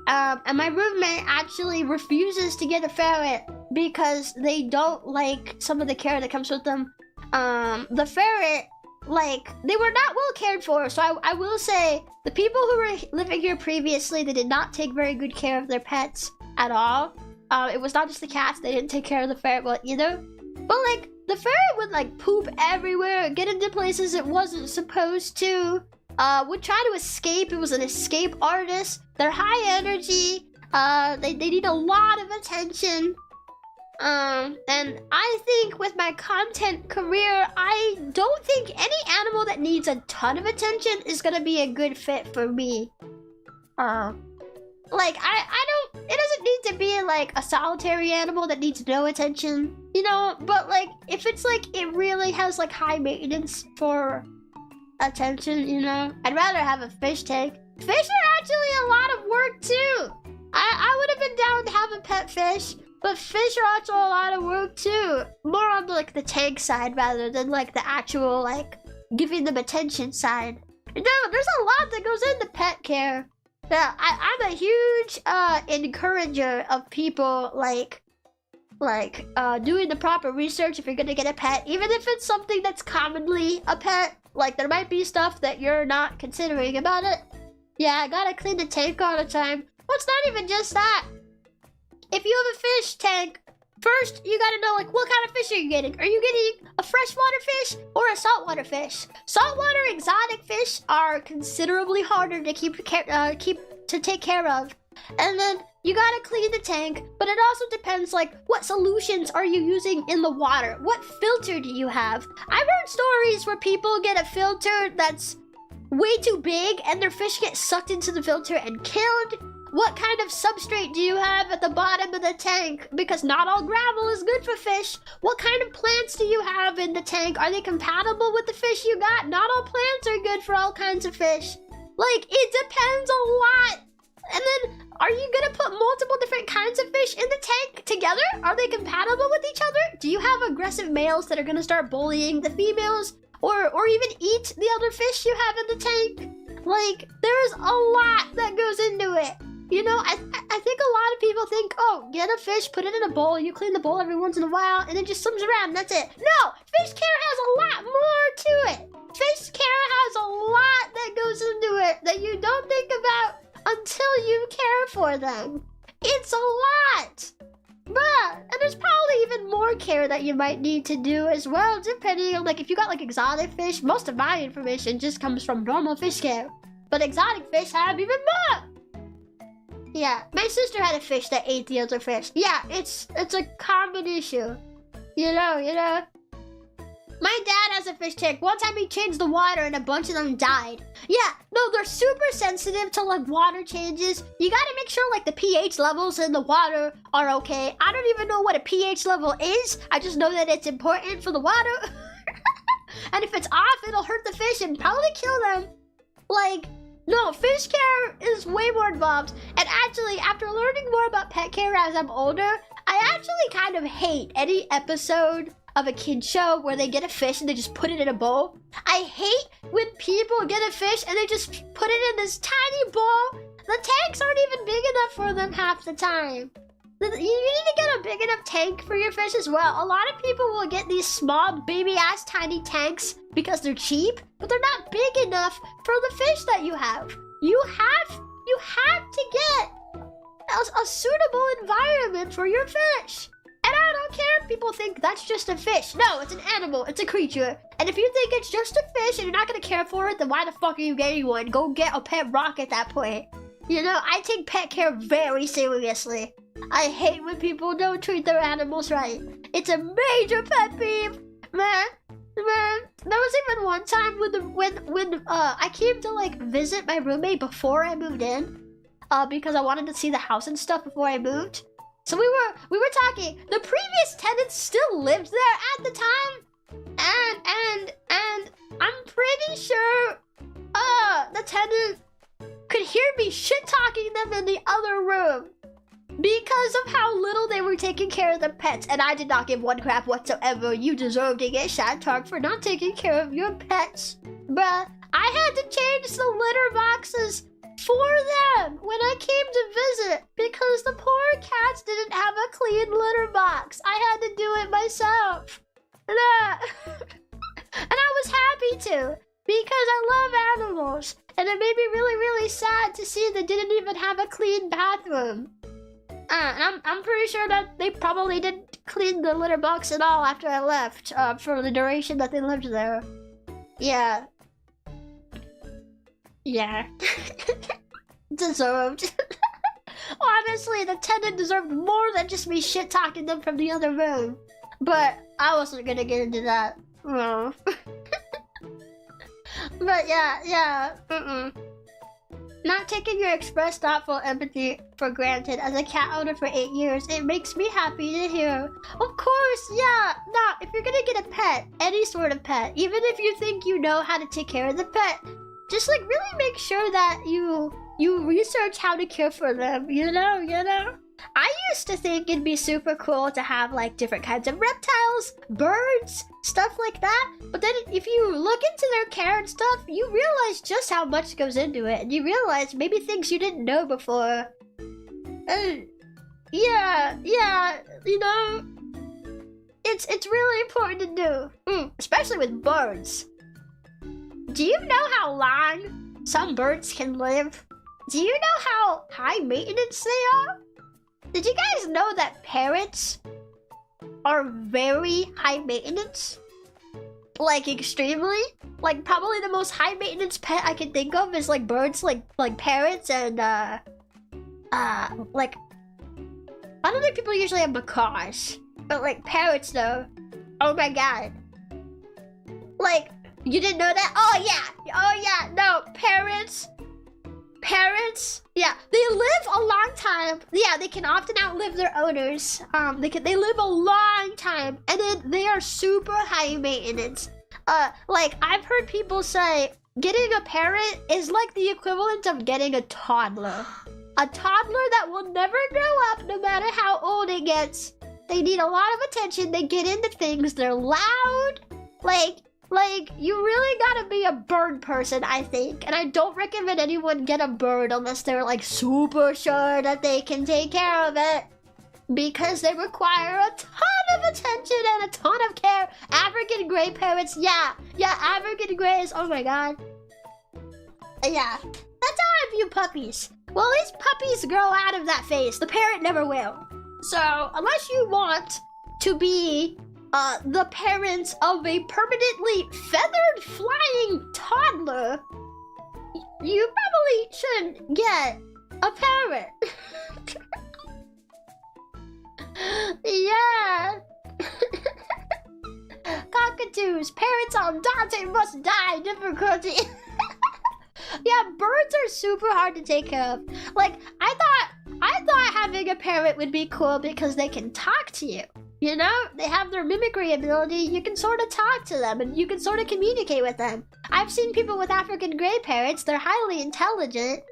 And my roommate actually refuses to get a ferret because they don't like some of the care that comes with them. The ferret, like, they were not well cared for. So I will say, the people who were living here previously, they did not take very good care of their pets at all. It was not just the cats, they didn't take care of the ferret well either. But like, the ferret would like poop everywhere, get into places it wasn't supposed to, would try to escape. It was an escape artist. They're high energy. They need a lot of attention. And I think with my content career, I don't think any animal that needs a ton of attention is gonna be a good fit for me. Like, it doesn't need to be like a solitary animal that needs no attention, you know? But like, if it's like, it really has like high maintenance for attention, you know? I'd rather have a fish tank. Fish are actually a lot of work too. I would have been down to have a pet fish, but fish are also a lot of work too. More on like the tank side rather than like the actual like giving them attention side. No, there's a lot that goes into pet care. Yeah, I'm a huge encourager of people like doing the proper research if you're gonna get a pet, even if it's something that's commonly a pet. Like, there might be stuff that you're not considering about it. Yeah, I gotta clean the tank all the time. Well, it's not even just that. If you have a fish tank, First, you gotta know like what kind of fish are you getting? Are you getting a freshwater fish or a saltwater fish? Saltwater exotic fish are considerably harder to take care of. And then you gotta clean the tank, but it also depends like what solutions are you using in the water? What filter do you have? I've heard stories where people get a filter that's way too big and their fish get sucked into the filter and killed. What kind of substrate do you have at the bottom of the tank? Because not all gravel is good for fish. What kind of plants do you have in the tank? Are they compatible with the fish you got? Not all plants are good for all kinds of fish. Like, it depends a lot. And then, are you gonna put multiple different kinds of fish in the tank together? Are they compatible with each other? Do you have aggressive males that are gonna start bullying the females? Or even eat the other fish you have in the tank? Like, there's a lot that goes into it. You know, I think a lot of people think, oh, get a fish, put it in a bowl, you clean the bowl every once in a while, and it just swims around, that's it. No! Fish care has a lot more to it. Fish care has a lot that goes into it that you don't think about until you care for them. It's a lot. But, and there's probably even more care that you might need to do as well, depending on, like, if you got, like, exotic fish. Most of my information just comes from normal fish care. But exotic fish have even more. Yeah, my sister had a fish that ate the other fish. Yeah, it's a common issue. You know. My dad has a fish tank. One time he changed the water and a bunch of them died. Yeah, no, they're super sensitive to like water changes. You gotta make sure like the pH levels in the water are okay. I don't even know what a pH level is. I just know that it's important for the water. And if it's off, it'll hurt the fish and probably kill them. Like, no, fish care is way more involved. And actually, after learning more about pet care as I'm older, I actually kind of hate any episode of a kid show where they get a fish and they just put it in a bowl. I hate when people get a fish and they just put it in this tiny bowl. The tanks aren't even big enough for them half the time. You need to get a big enough tank for your fish as well. A lot of people will get these small baby-ass tiny tanks because they're cheap, but they're not big enough for the fish that you have. You have to get a suitable environment for your fish. And I don't care if people think that's just a fish. No, it's an animal. It's a creature. And if you think it's just a fish and you're not going to care for it, then why the fuck are you getting one? Go get a pet rock at that point. You know, I take pet care very seriously. I hate when people don't treat their animals right. It's a major pet peeve. Man. There was even one time when I came to like visit my roommate before I moved in. Because I wanted to see the house and stuff before I moved. So we were talking. The previous tenants still lived there at the time, and I'm pretty sure the tenant could hear me shit talking them in the other room because of how little they were taking care of their pets, and I did not give one crap whatsoever. You deserve to get shit talked for not taking care of your pets, bruh. I had to change the litter boxes for them when I came to visit because the poor cats didn't have a clean litter box. I had to do it myself. And I was happy to because I love animals. And it made me really, really sad to see they didn't even have a clean bathroom. And I'm pretty sure that they probably didn't clean the litter box at all after I left for the duration that they lived there. Yeah. Yeah. Deserved. Honestly, the tenant deserved more than just me shit-talking them from the other room. But I wasn't gonna get into that. No. But yeah. Not taking your expressed thoughtful empathy for granted as a cat owner for 8 years, it makes me happy to hear. Of course, yeah. Now, if you're gonna get a pet, any sort of pet, even if you think you know how to take care of the pet, just like really make sure that you research how to care for them, you know? I used to think it'd be super cool to have like different kinds of reptiles, birds, stuff like that. But then if you look into their care and stuff, you realize just how much goes into it. And you realize maybe things you didn't know before. Yeah, you know, it's really important to do, especially with birds. Do you know how long some birds can live? Do you know how high maintenance they are? Did you guys know that parrots are very high maintenance. Like, extremely. Like, probably the most high maintenance pet I can think of is like birds, like parrots and like, I don't think people usually have macaws, but like parrots though, oh my god. Like, you didn't know that? Oh yeah, no, parrots, yeah, they live a long time. Yeah, they can often outlive their owners. They live a long time, and then they are super high maintenance. Like, I've heard people say getting a parrot is like the equivalent of getting a toddler. A toddler that will never grow up no matter how old it gets. They need a lot of attention, they get into things, they're loud. Like, you really gotta be a bird person, I think. And I don't recommend anyone get a bird unless they're like super sure that they can take care of it. Because they require a ton of attention and a ton of care. African gray parrots, yeah, African grays, oh my god. Yeah, that's how I view puppies. Well, at least puppies grow out of that phase. The parrot never will. So, unless you want to be the parents of a permanently feathered flying toddler, you probably shouldn't get a parrot. Yeah. Cockatoos, parrots on Dante must die difficulty. Yeah, birds are super hard to take care of. Like, I thought having a parrot would be cool because they can talk to you. You know, they have their mimicry ability. You can sort of talk to them and you can sort of communicate with them. I've seen people with African gray parrots. They're highly intelligent.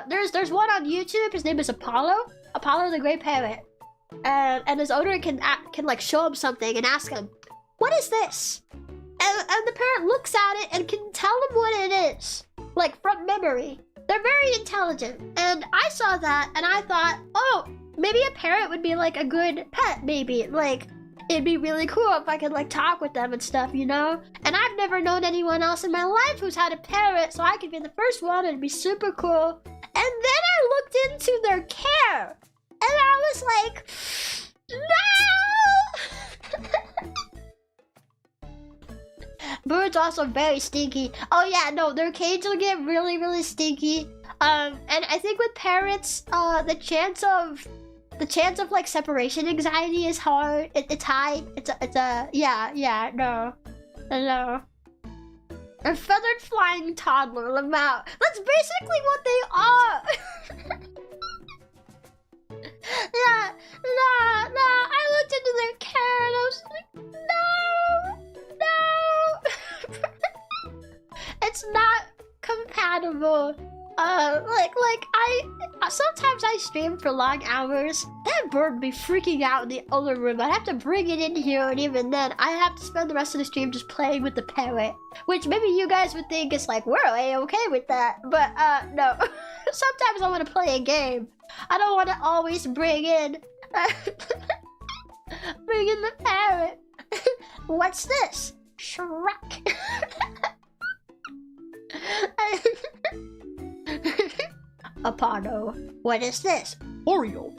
There's one on YouTube. His name is Apollo the gray parrot. And his owner can like show him something and ask him, "What is this?" And the parrot looks at it and can tell him what it is, like from memory. They're very intelligent, and I saw that and I thought, oh, maybe a parrot would be like a good pet. Maybe like it'd be really cool if I could like talk with them and stuff, you know. And I've never known anyone else in my life who's had a parrot, so I could be the first one. It'd be super cool. And then I looked into their care. And I was like, no! Birds also very stinky. Oh yeah, no, their cage will get really, really stinky. And I think with parrots, the chance of like separation anxiety is hard. It's high. Yeah, no. A feathered flying toddler, Lamau. That's basically what they are. Yeah, no, I looked into their care and I was like, no. It's not compatible. Sometimes I stream for long hours. That bird would be freaking out in the other room. I'd have to bring it in here, and even then, I have to spend the rest of the stream just playing with the parrot. Which maybe you guys would think is like, we're A-okay with that. But, no. Sometimes I want to play a game. I don't want to always bring in the parrot. What's this? Shrek. Apollo. What is this? Oreo.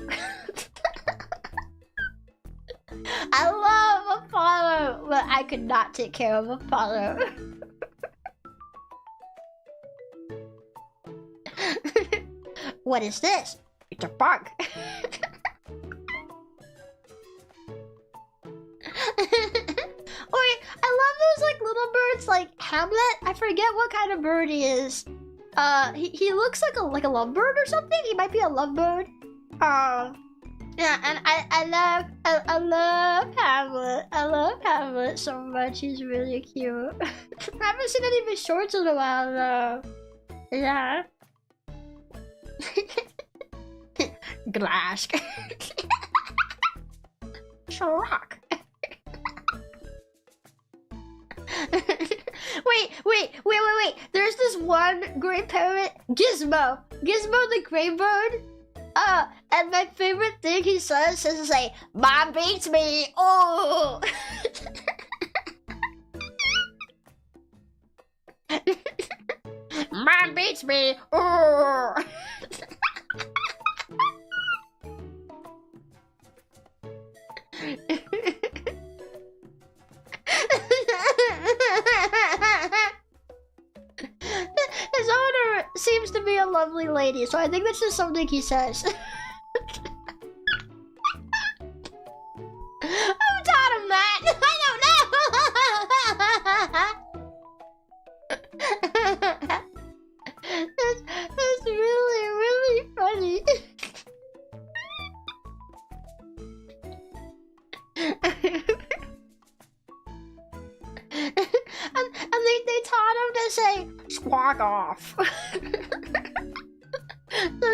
I love Apollo, but I could not take care of Apollo. What is this? It's a bug. Wait, I love those like little birds like Hamlet. I forget what kind of bird he is. He looks like a lovebird or something. He might be a lovebird. Yeah, and I love Hamlet. I love Hamlet so much. He's really cute. I haven't seen any of his shorts in a while though. Yeah. Glass. Shrek. Wait. There's this one gray parrot, Gizmo the gray bird. And my favorite thing he says is like, "Mom beats me." Oh. Mom beats me. Oh. lovely lady, so I think that's just something he says. Who taught him that? I don't know. That's really, really funny. and they taught him to say squawk off.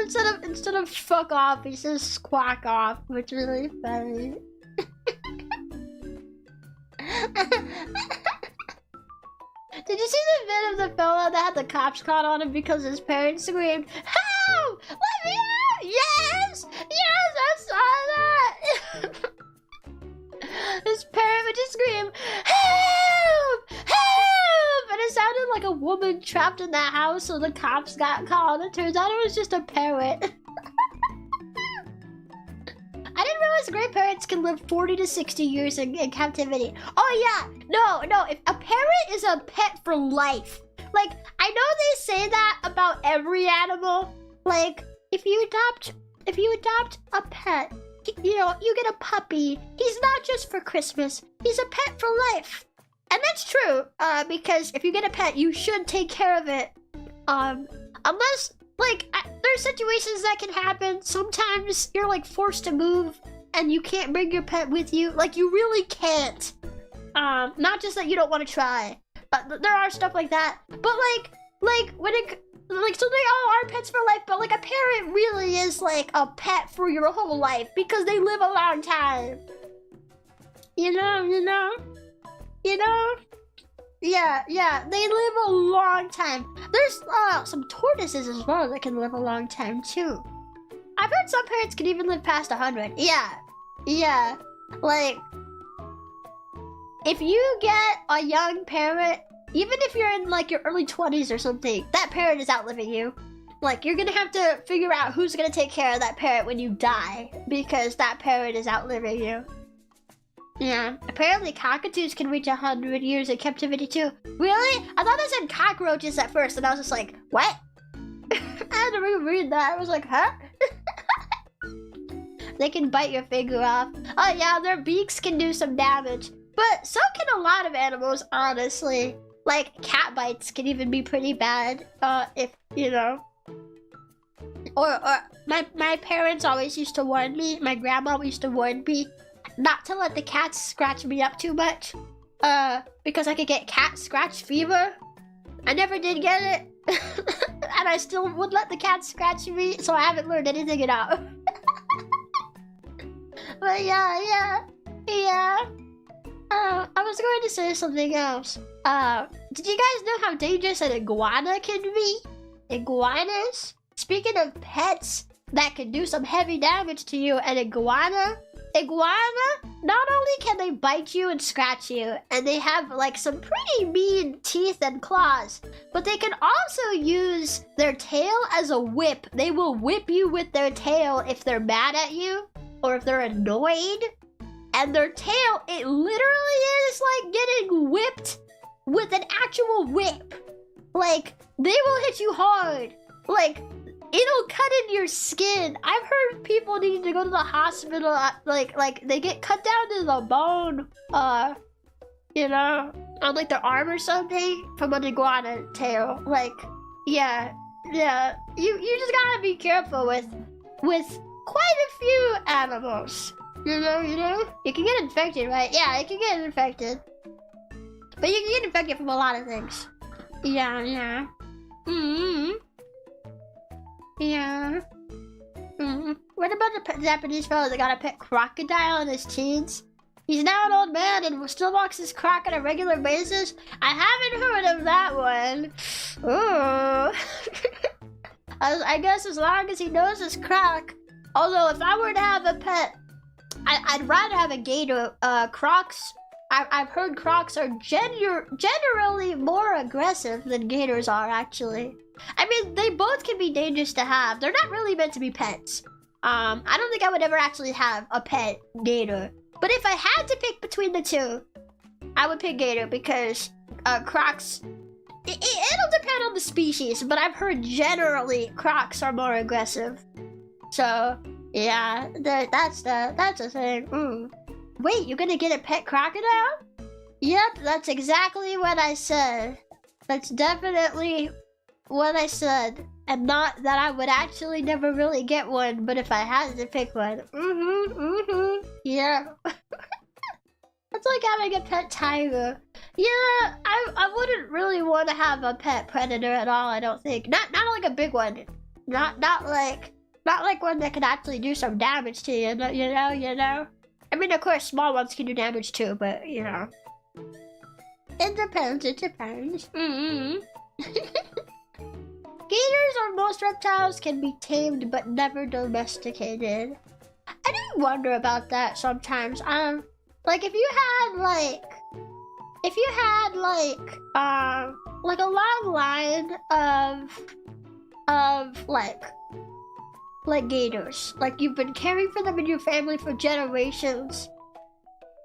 So instead of fuck off, he says squawk off, which is really funny. Did you see the vid of the fella that had the cops caught on him because his parents screamed, "Help! Let me out!" Yes! Yes, I saw that! His parent would just scream, "Help! Help!" And it sounded like a woman trapped in that house, so the cops got called. It turns out it was just a parrot. I didn't realize gray parrots can live 40 to 60 years in captivity. Oh yeah, no, if a parrot is a pet for life. Like, I know they say that about every animal. Like, if you adopt a pet, you know, you get a puppy. He's not just for Christmas. He's a pet for life. And that's true, because if you get a pet, you should take care of it. Unless, like, there's situations that can happen. Sometimes you're, like, forced to move and you can't bring your pet with you. Like, you really can't. Not just that you don't want to try. There are stuff like that. But, like, when it... Like, so they all are pets for life, but, like, a parrot really is, like, a pet for your whole life because they live a long time. You know? Yeah, they live a long time. There's, some tortoises as well that can live a long time, too. I've heard some parrots can even live past 100. Yeah. Like, if you get a young parrot, even if you're in, like, your early 20s or something, that parrot is outliving you. Like, you're gonna have to figure out who's gonna take care of that parrot when you die, because that parrot is outliving you. Yeah, apparently cockatoos can reach 100 years in captivity too. Really? I thought they said cockroaches at first, and I was just like, what? I had to reread that. I was like, huh? They can bite your finger off. Oh yeah, their beaks can do some damage. But so can a lot of animals, honestly. Like, cat bites can even be pretty bad, if, you know. Or my parents always used to warn me, my grandma used to warn me not to let the cats scratch me up too much, because I could get cat scratch fever. I never did get it, and I still would let the cats scratch me, so I haven't learned anything at all. But yeah. I was going to say something else. Did you guys know how dangerous an iguana can be? Iguanas? Speaking of pets that can do some heavy damage to you, an iguana, not only can they bite you and scratch you, and they have like some pretty mean teeth and claws, but they can also use their tail as a whip. They will whip you with their tail if they're mad at you or if they're annoyed. And their tail, it literally is like getting whipped with an actual whip. Like, they will hit you hard. Like, it'll cut in your skin. I've heard people need to go to the hospital, like they get cut down to the bone, you know, on like their arm or something from an iguana tail. Like, yeah. You just gotta be careful with quite a few animals. You know? You can get infected, right? Yeah, you can get infected. But you can get infected from a lot of things. Yeah. Yeah. What about the Japanese fellow that got a pet crocodile in his teens? He's now an old man and still walks his croc on a regular basis? I haven't heard of that one. Ooh. I guess as long as he knows his croc. Although if I were to have a pet, I'd rather have a gator. Crocs, I've heard crocs are generally more aggressive than gators are, actually. I mean, they both can be dangerous to have. They're not really meant to be pets. I don't think I would ever actually have a pet gator. But if I had to pick between the two, I would pick gator because crocs it'll depend on the species, but I've heard generally crocs are more aggressive. So yeah, that's the thing. Wait, you're gonna get a pet crocodile? Yep, that's exactly what I said. That's definitely what I said. And not that I would actually never really get one, but if I had to pick one. Yeah. That's like having a pet tiger. Yeah, I wouldn't really want to have a pet predator at all, I don't think. Not like a big one. Not like one that can actually do some damage to you, you know? I mean, of course, small ones can do damage too, but, you know. It depends. Gators or most reptiles can be tamed but never domesticated. I do wonder about that sometimes. Like if you had like a long line of like gators, like you've been caring for them in your family for generations,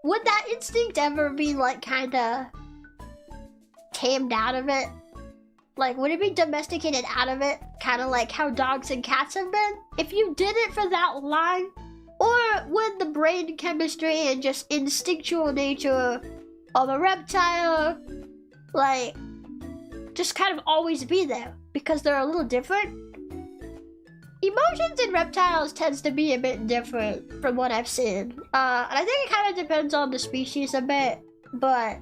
would that instinct ever be like kinda tamed out of it? Like, would it be domesticated out of it? Kind of like how dogs and cats have been? If you did it for that long? Or would the brain chemistry and just instinctual nature of a reptile, like, just kind of always be there? Because they're a little different? Emotions in reptiles tends to be a bit different from what I've seen. And I think it kind of depends on the species a bit, but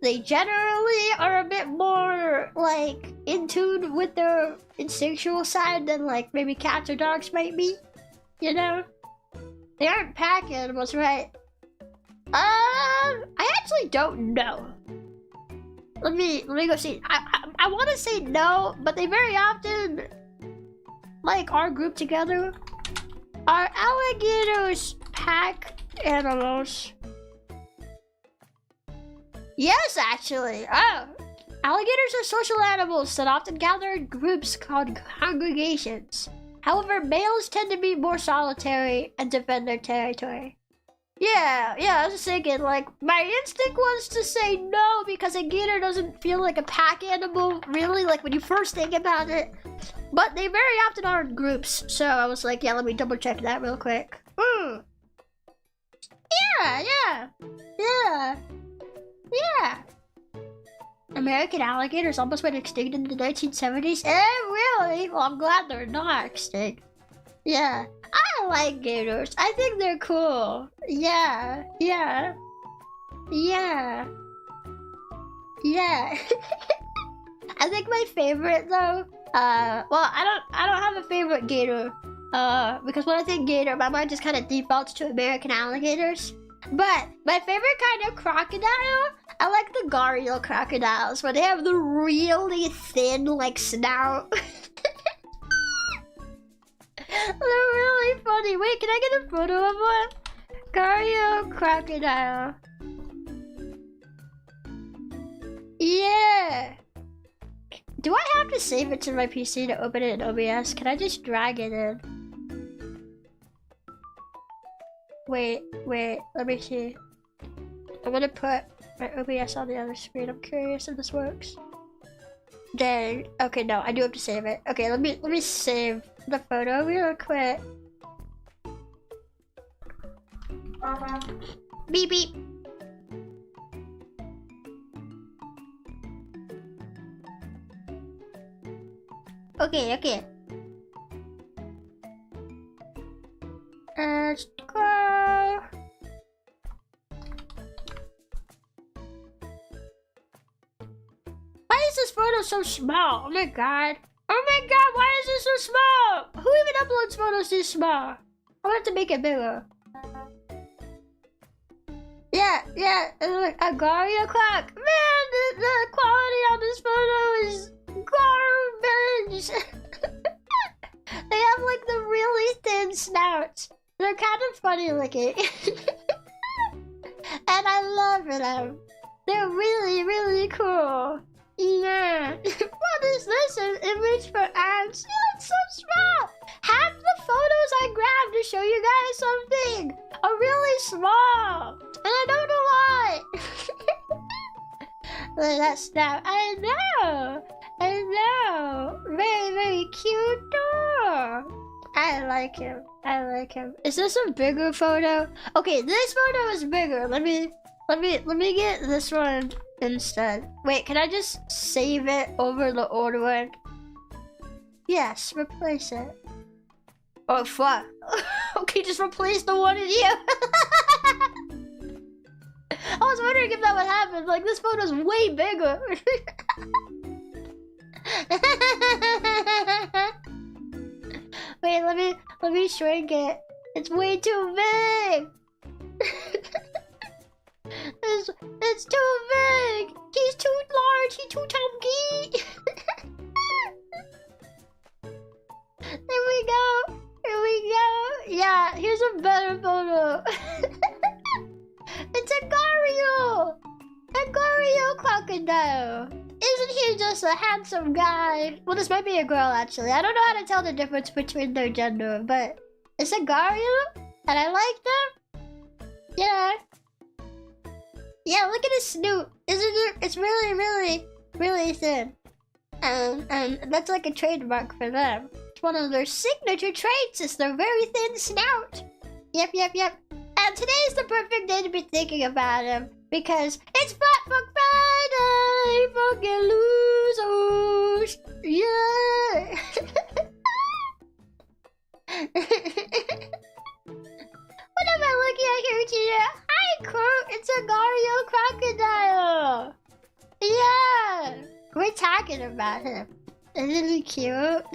they generally are a bit more, like, in tune with their instinctual side than, like, maybe cats or dogs might be, you know? They aren't pack animals, right? I actually don't know. Let me go see. I want to say no, but they very often, like, are grouped together. Are alligators pack animals? Yes, actually. Oh, alligators are social animals that often gather in groups called congregations. However, males tend to be more solitary and defend their territory. Yeah, I was just thinking, like, my instinct was to say no because a gator doesn't feel like a pack animal, really, like when you first think about it. But they very often are in groups, so I was like, yeah, let me double check that real quick. Yeah. American alligators almost went extinct in the 1970s. Really? Well, I'm glad they're not extinct. Yeah. I like gators. I think they're cool. Yeah. I think my favorite though, well, I don't have a favorite gator. Because when I think gator, my mind just kind of defaults to American alligators. But my favorite kind of crocodile, I like the gharial crocodiles, where they have the really thin, like, snout. They're really funny. Wait, can I get a photo of one? Gharial crocodile. Yeah. Do I have to save it to my PC to open it in OBS? Can I just drag it in? Wait, let me see. I'm gonna put my OBS on the other screen. I'm curious if this works. Dang. Okay, no, I do have to save it. Okay, let me save the photo real quick. Beep beep. Okay. Let's go. Why is this photo so small? Oh my god. Why is it so small? Who even uploads photos this small? I'm gonna have to make it bigger. Yeah, a gharial clock. Man, the quality on this photo is garbage. They have like the really thin snouts. They're kind of funny looking. And I love them. They're really cool. Yeah. What is this? An image for ants? Yeah, it's so small. Half the photos I grabbed to show you guys something are really small. And I don't know why. Look at that snap. I know. Very, very cute dog. I like him. Is this a bigger photo? Okay, this photo is bigger. Let me get this one instead. Wait, can I just save it over the old one? Yes, replace it. Oh fuck. Okay, just replace the one in you. I was wondering if that would happen. Like, this photo's way bigger. Wait, let me shrink it. It's way too big. It's too big. He's too large. He's too chunky. There we go. Here we go. Yeah, here's a better photo. It's a Gario! A Gario crocodile! Isn't he just a handsome guy? Well, this might be a girl, actually. I don't know how to tell the difference between their gender, but it's a Gario, and I like them. Yeah. Yeah, look at his snoot. Isn't it? It's really, really, really thin. And that's like a trademark for them. It's one of their signature traits, is their very thin snout. Yep. And today's the perfect day to be thinking about him, because it's Fat Fuck Friday! Fucking losers! Yeah! What am I looking at here today? Hi, Kurt! It's a Gario crocodile! Yeah! We're talking about him. Isn't he cute?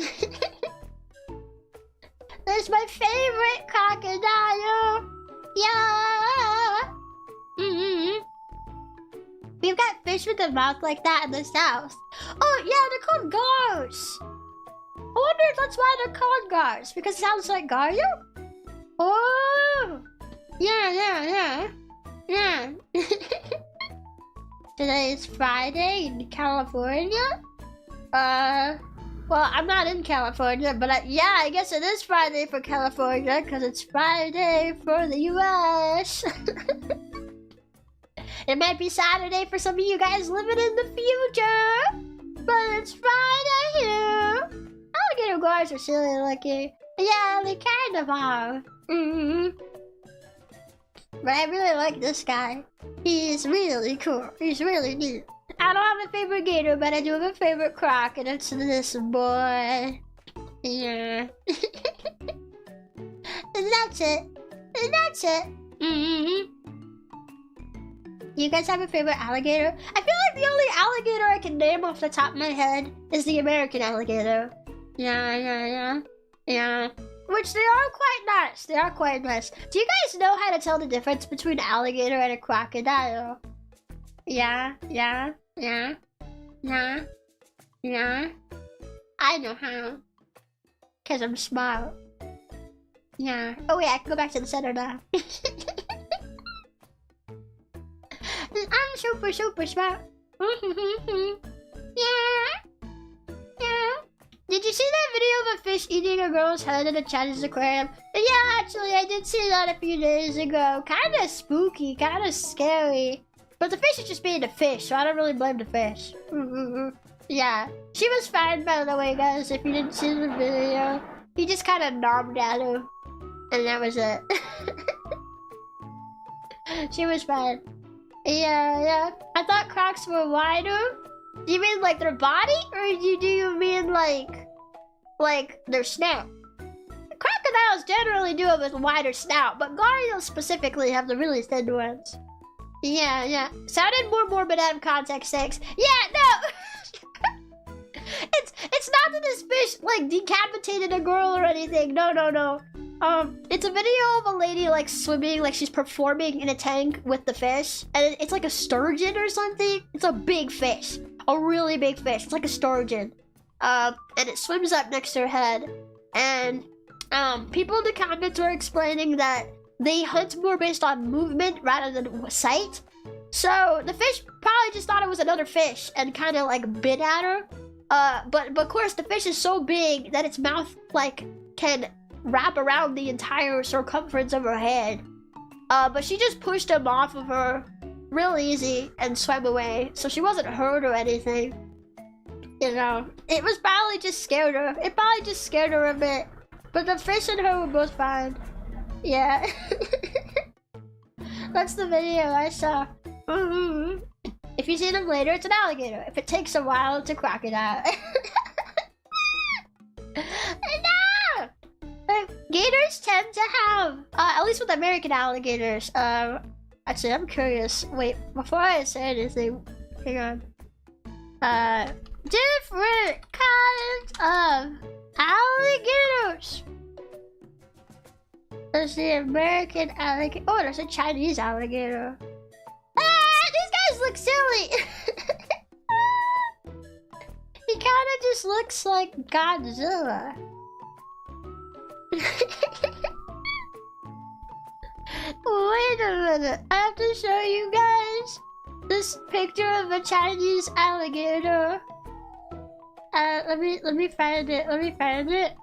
That's my favorite crocodile! Yeah! We've got fish with a mouth like that in the south. Oh, yeah, they're called gars. I wonder if that's why they're called gars, because it sounds like Gario? Oh! Yeah. Today is Friday in California? Well, I'm not in California, but I guess it is Friday for California, because it's Friday for the US. It might be Saturday for some of you guys living in the future, but it's Friday here. Alligator guards are silly looking. Yeah, they kind of are. But I really like this guy. He's really cool. He's really neat. I don't have a favorite gator, but I do have a favorite croc, and it's this boy. Yeah. And that's it. You guys have a favorite alligator? I feel like the only alligator I can name off the top of my head is the American alligator. Yeah. Which they are quite nice. Do you guys know how to tell the difference between an alligator and a crocodile? Yeah. I know how. Because I'm smart. Yeah. Oh wait, I can go back to the center now. I'm super smart. Yeah. Did you see that video of a fish eating a girl's head in a Chinese aquarium? Yeah, actually, I did see that a few days ago. Kinda spooky, kinda scary. But the fish is just being a fish, so I don't really blame the fish. Yeah. She was fine, by the way, guys, if you didn't see the video. He just kinda nobbed at her. And that was it. She was fine. Yeah. I thought crocs were wider. Do you mean like their body, or do you mean like their snout? Crocodiles generally do have a wider snout, but Garios specifically have the really thin ones. Yeah. Sounded more morbid out of context, thanks. Yeah, no! It's not that this fish like decapitated a girl or anything. No. It's a video of a lady like swimming, like she's performing in a tank with the fish, and it's like a sturgeon or something. It's a big fish, a really big fish. It's like a sturgeon, and it swims up next to her head. And people in the comments were explaining that they hunt more based on movement rather than sight. So the fish probably just thought it was another fish and kind of like bit at her. But of course the fish is so big that its mouth like can wrap around the entire circumference of her head. But she just pushed him off of her real easy and swam away, so she wasn't hurt or anything. You know, it was probably just scared her. It probably just scared her a bit. But the fish and her were both fine. Yeah. That's the video I saw. If you see them later, it's an alligator. If it takes a while, it's a crocodile. No! Gators tend to have, at least with American alligators, actually, I'm curious. Wait, before I say anything, hang on. Different kinds of alligators. There's the American alligator. Oh, there's a Chinese alligator. These guys look silly. He kind of just looks like Godzilla. Wait a minute. I have to show you guys this picture of a Chinese alligator. Let me find it. Let me find it.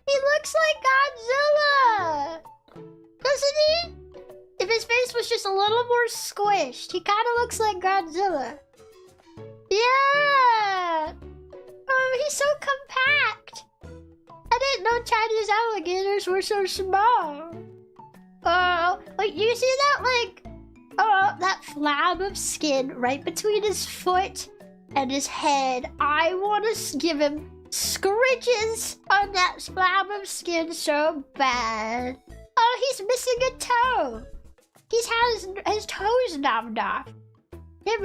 He looks like Godzilla, doesn't he? If his face was just a little more squished, he kind of looks like Godzilla. Yeah. Oh, he's so compact. I didn't know Chinese alligators were so small. Oh, wait, you see that, like, that flab of skin right between his foot and his head? I want to give him scritches on that flab of skin so bad. Oh, he's missing a toe. He's had his toes knocked off. Him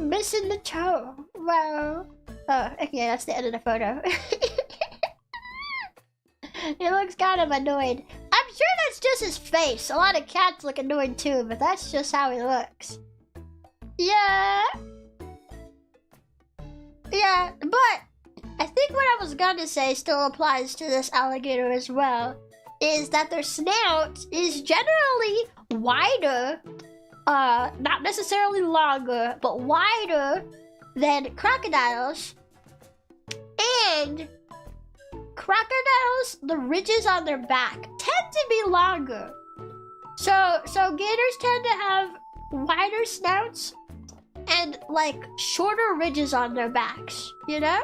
missing the toe. Wow. Oh, okay, that's the end of the photo. He looks kind of annoyed. I'm sure that's just his face. A lot of cats look annoyed too, but that's just how he looks. Yeah. Yeah, but I think what I was gonna say still applies to this alligator as well, is that their snout is generally wider, not necessarily longer, but wider than crocodiles. And crocodiles, the ridges on their back tend to be longer. So gators tend to have wider snouts and like shorter ridges on their backs, you know?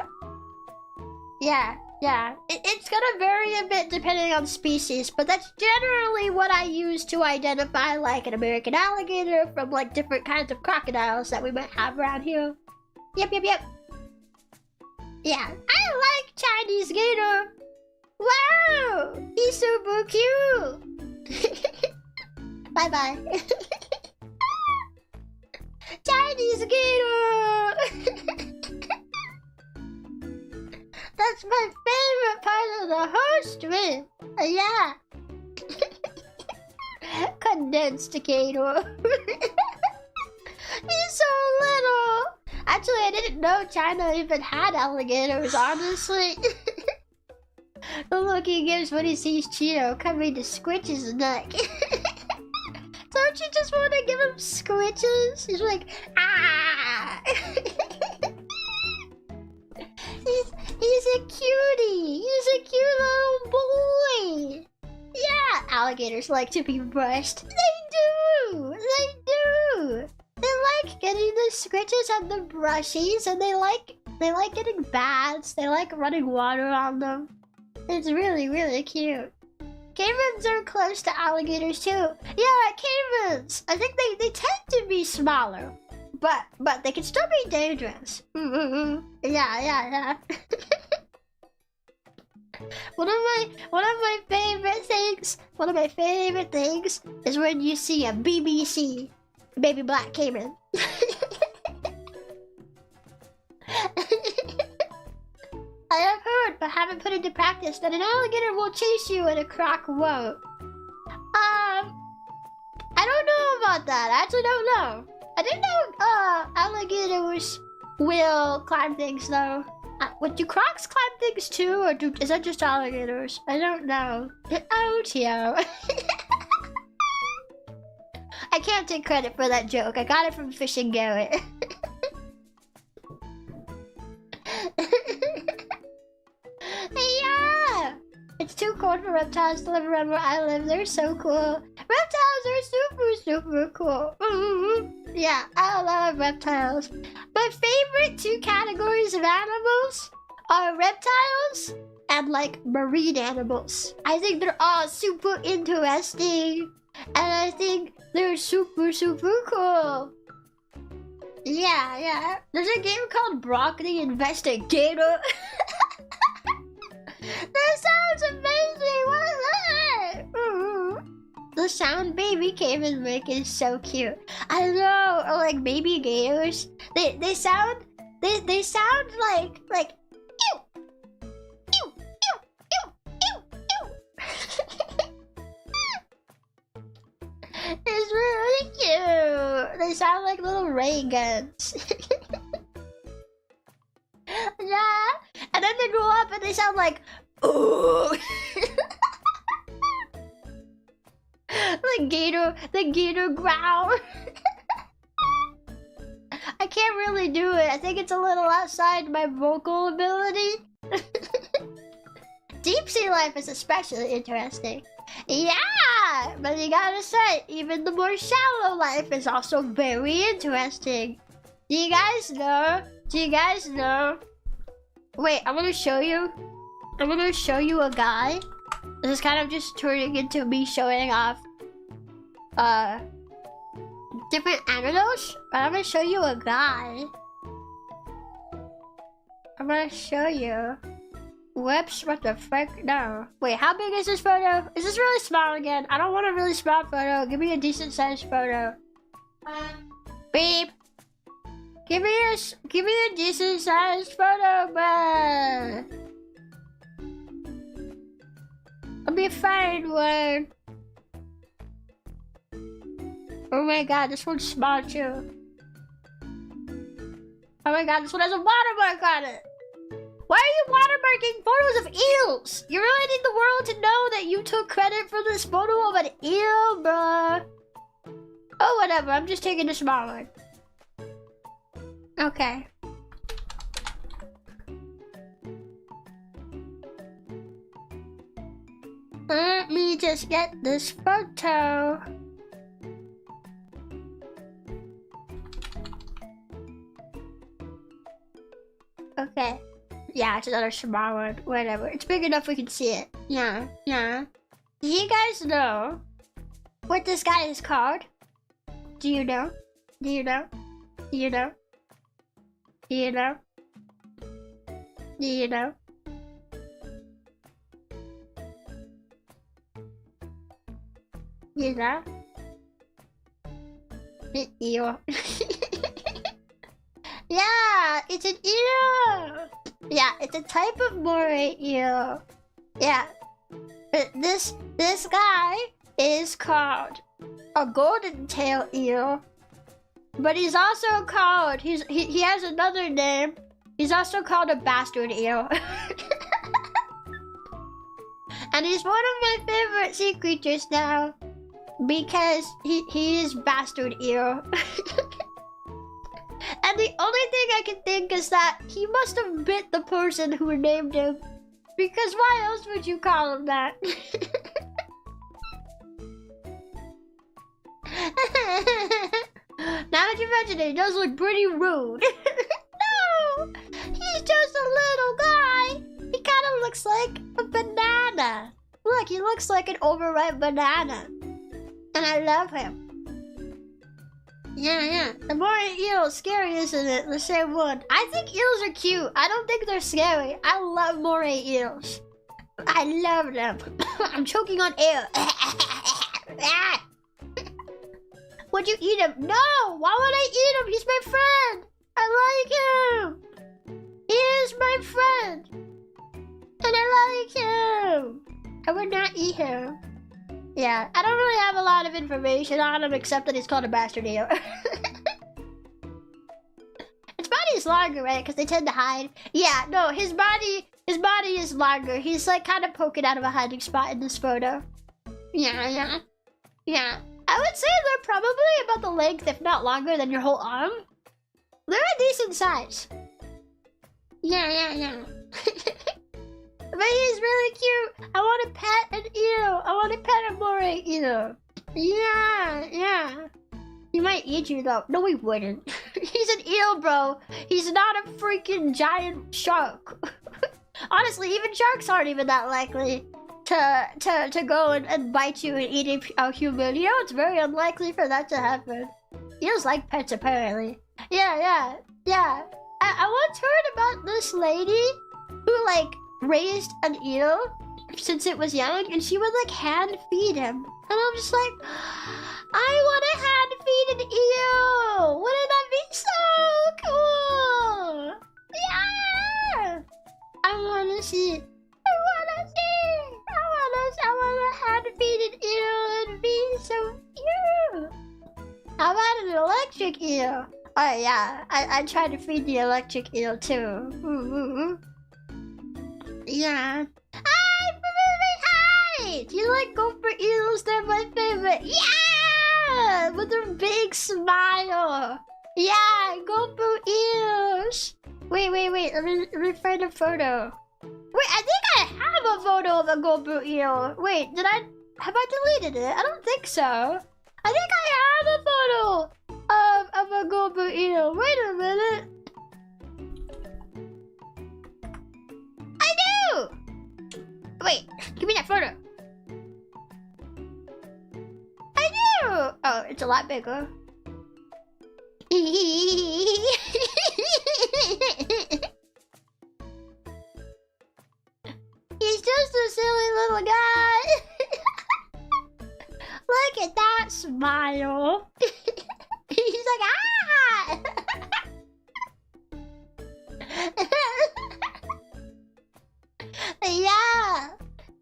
Yeah. It's gonna vary a bit depending on species, but that's generally what I use to identify like an American alligator from like different kinds of crocodiles that we might have around here. Yep. Yeah, I like Chinese gator. Wow, he's super cute. Bye. Chinese gator. That's my favorite part of the whole stream. Yeah. Condensed gator. He's so little. Actually, I didn't know China even had alligators, honestly. The look he gives when he sees Chio coming to squitch his neck. Don't you just want to give him squitches? He's like, ah! He's a cutie. He's a cute little boy. Yeah, alligators like to be brushed. They do. They like getting the scritches and the brushies, and they like getting baths. They like running water on them. It's really cute. Caimans are close to alligators too. Yeah, caimans. I think they tend to be smaller, but they can still be dangerous. Yeah. One of my favorite things is when you see a BBC baby black caiman. I have heard, but haven't put into practice, that an alligator will chase you and a croc won't. I don't know about that. I actually don't know. I didn't know alligators will climb things though. What, do crocs climb things too, or is that just alligators? I don't know. Oh, Chio. I can't take credit for that joke. I got it from Fishing Garrett. Yeah! It's too cold for reptiles to live around where I live. They're so cool. Reptiles are super cool. Yeah, I love reptiles. My favorite two categories of animals are reptiles and like marine animals. I think they're all super interesting. And I think they're super cool. Yeah. There's a game called Broccoli Investigator. That sounds amazing! What is that? The sound baby caveman make is so cute. I know, or like baby gators. They sound like ew, ew, ew, ew, ew, ew. It's really cute. They sound like little ray guns. Yeah, and then they grow up and they sound like, ooh. The gator growl. I can't really do it. I think it's a little outside my vocal ability. Deep sea life is especially interesting. Yeah, but you gotta say, even the more shallow life is also very interesting. Do you guys know? Wait, I'm gonna show you a guy. This is kind of just turning into me showing off different animals, but I'm gonna show you a guy. I'm gonna show you. Whoops, what the frick? No. Wait, how big is this photo? Is this really small again? I don't want a really small photo. Give me a decent sized photo. Beep. Give me a decent sized photo, bruh. Let me find one. Oh my god, this one's small too. Oh my god, this one has a watermark on it. Why are you watermarking photos of eels? You really need the world to know that you took credit for this photo of an eel, bruh. Oh, whatever, I'm just taking a small one. Okay. Let me just get this photo. Okay. Yeah, it's another small one. Whatever. It's big enough we can see it. Yeah. Do you guys know what this guy is called? Do you know? Do you know? Do you know? Do you know? Do you know? You know? An eel. Yeah, it's an eel. Yeah, it's a type of moray eel. Yeah. This guy is called a golden tail eel. But he's also called, he has another name. He's also called a bastard eel. And he's one of my favorite sea creatures now. Because he is bastard eel. And the only thing I can think is that he must have bit the person who named him. Because why else would you call him that? Now that you mention it, it does look pretty rude. No! He's just a little guy. He kind of looks like a banana. Look, he looks like an overripe banana. And I love him. Yeah. The moray eel is scary, isn't it? The same one. I think eels are cute. I don't think they're scary. I love moray eels. I love them. I'm choking on air. Would you eat him? No! Why would I eat him? He's my friend. I like him. He is my friend. And I like him. I would not eat him. Yeah, I don't really have a lot of information on him except that he's called a bastard eel. Its body is body's longer, right? Because they tend to hide. Yeah, no, his body is longer. He's like kind of poking out of a hiding spot in this photo. Yeah. I would say they're probably about the length, if not longer, than your whole arm. They're a decent size. Yeah. But he's really cute. I want to pet an eel. I want to pet a moray eel. Yeah. He might eat you though. No, he wouldn't. He's an eel, bro. He's not a freaking giant shark. Honestly, even sharks aren't even that likely to go and bite you and eat a human. You know, it's very unlikely for that to happen. Eels like pets, apparently. Yeah. I once heard about this lady who, like, raised an eel since it was young, and she would, like, hand feed him. And I'm just like, I want to hand feed an eel! Wouldn't that be so cool? Yeah! I want to see. I want to hand feed an eel and be so cute. How about an electric eel? Oh yeah, I tried to feed the electric eel too. Yeah. Hi! Do you like gopher eels? They're my favorite. Yeah! With their big smile. Yeah, gopher eels. Wait. Let me find a photo. Wait, I think I have a photo of a gopher eel. Wait, have I deleted it? I don't think so. I think I have a photo of a gopher eel. Wait a minute. I do! Wait, give me that photo. I do! Oh, it's a lot bigger. He's just a silly little guy. Look at that smile. He's like, ah! Yeah.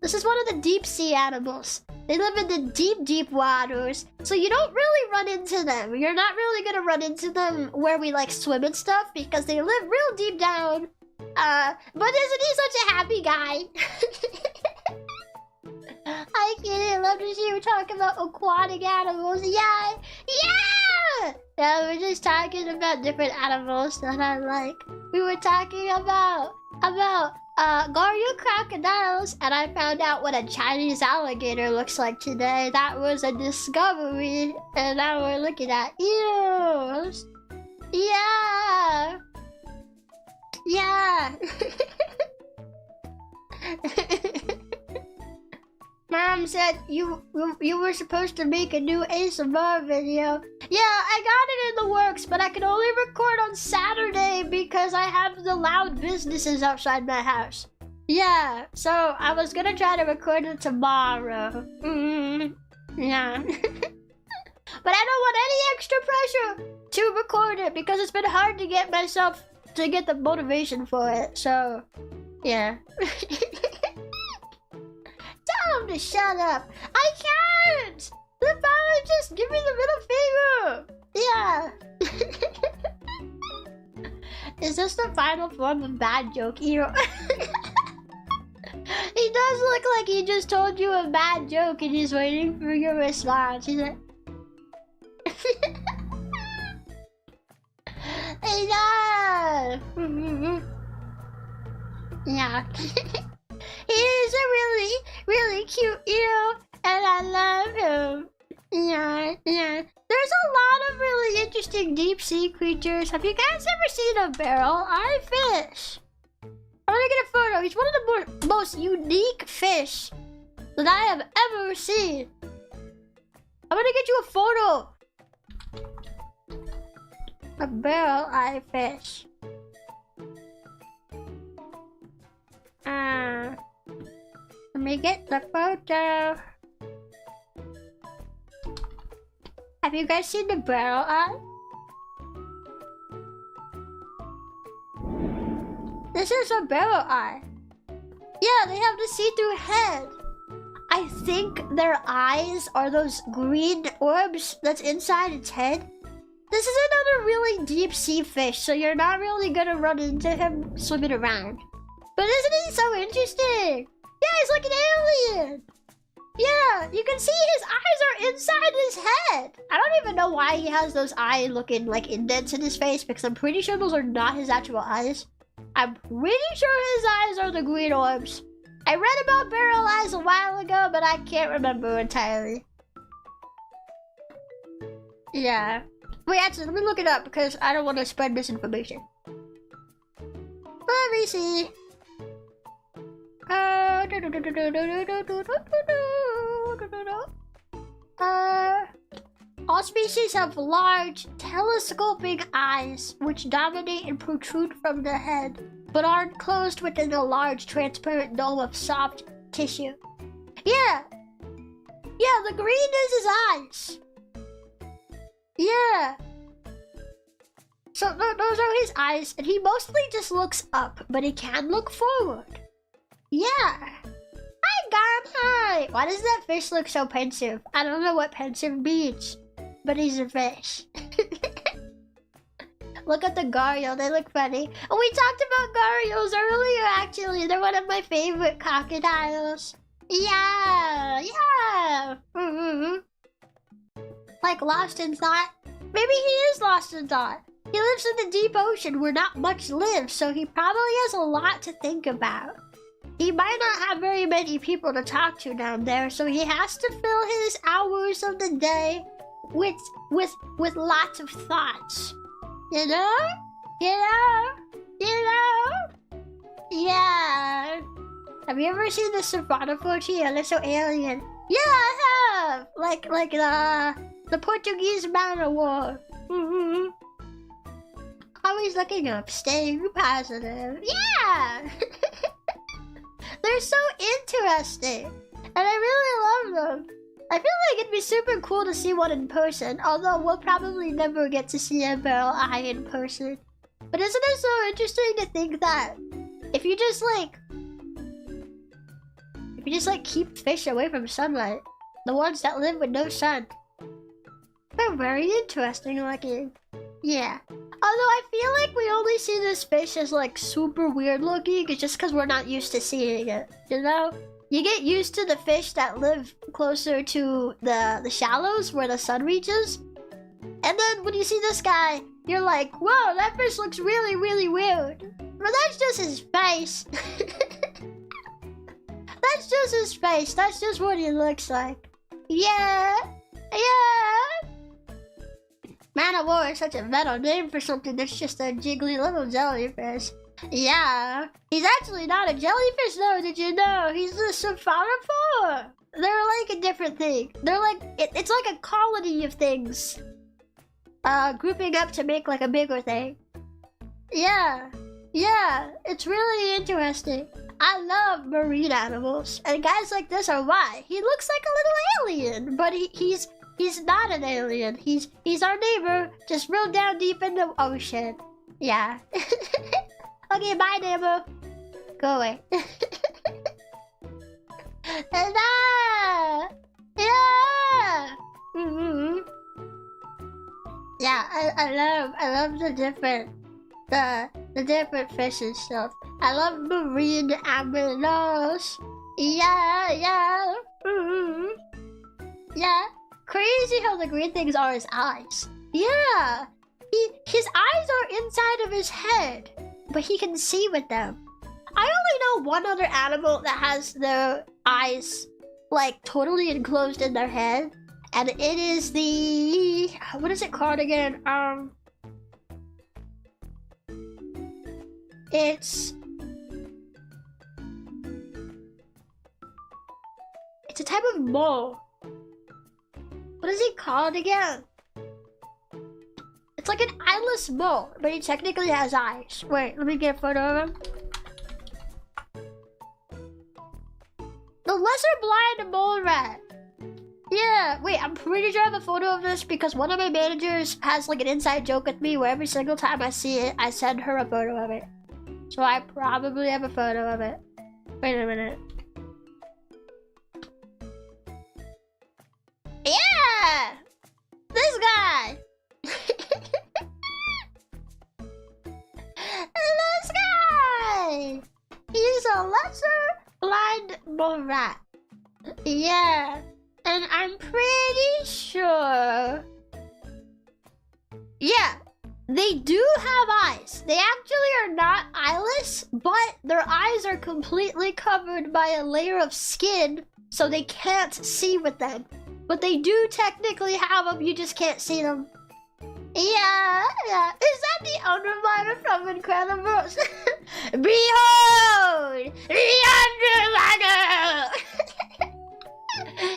This is one of the deep sea animals. They live in the deep waters. So you don't really run into them. You're not really gonna run into them where we like swim and stuff because they live real deep down. But isn't he such a happy guy? Hi, kitty. I love to see you talk about aquatic animals. Yeah! Yeah, we're just talking about different animals that I like. We were talking about Garyo crocodiles, and I found out what a Chinese alligator looks like today. That was a discovery, and now we're looking at eels. Yeah! Mom said you were supposed to make a new ASMR video. Yeah, I got it in the works, but I can only record on Saturday because I have the loud businesses outside my house. Yeah, so I was gonna try to record it tomorrow. Yeah. But I don't want any extra pressure to record it because it's been hard to get myself to get the motivation for it, so yeah. Tell him to shut up. I can't! The father just give me the middle finger! Yeah. Is this the final form of bad joke hero? He does look like he just told you a bad joke and he's waiting for your response. He's like... Hey, yeah. He is a really cute eel, and I love him. Yeah. There's a lot of really interesting deep sea creatures. Have you guys ever seen a barrel-eye fish? I'm gonna get a photo. He's one of the most unique fish that I have ever seen. I'm gonna get you a photo. A barrel-eye fish. Let me get the photo. Have you guys seen the barrel eye? This is a barrel eye. Yeah, they have the see-through head. I think their eyes are those green orbs that's inside its head. This is another really deep sea fish, so you're not really gonna run into him swimming around. But isn't he so interesting? Yeah, he's like an alien. Yeah, you can see his eyes are inside his head. I don't even know why he has those eye-looking like indents in his face, because I'm pretty sure those are not his actual eyes. I'm pretty sure his eyes are the green orbs. I read about barrel eyes a while ago, but I can't remember entirely. Yeah. Wait, actually, let me look it up because I don't want to spread misinformation. Let me see. All species have large, telescoping eyes which dominate and protrude from the head, but are enclosed within a large, transparent dome of soft tissue. Yeah! Yeah, the green is his eyes. Yeah. So those are his eyes, and he mostly just looks up, but he can look forward. Yeah. Hi, Garm, hi. Why does that fish look so pensive? I don't know what pensive means, but he's a fish. Look at the Gario, they look funny. And we talked about Garios earlier, actually. They're one of my favorite crocodiles. Yeah, yeah. Like lost in thought. Maybe he is lost in thought. He lives in the deep ocean where not much lives, so he probably has a lot to think about. He might not have very many people to talk to down there, so he has to fill his hours of the day with lots of thoughts. You know? You know? You know? Yeah. Have you ever seen the Symphonical Chio? They're so alien. Yeah, I have! Like the Portuguese Man of War. Always looking up, staying positive. Yeah! They're so interesting. And I really love them. I feel like it'd be super cool to see one in person, although we'll probably never get to see a barrel eye in person. But isn't it so interesting to think that if you just keep fish away from sunlight, the ones that live with no sun, they're very interesting looking. Yeah. Although I feel like we only see this fish as like super weird looking, it's just because we're not used to seeing it, you know? You get used to the fish that live closer to the shallows where the sun reaches. And then when you see this guy, you're like, whoa, that fish looks really, really weird. But that's just his face. That's just his face. That's just what he looks like. Yeah. Yeah. Man of War is such a metal name for something that's just a jiggly little jellyfish. Yeah. He's actually not a jellyfish though, did you know? He's a symphoniphore. They're like a different thing. They're like, it's like a colony of things. Grouping up to make like a bigger thing. Yeah. Yeah, it's really interesting. I love marine animals, and guys like this are why. He looks like a little alien, but he's not an alien. He's our neighbor, just real down deep in the ocean. Yeah. Okay, bye, neighbor. Go away. And yeah. Yeah, I love the different fish and stuff. I love marine animals. Yeah. Yeah. Crazy how the green things are his eyes. Yeah. His eyes are inside of his head, but he can see with them. I only know one other animal that has their eyes like totally enclosed in their head, and it is the, what is it called again? It's a type of mole. What is he called again? It's like an eyeless mole, but he technically has eyes. Wait, let me get a photo of him. The lesser blind mole rat. Yeah, wait, I'm pretty sure I have a photo of this because one of my managers has like an inside joke with me where every single time I see it, I send her a photo of it. So I probably have a photo of it. Wait a minute. Yeah! This guy! mole rat. Yeah, and I'm pretty sure... Yeah, they do have eyes. They actually are not eyeless, but their eyes are completely covered by a layer of skin, so they can't see with them. But they do technically have them, you just can't see them. Yeah. Is that the Underminer from Incredibles? Behold! The Underminer!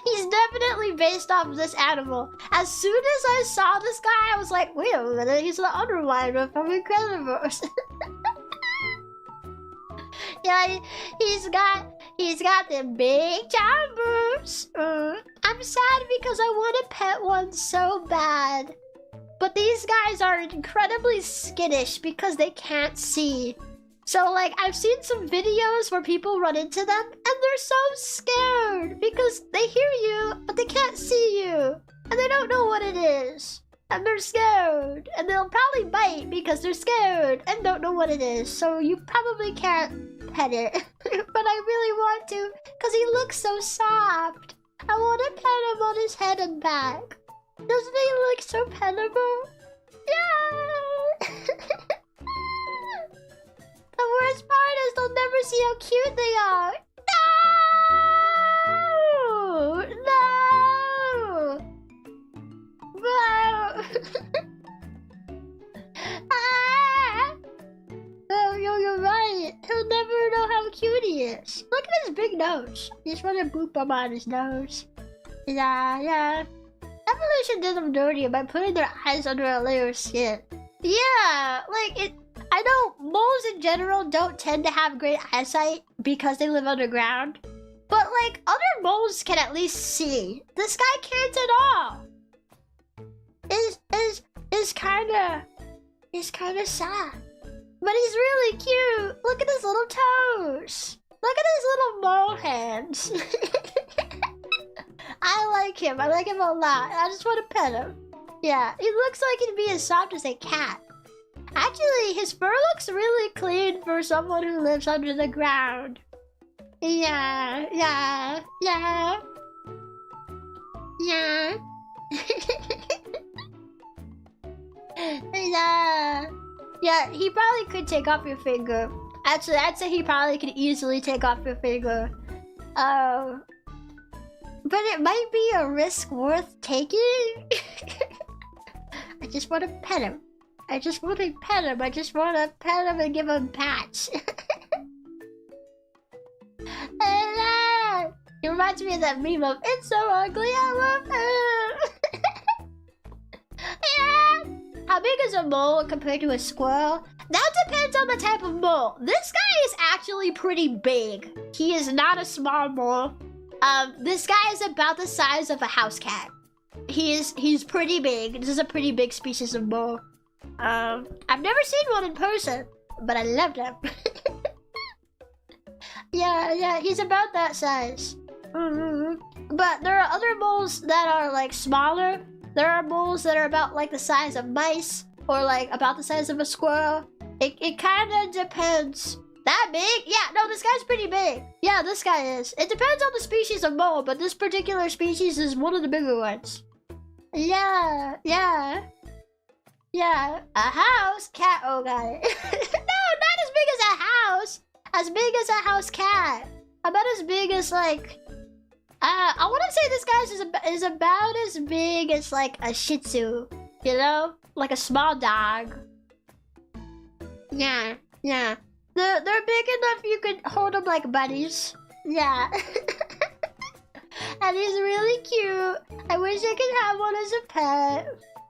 He's definitely based off this animal. As soon as I saw this guy, I was like, wait a minute, he's the Underminer from Incredibles. Yeah, he's got the big chompers. I'm sad because I want to pet one so bad. But these guys are incredibly skittish because they can't see. So like, I've seen some videos where people run into them and they're so scared because they hear you, but they can't see you. And they don't know what it is. And they're scared. And they'll probably bite because they're scared and don't know what it is. So you probably can't pet it. But I really want to because he looks so soft. I want to pet him on his head and back. Doesn't he look so petable? Yeah! The worst part is they'll never see how cute they are. No! No! Ah! Oh, you're right. He'll never know how cute he is. Look at his big nose. I just want to boop him on his nose. Yeah. Evolution did them dirty by putting their eyes under a layer of skin. Yeah, like I know moles in general don't tend to have great eyesight because they live underground. But like, other moles can at least see. This guy can't at all. Is kinda sad. But he's really cute. Look at his little toes. Look at his little mole hands. I like him a lot. I just want to pet him. Yeah, he looks like he'd be as soft as a cat. Actually, his fur looks really clean for someone who lives under the ground. Yeah. Yeah. Yeah, he probably could take off your finger. Actually, I'd say he probably could easily take off your finger. But it might be a risk worth taking. I just want to pet him. I just want to pet him and give him pats. It reminds me of that meme of, it's so ugly, I love him. Yeah. How big is a mole compared to a squirrel? That depends on the type of mole. This guy is actually pretty big. He is not a small mole. This guy is about the size of a house cat. He's pretty big. This is a pretty big species of mole. I've never seen one in person, but I love them. Yeah, he's about that size. But there are other moles that are like smaller. There are moles that are about like the size of mice or like about the size of a squirrel. It kind of depends. That big? Yeah, no, this guy's pretty big. Yeah, this guy is. It depends on the species of mole, but this particular species is one of the bigger ones. Yeah. A house cat. Oh, got it. No, not as big as a house. As big as a house cat. About as big as like... I want to say this guy's is about as big as like a Shih Tzu. You know? Like a small dog. Yeah. They're big enough you could hold them like buddies. Yeah. And he's really cute. I wish I could have one as a pet.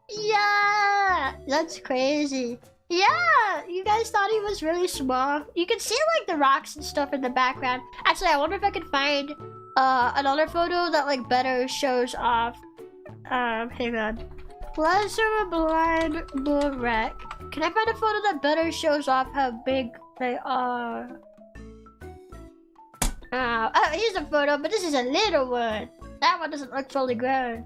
Yeah. That's crazy. Yeah. You guys thought he was really small. You can see like the rocks and stuff in the background. Actually, I wonder if I can find another photo that like better shows off. Hang on. Pleasure blind bull wreck. Can I find a photo that better shows off how big they are? Oh, here's a photo, but this is a little one. That one doesn't look fully grown.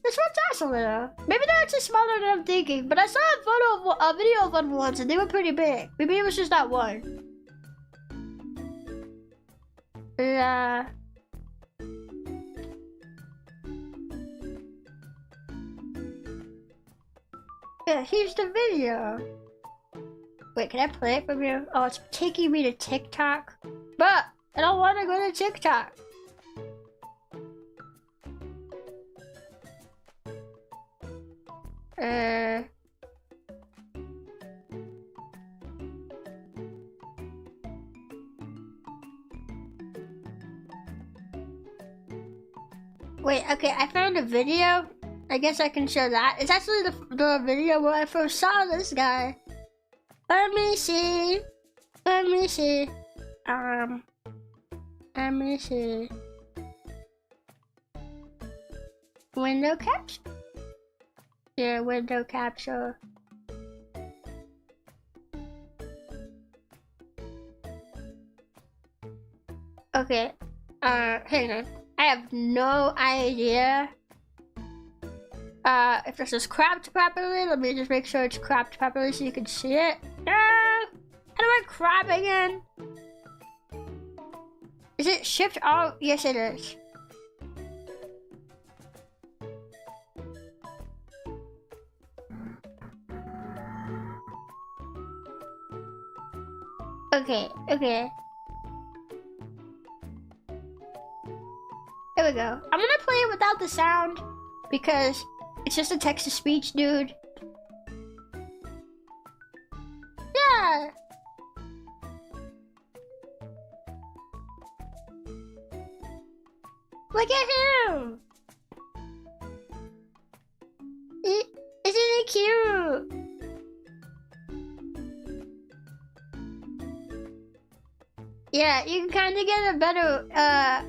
This one's also little. Maybe they're actually smaller than I'm thinking, but I saw a video of one once and they were pretty big. Maybe it was just that one. Yeah. Yeah, here's the video. Wait, can I play it from here? Oh, it's taking me to TikTok. But I don't want to go to TikTok. Wait, okay, I found a video. I guess I can show that. It's actually the video where I first saw this guy. Let me see. Let me see. Let me see. Window capture? Yeah, window capture. Okay, hang on. I have no idea if this is cropped properly. Let me just make sure it's cropped properly so you can see it. How do I crop again? Is it shift? Oh, yes it is. Okay, okay. There we go. I'm gonna play it without the sound because it's just a text-to-speech, dude. Yeah. Look at him. Isn't it cute? Yeah, you can kind of get a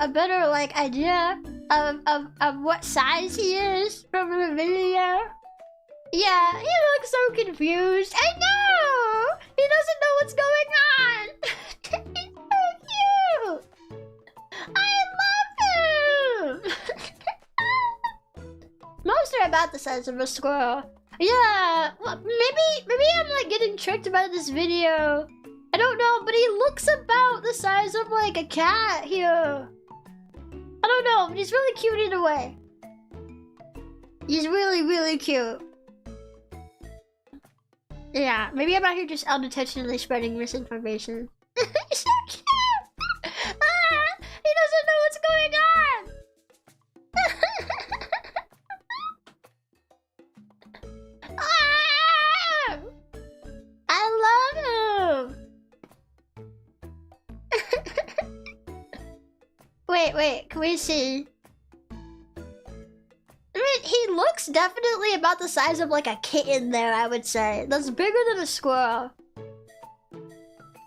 better like idea of what size he is from the video. Yeah, he looks so confused. I know! He doesn't know what's going on. He's so cute. I love him. Most are about the size of a squirrel. Yeah, well, maybe I'm like getting tricked by this video. I don't know, but he looks about the size of like a cat here. I don't know, but he's really cute either way. He's really, really cute. Yeah, maybe I'm out here just unintentionally spreading misinformation. He's so cute! He doesn't know what's going on! I love him! Wait, can we see? I mean, he looks definitely about the size of like a kitten there, I would say. That's bigger than a squirrel.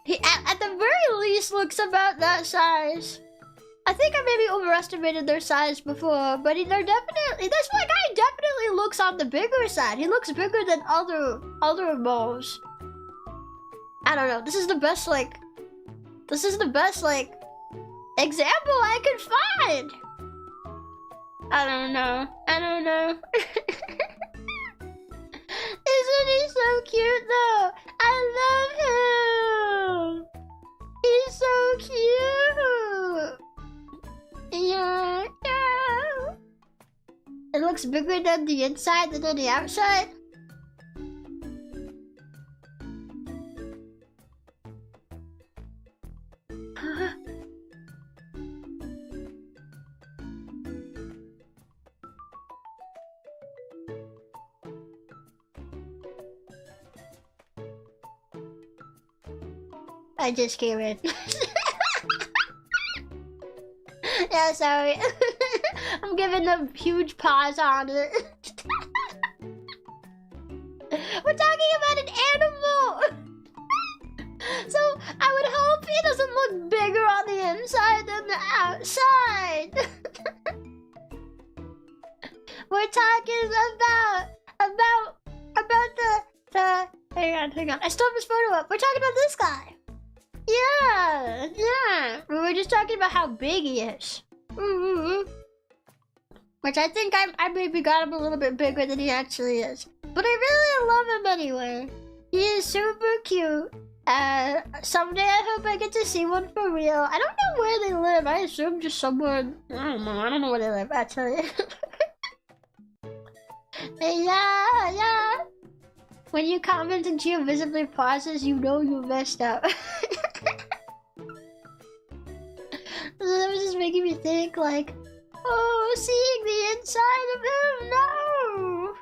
He, at the very least, looks about that size. I think I maybe overestimated their size before, but they're definitely, this one guy definitely looks on the bigger side. He looks bigger than other moles. I don't know, this is the best, like, example I could find. I don't know. Isn't he so cute though? I love him. He's so cute. Yeah. It looks bigger than the inside than on the outside. I just came in. Yeah, sorry. I'm giving a huge pause on it. We're talking about an animal! So, I would hope he doesn't look bigger on the inside than the outside. We're talking about the... Hang on. I still have his photo up. We're talking about this guy. Yeah. We were just talking about how big he is. Which I think I maybe got him a little bit bigger than he actually is. But I really love him anyway. He is super cute. Someday I hope I get to see one for real. I don't know where they live. I assume just somewhere. I don't know. I don't know where they live, actually. Yeah. When you comment and Chio visibly pauses, you know you messed up. That was just making me think, like, oh, seeing the inside of him, no!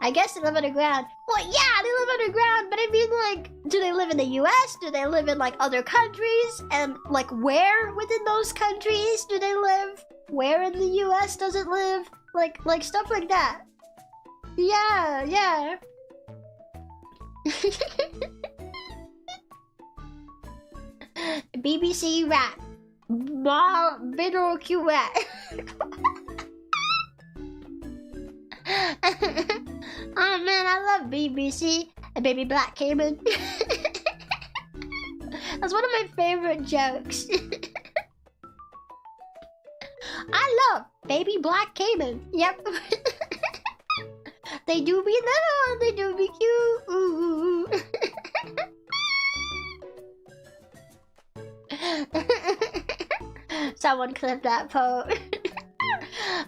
I guess they live underground. Well, yeah, they live underground, but I mean, like, do they live in the US? Do they live in, like, other countries? And, like, where within those countries do they live? Where in the US does it live? Like stuff like that. Yeah. BBC rat. Middle Q rat. Oh man, I love BBC. A baby black caiman. That's one of my favorite jokes. I love baby black caiman. Yep. They do be little and they do be cute. Someone clip that post.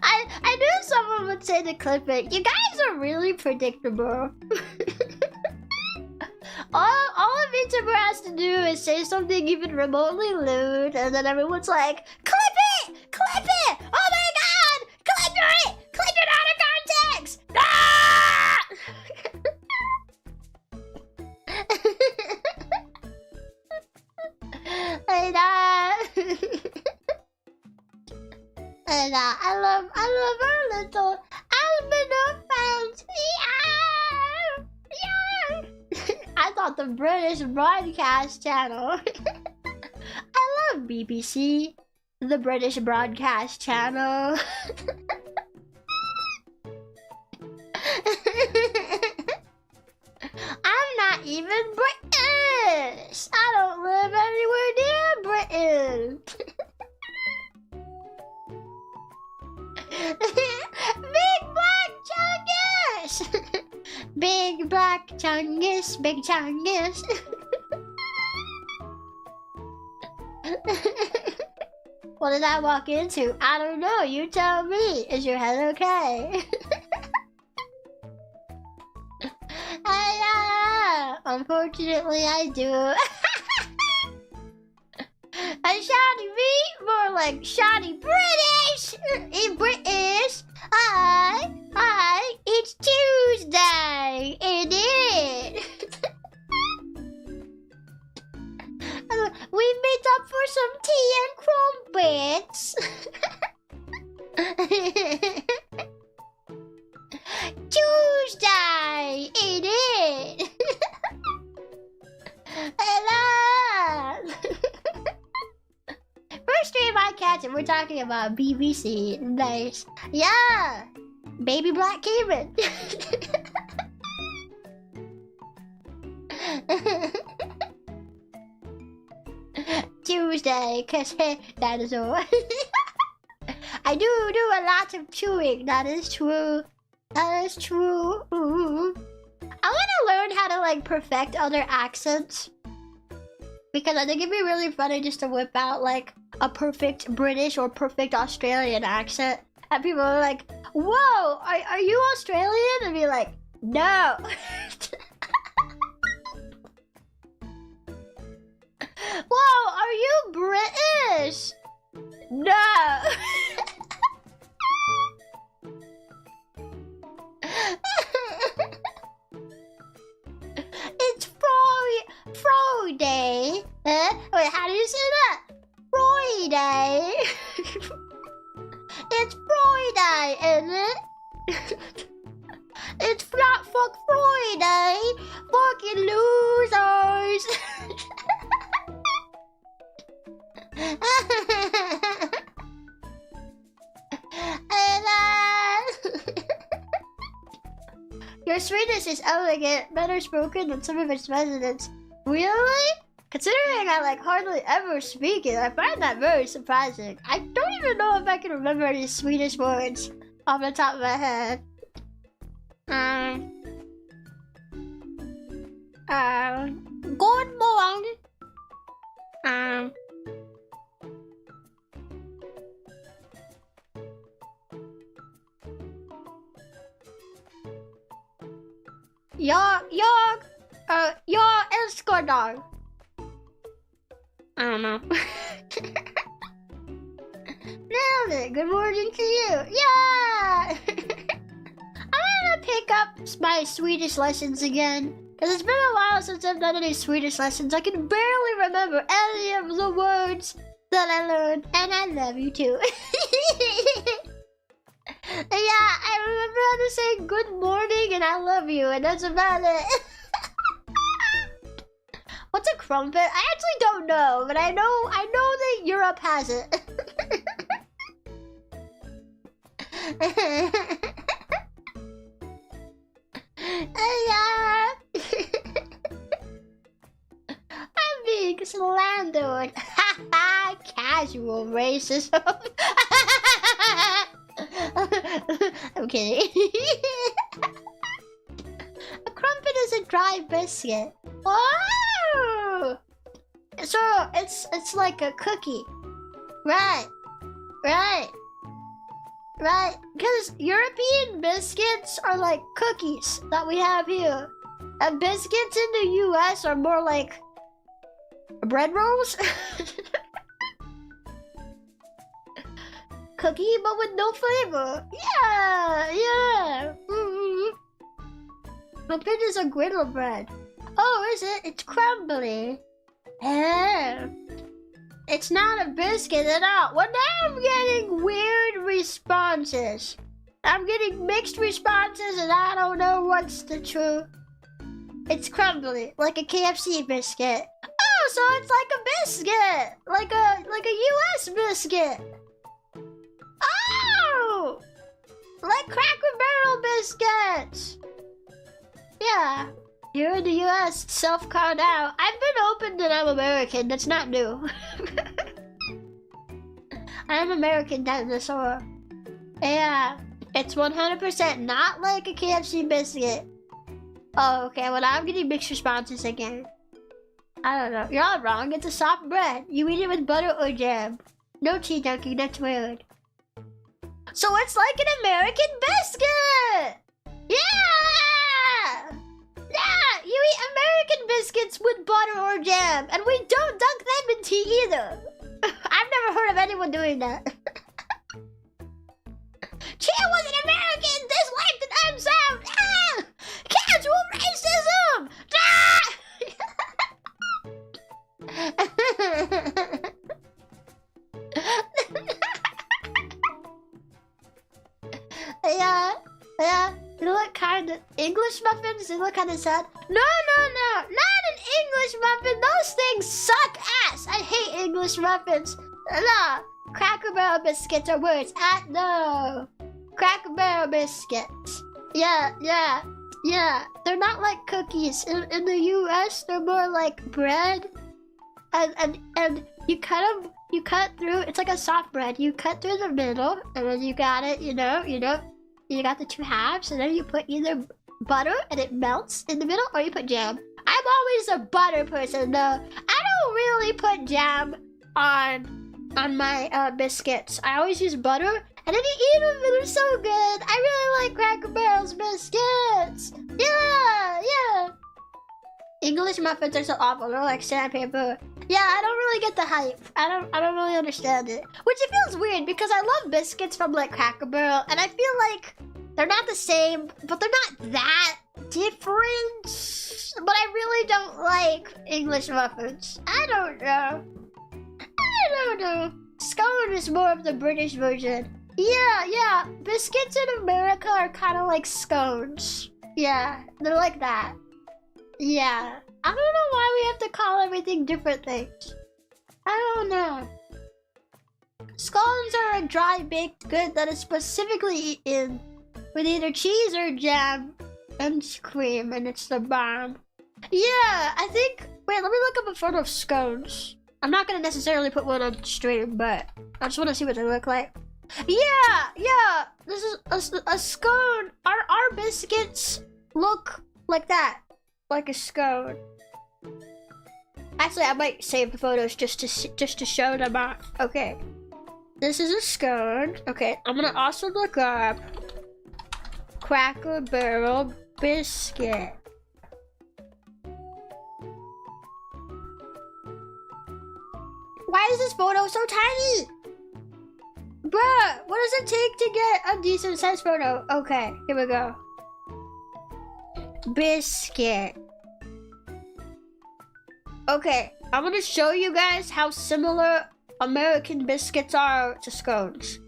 I knew someone would say to clip it. You guys are really predictable. all a VTuber has to do is say something even remotely lewd, and then everyone's like, clip it! Clip it! Oh my god! Clip it! Clip it out of context! Ah! I love our little albino fans. Yeah. I thought the British broadcast channel. I love BBC, the British broadcast channel. I'm not even British. I don't live anywhere near Britain. Big black chungus! Big black chungus, big chungus. What did I walk into? I don't know, you tell me. Is your head okay? Unfortunately, I do. A shoddy meat, more like shoddy British. In British, it's Tuesday, it is. We meet up for some tea and crumpets. Tuesday, it is. Hello. First stream I catch it, we're talking about BBC. Nice. Yeah. Baby black caiman. Tuesday, cause dinosaur. I do a lot of chewing, that is true. That is true. Ooh. I want to learn how to like perfect other accents. Because I think it'd be really funny just to whip out like a perfect British or perfect Australian accent. And people are like, whoa, are you Australian? And be like, no. Whoa, are you British? No. It's Friday. Wait, how do you say that? Friday. It's Friday, isn't it? It's flat fuck Friday. Fucking losers. Your Swedish is elegant, better spoken than some of its residents. Really? Considering I like hardly ever speak it, I find that very surprising. I don't even know if I can remember any Swedish words off the top of my head. Good morning. Your escort. I don't know. Nailed it. Good morning to you. Yeah! I'm gonna pick up my Swedish lessons again. Because it's been a while since I've done any Swedish lessons. I can barely remember any of the words that I learned. And I love you too. Yeah, I remember how to say good morning and I love you. And that's about it. What's a crumpet? I actually don't know, but I know that Europe has it. Yeah. I'm being slandered. Casual racism. I'm kidding. A crumpet is a dry biscuit. Oh! So it's like a cookie. Right. Because European biscuits are like cookies that we have here. And biscuits in the US are more like bread rolls. Cookie but with no flavor. Yeah. Crumpet is a griddle bread. Oh, is it? It's crumbly. Yeah. It's not a biscuit at all. Well, now I'm getting weird responses. I'm getting mixed responses and I don't know what's the truth. It's crumbly, like a KFC biscuit. Oh, so it's like a biscuit. Like a US biscuit. Oh! Like Cracker Barrel biscuits. Yeah. Here in the US, self-called out. I've been open that I'm American. That's not new. I'm American dinosaur. Yeah. It's 100% not like a KFC biscuit. Oh, okay. Well, I'm getting mixed responses again. I don't know. You're all wrong. It's a soft bread. You eat it with butter or jam. No tea dunking. That's weird. So it's like an American biscuit! Yeah! Yeah! You eat American biscuits with butter or jam, and we don't dunk them in tea either. I've never heard of anyone doing that. Chio was an American! Disliked an M sound! Ah! Casual racism! Ah! Yeah. They look kind of English muffins. They look kind of sad. No, not an English muffin. Those things suck ass. I hate English muffins. No, Cracker Barrel biscuits are worse. No, Cracker Barrel biscuits. Yeah. They're not like cookies. In the U.S., they're more like bread, and you cut through. It's like a soft bread. You cut through the middle, and then you got it. You got the two halves, and then you put either butter and it melts in the middle, or you put jam. I'm always a butter person, though. I don't really put jam on my biscuits. I always use butter, and then you eat them, and they're so good. I really like Cracker Barrel's biscuits. Yeah. English muffins are so awful. They're like sandpaper. Yeah, I don't really get the hype. I don't really understand it. Which it feels weird because I love biscuits from like Cracker Barrel, and I feel like they're not the same, but they're not that different. But I really don't like English muffins. I don't know. Scone is more of the British version. Yeah. Biscuits in America are kind of like scones. Yeah, they're like that. Yeah. I don't know why we have to call everything different things. I don't know. Scones are a dry baked good that is specifically eaten with either cheese or jam and cream, and it's the bomb. Yeah, I think... Wait, let me look up a photo of scones. I'm not gonna necessarily put one on stream, but I just want to see what they look like. Yeah. This is a scone. Our biscuits look like that. like a scone. Actually, I might save the photos just to show them off. Okay, this is a scone. Okay, I'm gonna also look up Cracker Barrel biscuit. Why is this photo so tiny? Bruh, what does it take to get a decent sized photo? Okay, here we go. Biscuit. Okay, I'm gonna show you guys how similar American biscuits are to scones.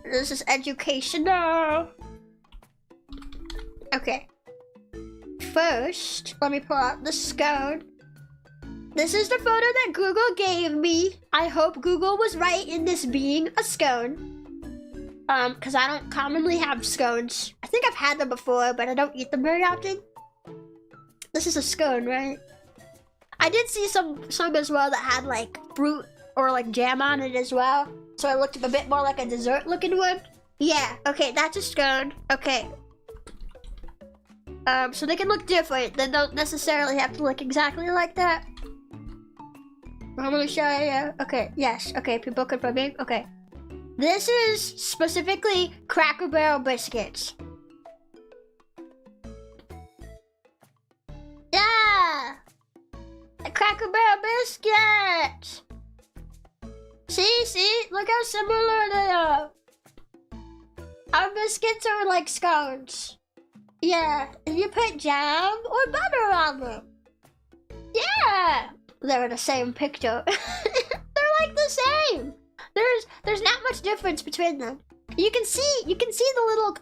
This is educational. Okay. First, let me pull out the scone. This is the photo that Google gave me. I hope Google was right in this being a scone. Because I don't commonly have scones. I think I've had them before, but I don't eat them very often. This is a scone, right? I did see some as well that had like fruit or like jam on it as well. So it looked a bit more like a dessert looking one. Yeah, okay, that's a scone. Okay. So they can look different. They don't necessarily have to look exactly like that. I'm gonna show you. Okay, yes. Okay, people confirming. Okay. This is specifically Cracker Barrel biscuits. Yeah! A Cracker Barrel biscuit! See? Look how similar they are. Our biscuits are like scones. Yeah, and you put jam or butter on them. Yeah! They're the same picture. They're like the same. There's not much difference between them. You can see the little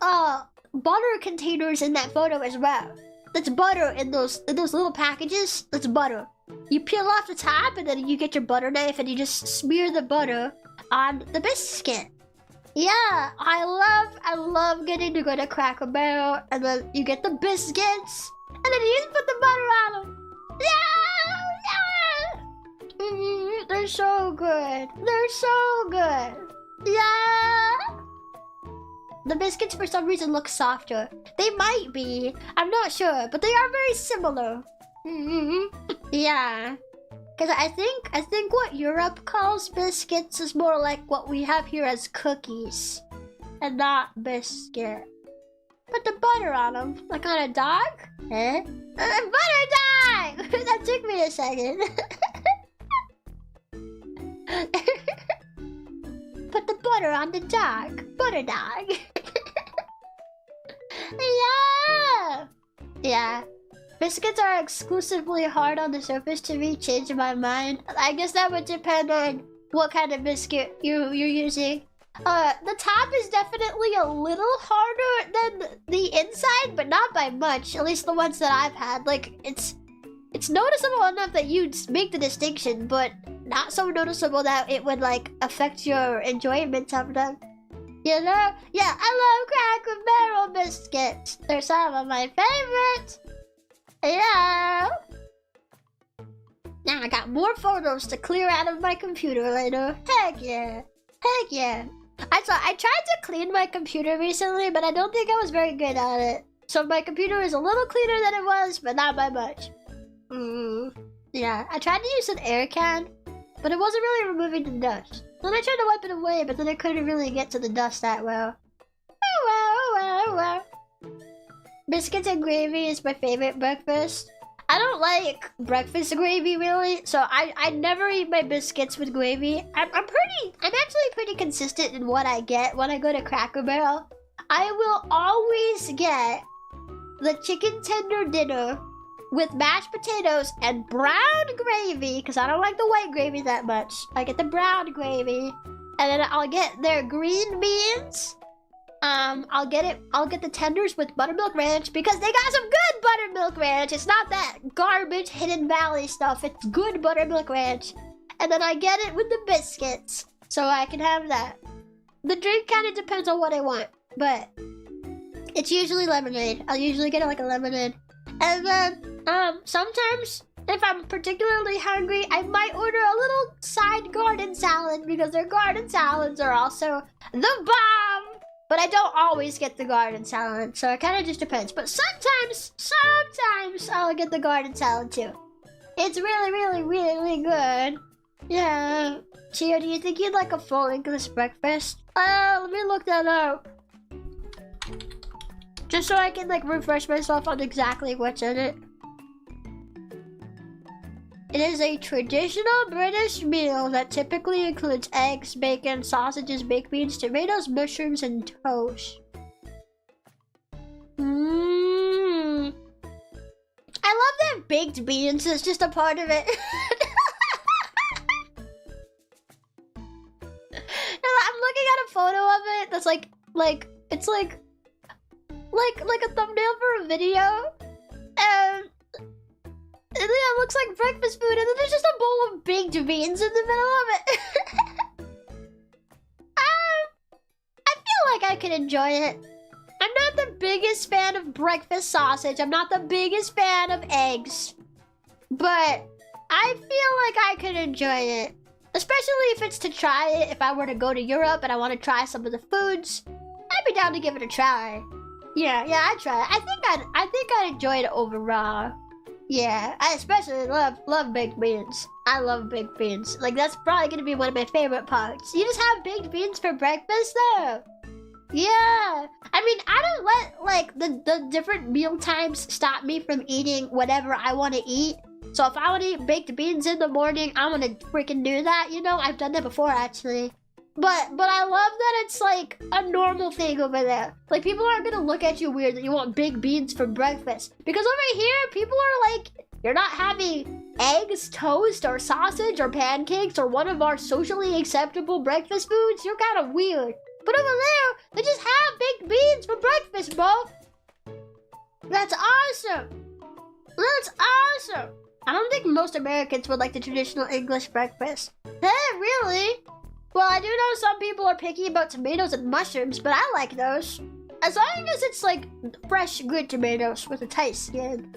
butter containers in that photo as well. That's butter in those little packages. That's butter. You peel off the top and then you get your butter knife and you just smear the butter on the biscuit. Yeah, I love getting to go to Cracker Barrel and then you get the biscuits and then you just put the butter on them. Yeah! They're so good. They're so good. Yeah! The biscuits for some reason look softer. They might be. I'm not sure, but they are very similar. Yeah. Because I think what Europe calls biscuits is more like what we have here as cookies. And not biscuit. Put the butter on them. Like on a dog? Eh? Butter dog! That took me a second. Put the butter on the dog. Butter dog. Yeah! Yeah. Biscuits are exclusively hard on the surface to me. Changed my mind. I guess that would depend on what kind of biscuit you're using. The top is definitely a little harder than the inside, but not by much. At least the ones that I've had. Like, it's noticeable enough that you'd make the distinction, but not so noticeable that it would, like, affect your enjoyment of them. You know? Yeah, I love Cracker Barrel biscuits. They're some of my favorites. Yeah. Now I got more photos to clear out of my computer later. Heck yeah. Heck yeah. I tried to clean my computer recently, but I don't think I was very good at it. So my computer is a little cleaner than it was, but not by much. Yeah, I tried to use an air can, but it wasn't really removing the dust. Then I tried to wipe it away, but then I couldn't really get to the dust that well. Oh well. Biscuits and gravy is my favorite breakfast. I don't like breakfast gravy really, so I never eat my biscuits with gravy. I'm actually pretty consistent in what I get when I go to Cracker Barrel. I will always get the chicken tender dinner with mashed potatoes and brown gravy, because I don't like the white gravy that much. I get the brown gravy, and then I'll get their green beans. I'll get the tenders with buttermilk ranch because they got some good buttermilk ranch. It's not that garbage Hidden Valley stuff. It's good buttermilk ranch. And then I get it with the biscuits, so I can have that. The drink kind of depends on what I want, but it's usually lemonade. I'll usually get like a lemonade. And then, sometimes if I'm particularly hungry, I might order a little side garden salad because their garden salads are also the bomb. But I don't always get the garden salad, so it kind of just depends. But sometimes I'll get the garden salad too. It's really good. Yeah. Chio, do you think you'd like a full English breakfast? Let me look that up. Just so I can like refresh myself on exactly what's in it. It is a traditional British meal that typically includes eggs, bacon, sausages, baked beans, tomatoes, mushrooms, and toast. I love that baked beans is just a part of it. I'm looking at a photo of it that's like it's like a thumbnail for a video, and yeah, it looks like breakfast food, and then there's just a bowl of baked beans in the middle of it. I feel like I could enjoy it. I'm not the biggest fan of breakfast sausage. I'm not the biggest fan of eggs. But I feel like I could enjoy it. Especially if it's to try it. If I were to go to Europe and I want to try some of the foods, I'd be down to give it a try. Yeah, I'd try it. I think I'd enjoy it overall. Yeah, I especially love baked beans. I love baked beans. Like, that's probably gonna be one of my favorite parts. You just have baked beans for breakfast though. Yeah. I mean, I don't let like the different meal times stop me from eating whatever I want to eat. So if I want to eat baked beans in the morning, I'm gonna freaking do that, you know? I've done that before actually. But I love that it's like a normal thing over there. Like, people aren't gonna look at you weird that you want baked beans for breakfast. Because over here, people are like, you're not having eggs, toast, or sausage, or pancakes, or one of our socially acceptable breakfast foods. You're kind of weird. But over there, they just have baked beans for breakfast, bro. That's awesome. That's awesome. I don't think most Americans would like the traditional English breakfast. Hey, really? Well, I do know some people are picky about tomatoes and mushrooms, but I like those. As long as it's like fresh, good tomatoes with a tight skin.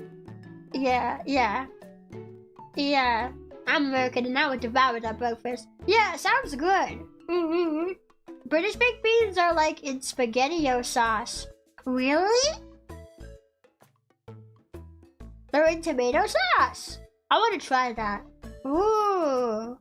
Yeah. I'm American and I would devour that breakfast. Yeah, sounds good. British baked beans are like in spaghetti-o sauce. Really? They're in tomato sauce. I want to try that. Ooh.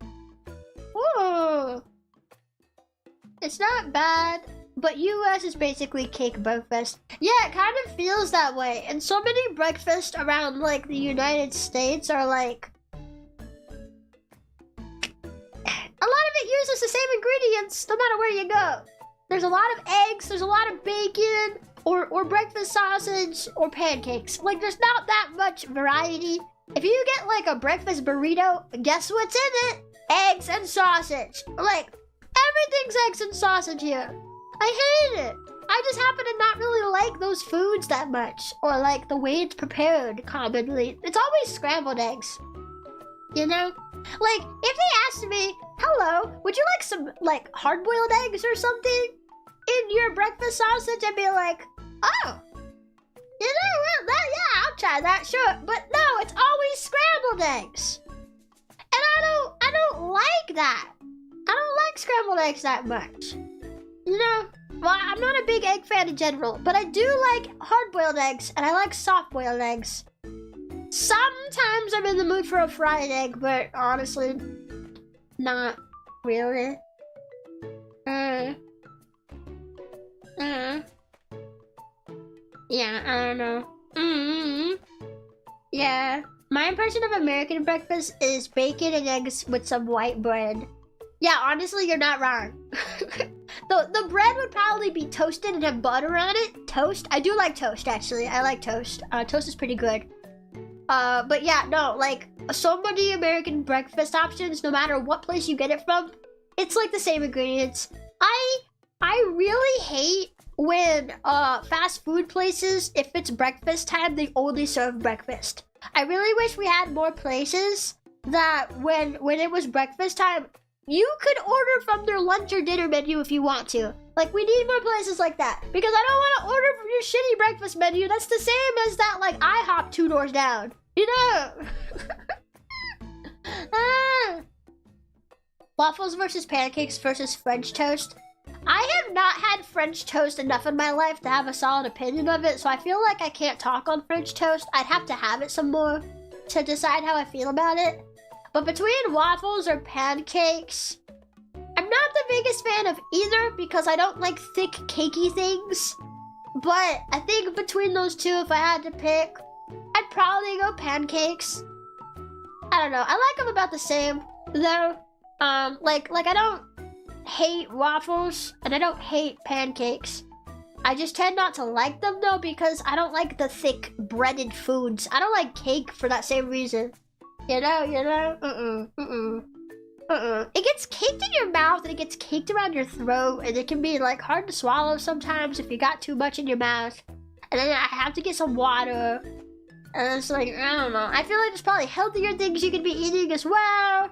It's not bad, but US is basically cake breakfast. Yeah, it kind of feels that way. And so many breakfasts around like the United States are like, a lot of it uses the same ingredients no matter where you go. There's a lot of eggs, there's a lot of bacon, or breakfast sausage, or pancakes. Like, there's not that much variety. If you get like a breakfast burrito, guess what's in it? Eggs and sausage. Like, everything's eggs and sausage here. I hate it. I just happen to not really like those foods that much, or like the way it's prepared commonly. It's always scrambled eggs, you know? Like, if they asked me, hello, would you like some like hard-boiled eggs or something in your breakfast sausage? I'd be like, oh, you know what, yeah, I'll try that, sure. But no, it's always scrambled eggs. And I don't like that. I don't like scrambled eggs that much. You know, well, I'm not a big egg fan in general, but I do like hard-boiled eggs, and I like soft-boiled eggs. Sometimes I'm in the mood for a fried egg, but honestly, not really. Yeah, I don't know. Yeah, my impression of American breakfast is bacon and eggs with some white bread. Yeah, honestly, you're not wrong. The bread would probably be toasted and have butter on it. Toast? I do like toast, actually. I like toast. Toast is pretty good. But yeah, no, like, so many American breakfast options, no matter what place you get it from, it's like the same ingredients. I really hate when fast food places, if it's breakfast time, they only serve breakfast. I really wish we had more places that when it was breakfast time, you could order from their lunch or dinner menu if you want to. Like, we need more places like that. Because I don't want to order from your shitty breakfast menu. That's the same as that, like, IHOP 2 doors down. You know? Waffles versus pancakes versus French toast. I have not had French toast enough in my life to have a solid opinion of it, so I feel like I can't talk on French toast. I'd have to have it some more to decide how I feel about it. But between waffles or pancakes, I'm not the biggest fan of either because I don't like thick, cakey things. But I think between those two, if I had to pick, I'd probably go pancakes. I don't know. I like them about the same, though. Like I don't hate waffles and I don't hate pancakes. I just tend not to like them though because I don't like the thick breaded foods. I don't like cake for that same reason. You know? It gets caked in your mouth and it gets caked around your throat and it can be like hard to swallow sometimes if you got too much in your mouth. And then I have to get some water. And it's like, I don't know. I feel like there's probably healthier things you could be eating as well.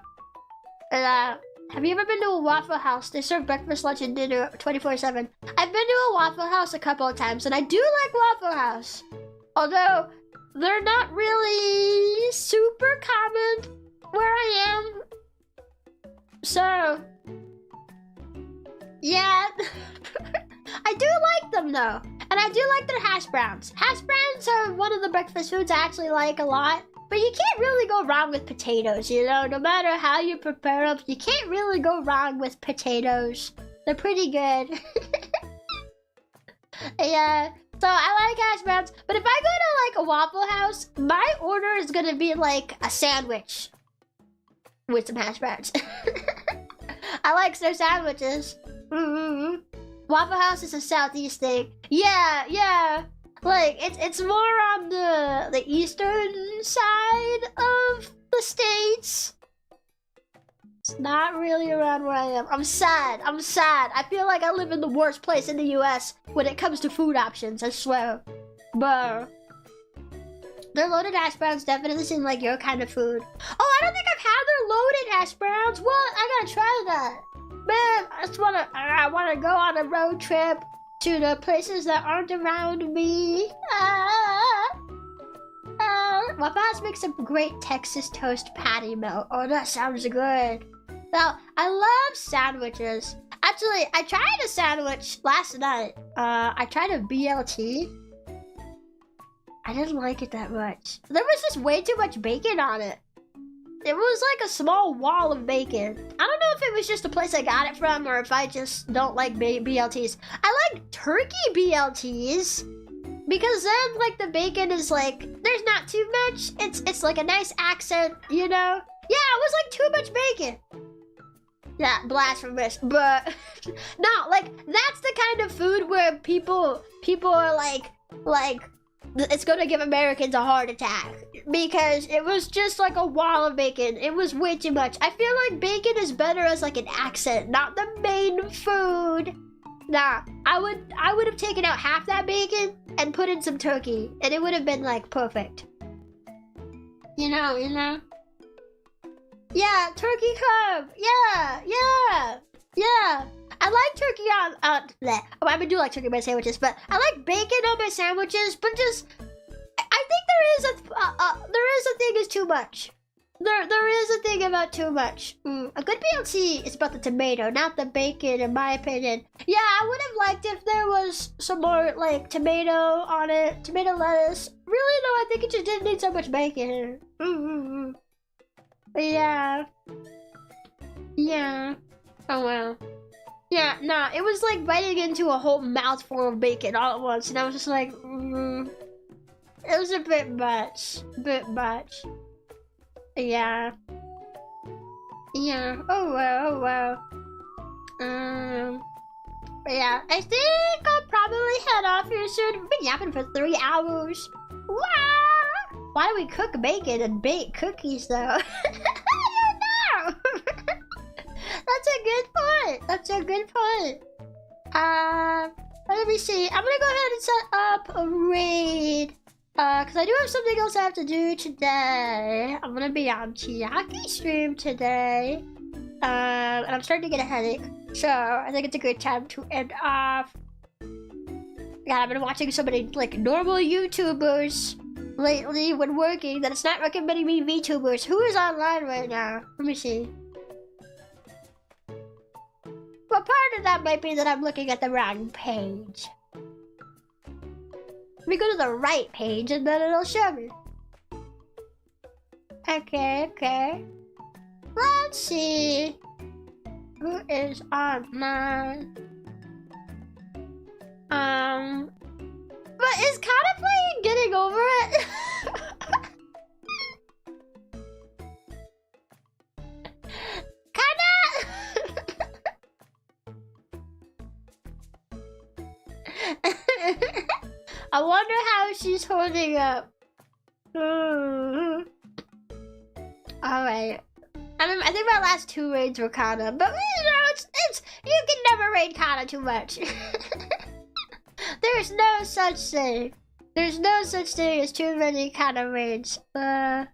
And have you ever been to a Waffle House? They serve breakfast, lunch, and dinner 24/7. I've been to a Waffle House a couple of times, and I do like Waffle House. Although, they're not really super common where I am. So, yeah. I do like them, though. And I do like their hash browns. Hash browns are one of the breakfast foods I actually like a lot. But you can't really go wrong with potatoes, you know? No matter how you prepare them, you can't really go wrong with potatoes. They're pretty good. Yeah, so I like hash browns. But if I go to like a Waffle House, my order is gonna be like a sandwich with some hash browns. I like their sandwiches. Waffle House is a Southeast thing. Yeah. Like, it's more on the eastern side of the States. It's not really around where I am. I'm sad. I feel like I live in the worst place in the US when it comes to food options, I swear. But their loaded hash browns definitely seem like your kind of food. Oh, I don't think I've had their loaded hash browns. What? I gotta try that. Man, I wanna go on a road trip to the places that aren't around me. Waffle House makes some great Texas toast patty melt. Oh, that sounds good. Now, I love sandwiches. Actually, I tried a sandwich last night. I tried a BLT. I didn't like it that much. There was just way too much bacon on it. It was like a small wall of bacon. I don't know if it was just the place I got it from or if I just don't like BLTs. I like turkey BLTs because then like the bacon is like, there's not too much. It's like a nice accent, you know? Yeah, it was like too much bacon. Yeah, blasphemous, but no, like that's the kind of food where people are like, it's gonna give Americans a heart attack because it was just like a wall of bacon. It was way too much. I feel like bacon is better as like an accent, not the main food. Nah, I would have taken out half that bacon and put in some turkey, and it would have been like perfect. You know. Yeah, turkey curb. Yeah. I like turkey on, I do like turkey on my sandwiches, but I like bacon on my sandwiches, but just, I think there is a thing is too much. There is a thing about too much. A good BLT is about the tomato, not the bacon, in my opinion. Yeah, I would have liked if there was some more, like, tomato on it, tomato lettuce. Really, though, I think it just didn't need so much bacon. Yeah. Oh, well. Yeah, nah, it was like biting into a whole mouthful of bacon all at once, and I was just like, it was a bit much. Yeah. Oh well. Yeah, I think I'll probably head off here soon. We've been yapping for 3 hours. Wow! Why do we cook bacon and bake cookies, though? I don't know! That's a good point. Let me see. I'm gonna go ahead and set up a raid. Cause I do have something else I have to do today. I'm gonna be on Chiaki's stream today. And I'm starting to get a headache. So I think it's a good time to end off. Yeah, I've been watching so many like normal YouTubers lately when working that it's not recommending me VTubers. Who is online right now? Let me see. But part of that might be that I'm looking at the wrong page. Let me go to the right page and then it'll show me. Okay. Let's see. Who is online? But is Kana playing Getting Over It? Kana! I wonder how she's holding up. Alright. I think my last 2 raids were Kana, but you know, it's you can never raid Kana too much. There's no such thing. There's no such thing as too many Kana raids. Let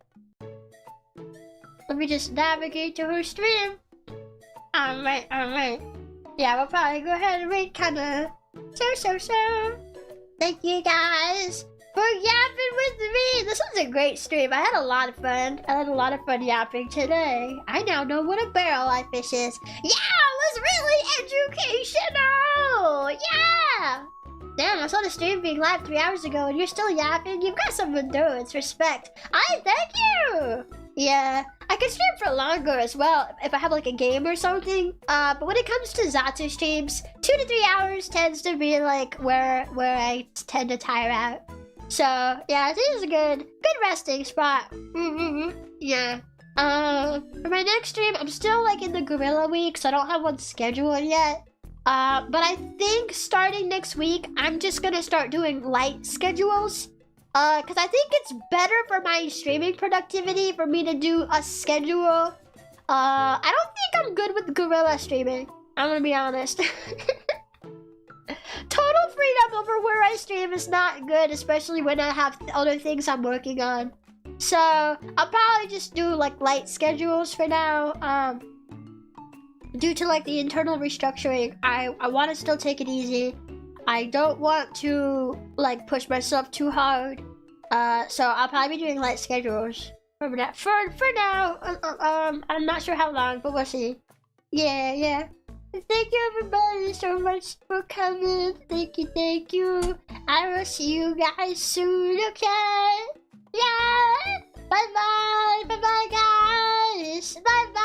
me just navigate to her stream. Alright. Yeah, we'll probably go ahead and raid Kana. So. Thank you guys for yapping with me. This was a great stream. I had a lot of fun. Yapping today. I now know what a barrel eye fish is. Yeah, it was really educational. Yeah. Damn, I saw the stream being live 3 hours ago and you're still yapping. You've got some endurance. Respect. Thank you. Yeah, I could stream for longer as well if I have like a game or something. But when it comes to Zatsu streams, 2 to 3 hours tends to be like where I tend to tire out. So yeah, this is a good resting spot. Yeah. For my next stream, I'm still like in the gorilla week, so I don't have one scheduled yet. But I think starting next week, I'm just gonna start doing light schedules. Cause I think it's better for my streaming productivity for me to do a schedule. I don't think I'm good with gorilla streaming. I'm gonna be honest. Total freedom over where I stream is not good, especially when I have other things I'm working on. So I'll probably just do like light schedules for now. Due to like the internal restructuring, I want to still take it easy. I don't want to like push myself too hard. So I'll probably be doing light schedules for now. I'm not sure how long, but we'll see. Yeah. Thank you everybody so much for coming. Thank you. I will see you guys soon, okay? Yeah. Bye guys. Bye.